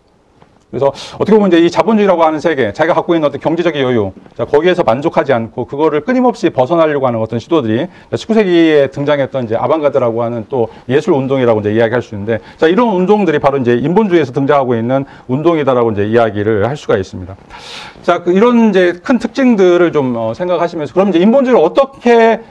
그래서 어떻게 보면 이제 이 자본주의라고 하는 세계, 자기가 갖고 있는 어떤 경제적인 여유, 자, 거기에서 만족하지 않고 그거를 끊임없이 벗어나려고 하는 어떤 시도들이 19세기에 등장했던 이제 아방가드라고 하는 또 예술 운동이라고 이제 이야기할 수 있는데, 자, 이런 운동들이 바로 이제 인본주의에서 등장하고 있는 운동이다라고 이제 이야기를 할 수가 있습니다. 자, 이런 이제 큰 특징들을 좀 생각하시면서, 그럼 이제 인본주의를 어떻게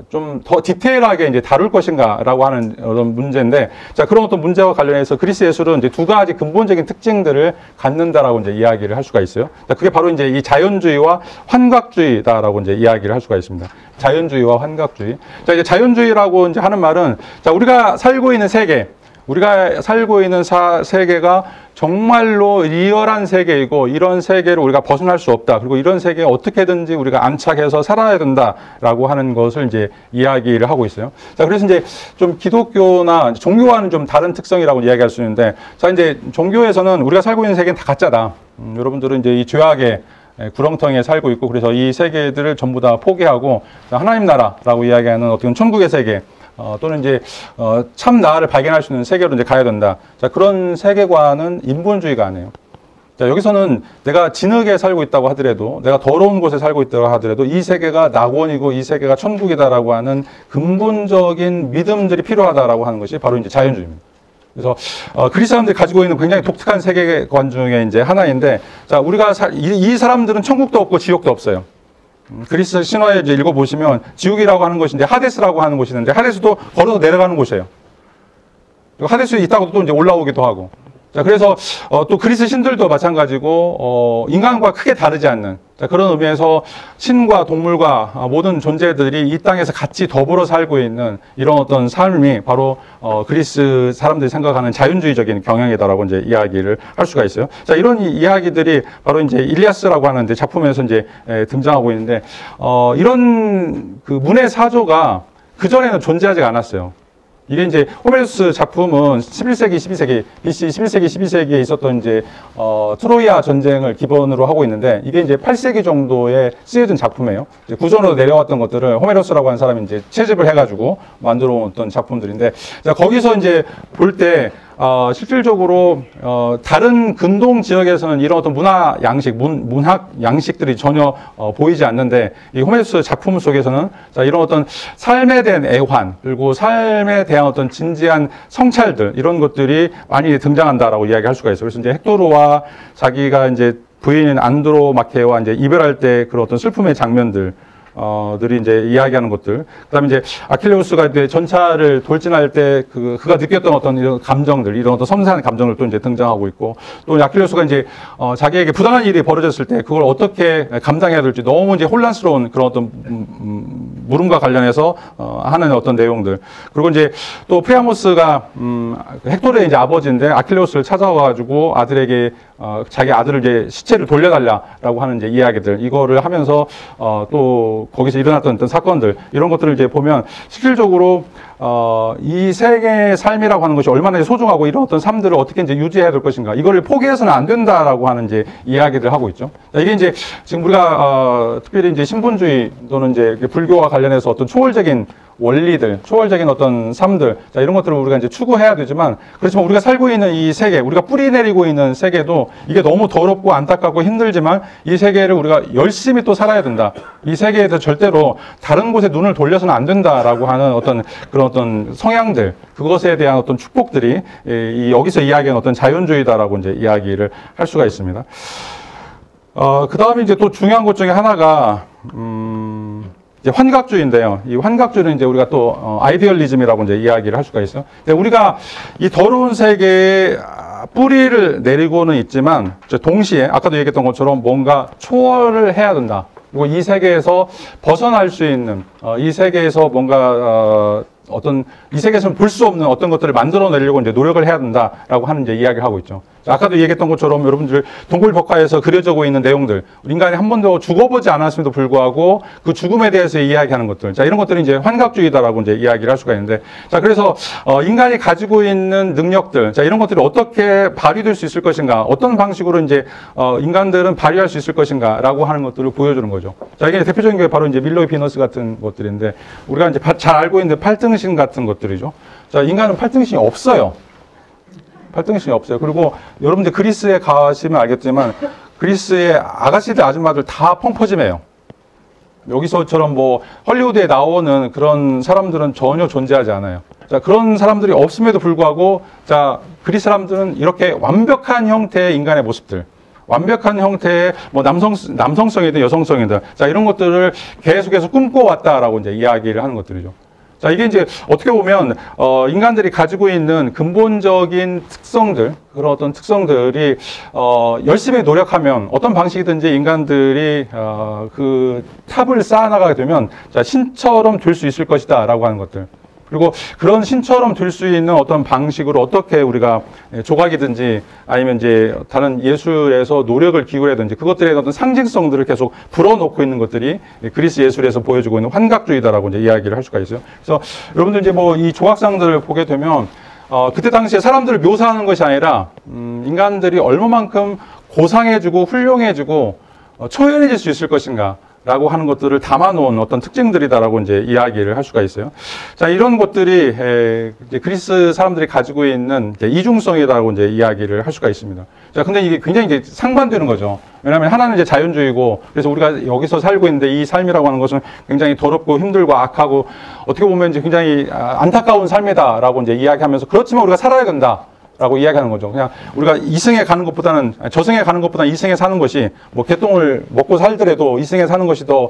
좀 더 디테일하게 이제 다룰 것인가라고 하는 어떤 문제인데, 자, 그런 어떤 문제와 관련해서 그리스 예술은 이제 두 가지 근본적인 특징들을 갖는다라고 이제 이야기를 할 수가 있어요. 자, 그게 바로 이제 이 자연주의와 환각주의다라고 이제 이야기를 할 수가 있습니다. 자연주의와 환각주의. 자, 이제 자연주의라고 이제 하는 말은, 자, 우리가 살고 있는 세계, 우리가 살고 있는 세계가 정말로 리얼한 세계이고, 이런 세계를 우리가 벗어날 수 없다. 그리고 이런 세계에 어떻게든지 우리가 안착해서 살아야 된다라고 하는 것을 이제 이야기를 하고 있어요. 자, 그래서 이제 좀 기독교나 종교와는 좀 다른 특성이라고 이야기할 수 있는데, 자, 이제 종교에서는 우리가 살고 있는 세계는 다 가짜다. 여러분들은 이제 이 죄악의 구렁텅이에 살고 있고, 그래서 이 세계들을 전부 다 포기하고 하나님 나라라고 이야기하는 어떤 천국의 세계, 또는 이제 참 나를 발견할 수 있는 세계로 이제 가야 된다. 자, 그런 세계관은 인본주의가 아니에요. 자, 여기서는 내가 진흙에 살고 있다고 하더라도, 내가 더러운 곳에 살고 있다고 하더라도 이 세계가 낙원이고 이 세계가 천국이다라고 하는 근본적인 믿음들이 필요하다라고 하는 것이 바로 이제 자연주의입니다. 그래서 그리스 사람들이 가지고 있는 굉장히 독특한 세계관 중에 이제 하나인데, 자, 우리가 이 사람들은 천국도 없고 지옥도 없어요. 그리스 신화에 이제 읽어보시면 지옥이라고 하는 것이 이제 하데스라고 하는 곳이 있는데, 하데스도 걸어서 내려가는 곳이에요. 하데스에 있다가도 또 이제 올라오기도 하고. 자, 그래서 또 그리스 신들도 마찬가지고 인간과 크게 다르지 않는, 자, 그런 의미에서 신과 동물과 모든 존재들이 이 땅에서 같이 더불어 살고 있는 이런 어떤 삶이 바로 그리스 사람들이 생각하는 자연주의적인 경향이다라고 이제 이야기를 할 수가 있어요. 자, 이런 이야기들이 바로 이제 일리아스라고 하는 이제 작품에서 이제 등장하고 있는데, 이런 그 문의 사조가 그전에는 존재하지 않았어요. 이게 이제 호메로스 작품은 11세기, 12세기, BC 11세기, 12세기에 있었던 이제 트로이아 전쟁을 기본으로 하고 있는데, 이게 이제 8세기 정도에 쓰여진 작품이에요. 이제 구전으로 내려왔던 것들을 호메로스라고 하는 사람이 이제 채집을 해가지고 만들어 온 작품들인데, 자, 거기서 이제 볼 때 실질적으로 다른 근동 지역에서는 이런 어떤 문화 양식, 문학 양식들이 전혀 보이지 않는데, 이 호메로스 작품 속에서는, 자, 이런 어떤 삶에 대한 애환, 그리고 삶에 대한 어떤 진지한 성찰들, 이런 것들이 많이 등장한다라고 이야기할 수가 있어요. 그래서 이제 헥토르와 자기가 이제 부인인 안드로마케와 이제 이별할 때 그런 어떤 슬픔의 장면들, 들이 이제 이야기하는 것들. 그 다음에 이제 아킬레우스가 이제 전차를 돌진할 때 그가 느꼈던 어떤 이런 감정들, 이런 어떤 섬세한 감정을 또 이제 등장하고 있고, 또 아킬레우스가 이제, 자기에게 부당한 일이 벌어졌을 때 그걸 어떻게 감당해야 될지 너무 이제 혼란스러운 그런 어떤, 물음과 관련해서, 하는 어떤 내용들. 그리고 이제 또 프리아모스가, 헥토르의 이제 아버지인데 아킬레우스를 찾아와가지고 아들에게, 자기 아들을 이제 시체를 돌려달라라고 하는 이제 이야기들, 이거를 하면서, 또 거기서 일어났던 어떤 사건들, 이런 것들을 이제 보면 실질적으로 이 세계의 삶이라고 하는 것이 얼마나 소중하고 이런 어떤 삶들을 어떻게 이제 유지해야 될 것인가. 이거를 포기해서는 안 된다라고 하는 이제 이야기를 하고 있죠. 자, 이게 이제 지금 우리가, 특별히 이제 신분주의 또는 이제 불교와 관련해서 어떤 초월적인 원리들, 초월적인 어떤 삶들, 자, 이런 것들을 우리가 이제 추구해야 되지만, 그렇지만 우리가 살고 있는 이 세계, 우리가 뿌리 내리고 있는 세계도 이게 너무 더럽고 안타깝고 힘들지만 이 세계를 우리가 열심히 또 살아야 된다. 이 세계에 대해서 절대로 다른 곳에 눈을 돌려서는 안 된다라고 하는 어떤 그런 어떤 성향들, 그것에 대한 어떤 축복들이 여기서 이야기하는 어떤 자연주의다라고 이제 이야기를 할 수가 있습니다. 그 다음에 이제 또 중요한 것 중에 하나가, 이제 환각주의인데요. 이 환각주의는 이제 우리가 또 아이디얼리즘이라고 이제 이야기를 할 수가 있어요. 우리가 이 더러운 세계에 뿌리를 내리고는 있지만 동시에 아까도 얘기했던 것처럼 뭔가 초월을 해야 된다. 그리고 이 세계에서 벗어날 수 있는 이 세계에서 뭔가 어떤 이 세계에서는 볼 수 없는 어떤 것들을 만들어내려고 이제 노력을 해야 된다라고 하는 이제 이야기를 하고 있죠. 아까도 얘기했던 것처럼 여러분들 동굴벽화에서 그려져 있는 내용들, 인간이 한 번도 죽어보지 않았음에도 불구하고 그 죽음에 대해서 이야기하는 것들, 자, 이런 것들이 이제 환각주의다라고 이제 이야기를 할 수가 있는데, 자, 그래서 인간이 가지고 있는 능력들, 자, 이런 것들이 어떻게 발휘될 수 있을 것인가, 어떤 방식으로 이제 인간들은 발휘할 수 있을 것인가라고 하는 것들을 보여주는 거죠. 자, 이게 대표적인 게 바로 이제 밀러의 비너스 같은 것들인데, 우리가 이제 잘 알고 있는 팔등신 같은 것들이죠. 자, 인간은 팔등신이 없어요. 팔등신이 없어요. 그리고 여러분들 그리스에 가시면 알겠지만 그리스의 아가씨들 아줌마들 다 펑퍼짐해요. 여기서처럼 뭐 헐리우드에 나오는 그런 사람들은 전혀 존재하지 않아요. 자, 그런 사람들이 없음에도 불구하고, 자, 그리스 사람들은 이렇게 완벽한 형태의 인간의 모습들, 완벽한 형태의 뭐 남성성이든 여성성이든, 자, 이런 것들을 계속해서 꿈꿔왔다라고 이제 이야기를 하는 것들이죠. 자, 이게 이제 어떻게 보면 인간들이 가지고 있는 근본적인 특성들, 그런 어떤 특성들이 열심히 노력하면 어떤 방식이든지 인간들이 그 탑을 쌓아나가게 되면, 자, 신처럼 될 수 있을 것이다라고 하는 것들. 그리고 그런 신처럼 될 수 있는 어떤 방식으로 어떻게 우리가 조각이든지 아니면 이제 다른 예술에서 노력을 기울여든지 그것들의 어떤 상징성들을 계속 불어넣고 있는 것들이 그리스 예술에서 보여주고 있는 환각주의다라고 이제 이야기를 할 수가 있어요. 그래서 여러분들 이제 뭐 이 조각상들을 보게 되면 그때 당시에 사람들을 묘사하는 것이 아니라 인간들이 얼마만큼 고상해지고 훌륭해지고 초연해질 수 있을 것인가 라고 하는 것들을 담아놓은 어떤 특징들이다라고 이제 이야기를 할 수가 있어요. 자, 이런 것들이 이제 그리스 사람들이 가지고 있는 이제 이중성이라고 이제 이야기를 할 수가 있습니다. 자, 근데 이게 굉장히 이제 상반되는 거죠. 왜냐하면 하나는 이제 자연주의고, 그래서 우리가 여기서 살고 있는데 이 삶이라고 하는 것은 굉장히 더럽고 힘들고 악하고 어떻게 보면 이제 굉장히 안타까운 삶이다라고 이제 이야기하면서, 그렇지만 우리가 살아야 된다. 라고 이야기하는 거죠. 그냥 우리가 이승에 가는 것보다는, 저승에 가는 것보다는 이승에 사는 것이, 뭐 개똥을 먹고 살더라도 이승에 사는 것이 더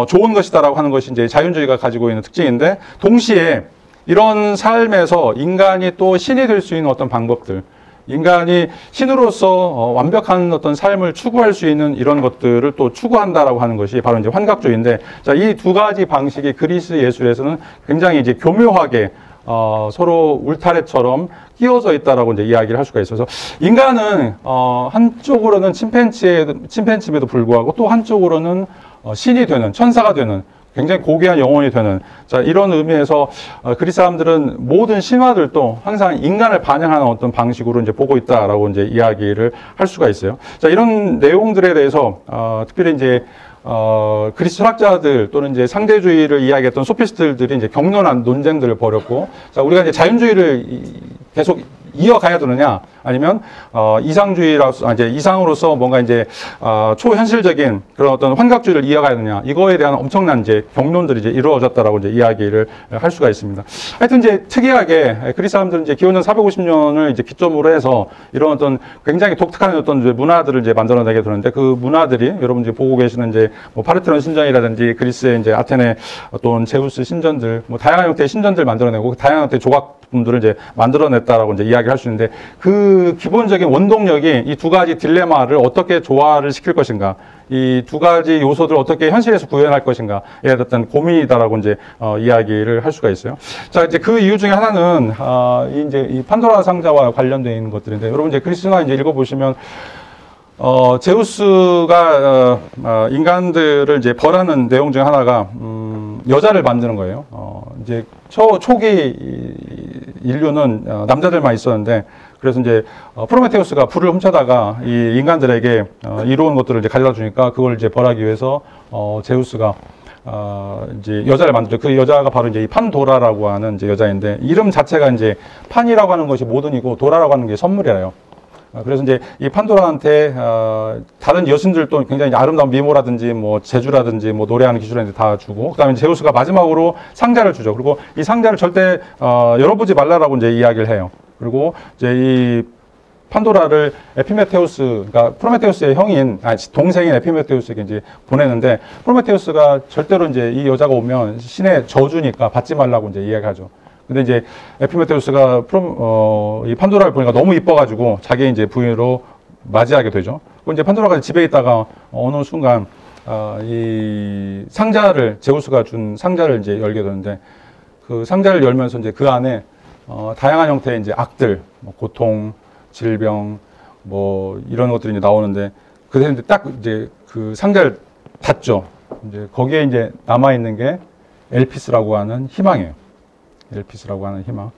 좋은 것이다라고 하는 것이 이제 자연주의가 가지고 있는 특징인데, 동시에 이런 삶에서 인간이 또 신이 될 수 있는 어떤 방법들, 인간이 신으로서 완벽한 어떤 삶을 추구할 수 있는 이런 것들을 또 추구한다라고 하는 것이 바로 이제 환각주의인데, 자, 이 두 가지 방식이 그리스 예술에서는 굉장히 이제 교묘하게 서로 울타리처럼 끼워져 있다라고 이제 이야기를 할 수가 있어서, 인간은 한쪽으로는 침팬지임에도 불구하고 또 한쪽으로는 신이 되는, 천사가 되는, 굉장히 고귀한 영혼이 되는, 자, 이런 의미에서 그리스 사람들은 모든 신화들도 항상 인간을 반영하는 어떤 방식으로 이제 보고 있다라고 이제 이야기를 할 수가 있어요. 자, 이런 내용들에 대해서 특별히 이제 그리스 철학자들 또는 이제 상대주의를 이야기했던 소피스트들이 이제 격론한 논쟁들을 벌였고, 자, 우리가 이제 자연주의를 계속 이어가야 되느냐, 아니면 이상주의로서 이제 이상으로서 뭔가 이제 초현실적인 그런 어떤 환각주의를 이어가야 되느냐, 이거에 대한 엄청난 이제 격론들이 이제 이루어졌다라고 이제 이야기를 할 수가 있습니다. 하여튼 이제 특이하게 그리스 사람들은 이제 기원전 450년을 이제 기점으로 해서 이런 어떤 굉장히 독특한 어떤 이제 문화들을 이제 만들어내게 되는데, 그 문화들이 여러분 이제 보고 계시는 이제 뭐 파르테논 신전이라든지 그리스의 이제 아테네 또는 제우스 신전들, 뭐 다양한 형태의 신전들 만들어내고 다양한 형태의 조각품들을 이제 만들어냈다라고 이제 이야기를 할 수 있는데, 그 기본적인 원동력이 이 두 가지 딜레마를 어떻게 조화를 시킬 것인가, 이 두 가지 요소들을 어떻게 현실에서 구현할 것인가에 어떤 고민이다라고 이제 이야기를 할 수가 있어요. 자, 이제 그 이유 중에 하나는 이제 이 판도라 상자와 관련되어 있는 것들인데, 여러분 이제 그리스 신화 이제 읽어보시면 제우스가 인간들을 이제 벌하는 내용 중에 하나가 여자를 만드는 거예요. 이제 초기 인류는 남자들만 있었는데, 그래서 이제 프로메테우스가 불을 훔쳐다가 이 인간들에게 이로운 것들을 이제 가져다 주니까 그걸 이제 벌하기 위해서 제우스가 이제 여자를 만들죠. 그 여자가 바로 이제 이 판도라라고 하는 이제 여자인데, 이름 자체가 이제 판이라고 하는 것이 모든이고 도라라고 하는 게 선물이래요. 그래서 이제 이 판도라한테 다른 여신들도 굉장히 아름다운 미모라든지 뭐 재주라든지 뭐 노래하는 기술이라든지 다 주고, 그다음에 제우스가 마지막으로 상자를 주죠. 그리고 이 상자를 절대 열어보지 말라라고 이제 이야기를 해요. 그리고 이제 이 판도라를 에피메테우스, 그러니까 프로메테우스의 형인, 동생인 에피메테우스에게 이제 보내는데, 프로메테우스가 절대로 이제 이 여자가 오면 신의 저주니까 받지 말라고 이제 이야기하죠. 근데 이제 에피메테우스가 이 판도라를 보니까 너무 이뻐가지고 자기 이제 부인으로 맞이하게 되죠. 그리고 이제 판도라가 집에 있다가 어느 순간 이 상자를, 제우스가 준 상자를 이제 열게 되는데, 그 상자를 열면서 이제 그 안에 다양한 형태의 이제 악들, 뭐 고통, 질병, 뭐 이런 것들이 이제 나오는데, 그때 이제 딱 이제 그 상자를 닫죠. 이제 거기에 이제 남아 있는 게 엘피스라고 하는 희망이에요. 엘피스라고 하는 희망.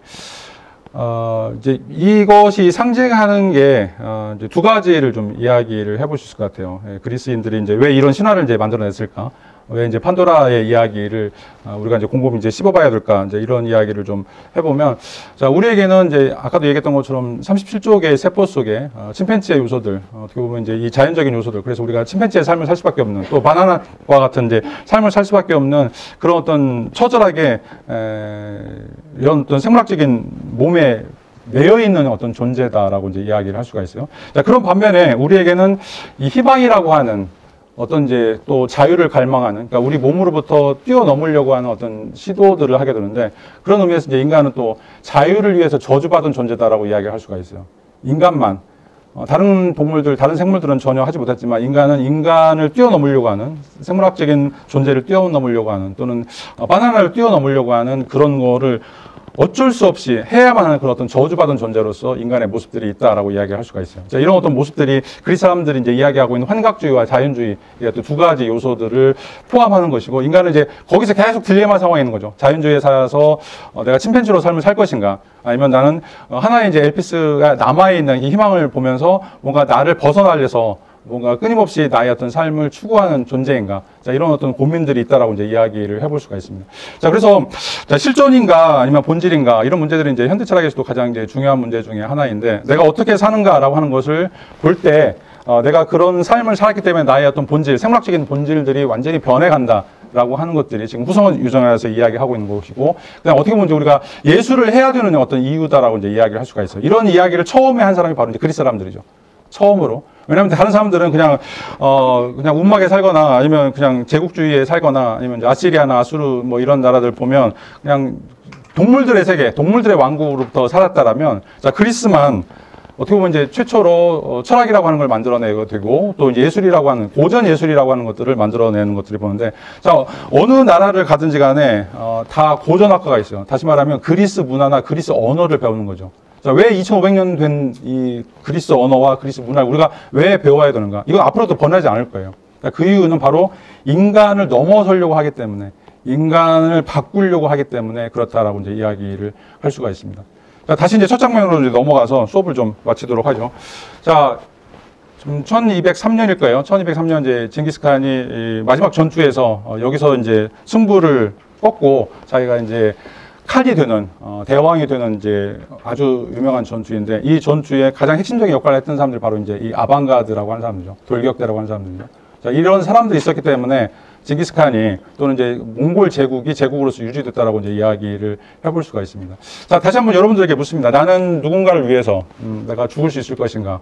이제 이것이 상징하는 게 이제 두 가지를 좀 이야기를 해볼 수 있을 것 같아요. 그리스인들이 이제 왜 이런 신화를 이제 만들어냈을까? 왜 이제 판도라의 이야기를 우리가 이제 곰곰이 이제 씹어봐야 될까? 이제 이런 이야기를 좀 해보면, 자, 우리에게는 이제 아까도 얘기했던 것처럼 37조 개의 세포 속에 침팬지의 요소들, 어떻게 보면 이제 이 자연적인 요소들, 그래서 우리가 침팬지의 삶을 살 수밖에 없는, 또 바나나와 같은 이제 삶을 살 수밖에 없는 그런 어떤 처절하게 이런 어떤 생물학적인 몸에 매여 있는 어떤 존재다라고 이제 이야기를 할 수가 있어요. 자, 그런 반면에 우리에게는 이 희망이라고 하는 어떤 이제 또 자유를 갈망하는, 그러니까 우리 몸으로부터 뛰어넘으려고 하는 어떤 시도들을 하게 되는데, 그런 의미에서 이제 인간은 또 자유를 위해서 저주받은 존재다라고 이야기를 할 수가 있어요. 인간만. 다른 동물들, 다른 생물들은 전혀 하지 못했지만, 인간은 인간을 뛰어넘으려고 하는, 생물학적인 존재를 뛰어넘으려고 하는, 또는 바나나를 뛰어넘으려고 하는 그런 거를 어쩔 수 없이 해야만 하는 그런 어떤 저주받은 존재로서 인간의 모습들이 있다라고 이야기할 수가 있어요. 자, 이런 어떤 모습들이 그리스 사람들이 이제 이야기하고 있는 환각주의와 자연주의, 또 두 가지 요소들을 포함하는 것이고, 인간은 이제 거기서 계속 딜레마 상황에 있는 거죠. 자연주의에 살아서 내가 침팬지로 삶을 살 것인가, 아니면 나는 하나의 이제 엘피스가 남아있는 이 희망을 보면서 뭔가 나를 벗어나려서 뭔가 끊임없이 나의 어떤 삶을 추구하는 존재인가. 자, 이런 어떤 고민들이 있다라고 이제 이야기를 해볼 수가 있습니다. 자, 그래서, 자, 실존인가 아니면 본질인가, 이런 문제들이 이제 현대 철학에서도 가장 이제 중요한 문제 중에 하나인데, 내가 어떻게 사는가라고 하는 것을 볼 때, 내가 그런 삶을 살았기 때문에 나의 어떤 본질, 생물학적인 본질들이 완전히 변해간다. 라고 하는 것들이 지금 후성 유전에서 이야기하고 있는 것이고, 그다음 어떻게 보면 우리가 예술을 해야 되는 어떤 이유다라고 이제 이야기를 할 수가 있어요. 이런 이야기를 처음에 한 사람이 바로 이제 그리스 사람들이죠. 처음으로. 왜냐하면 다른 사람들은 그냥 운막에 살거나 아니면 그냥 제국주의에 살거나 아니면 이제 아시리아나 아수르 뭐 이런 나라들 보면 그냥 동물들의 세계, 동물들의 왕국으로부터 살았다라면, 자, 그리스만 어떻게 보면 이제 최초로 철학이라고 하는 걸 만들어내게 되고, 또 이제 예술이라고 하는, 고전 예술이라고 하는 것들을 만들어내는 것들이 보는데, 자, 어느 나라를 가든지 간에 다 고전학과가 있어요. 다시 말하면 그리스 문화나 그리스 언어를 배우는 거죠. 자, 왜 2500년 된 이 그리스 언어와 그리스 문화를 우리가 왜 배워야 되는가? 이건 앞으로도 변하지 않을 거예요. 그 이유는 바로 인간을 넘어서려고 하기 때문에, 인간을 바꾸려고 하기 때문에 그렇다라고 이제 이야기를 할 수가 있습니다. 자, 다시 이제 첫 장면으로 이제 넘어가서 수업을 좀 마치도록 하죠. 자, 지금 1203년일 거예요. 1203년 이제 징기스칸이 마지막 전투에서 여기서 이제 승부를 꺾고 자기가 이제 칼이 되는, 대왕이 되는 이제 아주 유명한 전투인데, 이 전투에 가장 핵심적인 역할을 했던 사람들이 바로 이제 이 아방가드라고 하는 사람들이죠. 돌격대라고 하는 사람들이죠. 자, 이런 사람들이 있었기 때문에 징기스칸이 또는 이제 몽골 제국이 제국으로서 유지됐다라고 이제 이야기를 해볼 수가 있습니다. 자, 다시 한번 여러분들에게 묻습니다. 나는 누군가를 위해서 내가 죽을 수 있을 것인가?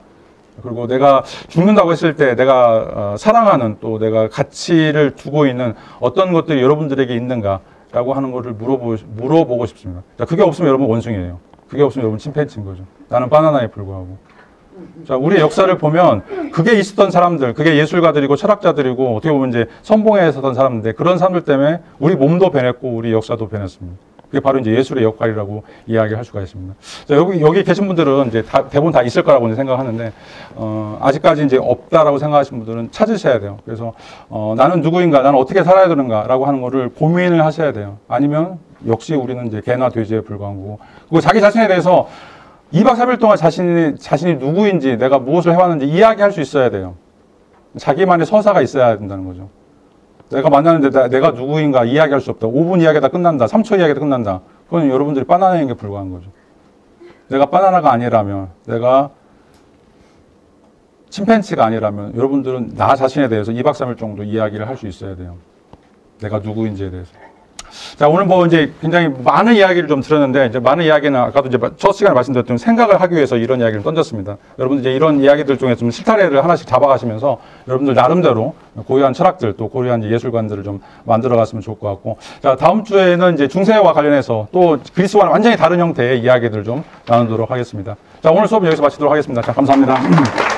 그리고 내가 죽는다고 했을 때 내가 사랑하는, 또 내가 가치를 두고 있는 어떤 것들이 여러분들에게 있는가? 라고 하는 거를 물어보고 싶습니다. 자, 그게 없으면 여러분 원숭이에요. 그게 없으면 여러분 침팬지인 거죠. 나는 바나나에 불과하고. 자, 우리의 역사를 보면 그게 있었던 사람들, 그게 예술가들이고 철학자들이고 어떻게 보면 이제 선봉에 서던 사람인데, 그런 사람들 때문에 우리 몸도 변했고 우리 역사도 변했습니다. 그게 바로 이제 예술의 역할이라고 이야기할 수가 있습니다. 자, 여기 계신 분들은 이제 대부분 다 있을 거라고 생각하는데, 아직까지 이제 없다라고 생각하시는 분들은 찾으셔야 돼요. 그래서, 나는 누구인가, 나는 어떻게 살아야 되는가라고 하는 거를 고민을 하셔야 돼요. 아니면, 역시 우리는 이제 개나 돼지에 불과한 거고, 그리고 자기 자신에 대해서 2박 3일 동안 자신이 누구인지, 내가 무엇을 해왔는지 이야기할 수 있어야 돼요. 자기만의 서사가 있어야 된다는 거죠. 내가 만나는데 내가 누구인가 이야기할 수 없다. 5분 이야기하다 끝난다. 3초 이야기하다 끝난다. 그건 여러분들이 바나나에게 불과한 거죠. 내가 바나나가 아니라면, 내가 침팬지가 아니라면 여러분들은 나 자신에 대해서 2박 3일 정도 이야기를 할 수 있어야 돼요. 내가 누구인지에 대해서. 자, 오늘 뭐 이제 굉장히 많은 이야기를 좀 들었는데, 이제 많은 이야기는 아까도 이제 첫 시간에 말씀드렸던 생각을 하기 위해서 이런 이야기를 던졌습니다. 여러분들 이제 이런 이야기들 중에 좀 실타래를 하나씩 잡아가시면서 여러분들 나름대로 고유한 철학들 또 고유한 예술관들을 좀 만들어 갔으면 좋을 것 같고, 자, 다음 주에는 이제 중세와 관련해서 또 그리스와는 완전히 다른 형태의 이야기들을 좀 나누도록 하겠습니다. 자, 오늘 수업 여기서 마치도록 하겠습니다. 자, 감사합니다.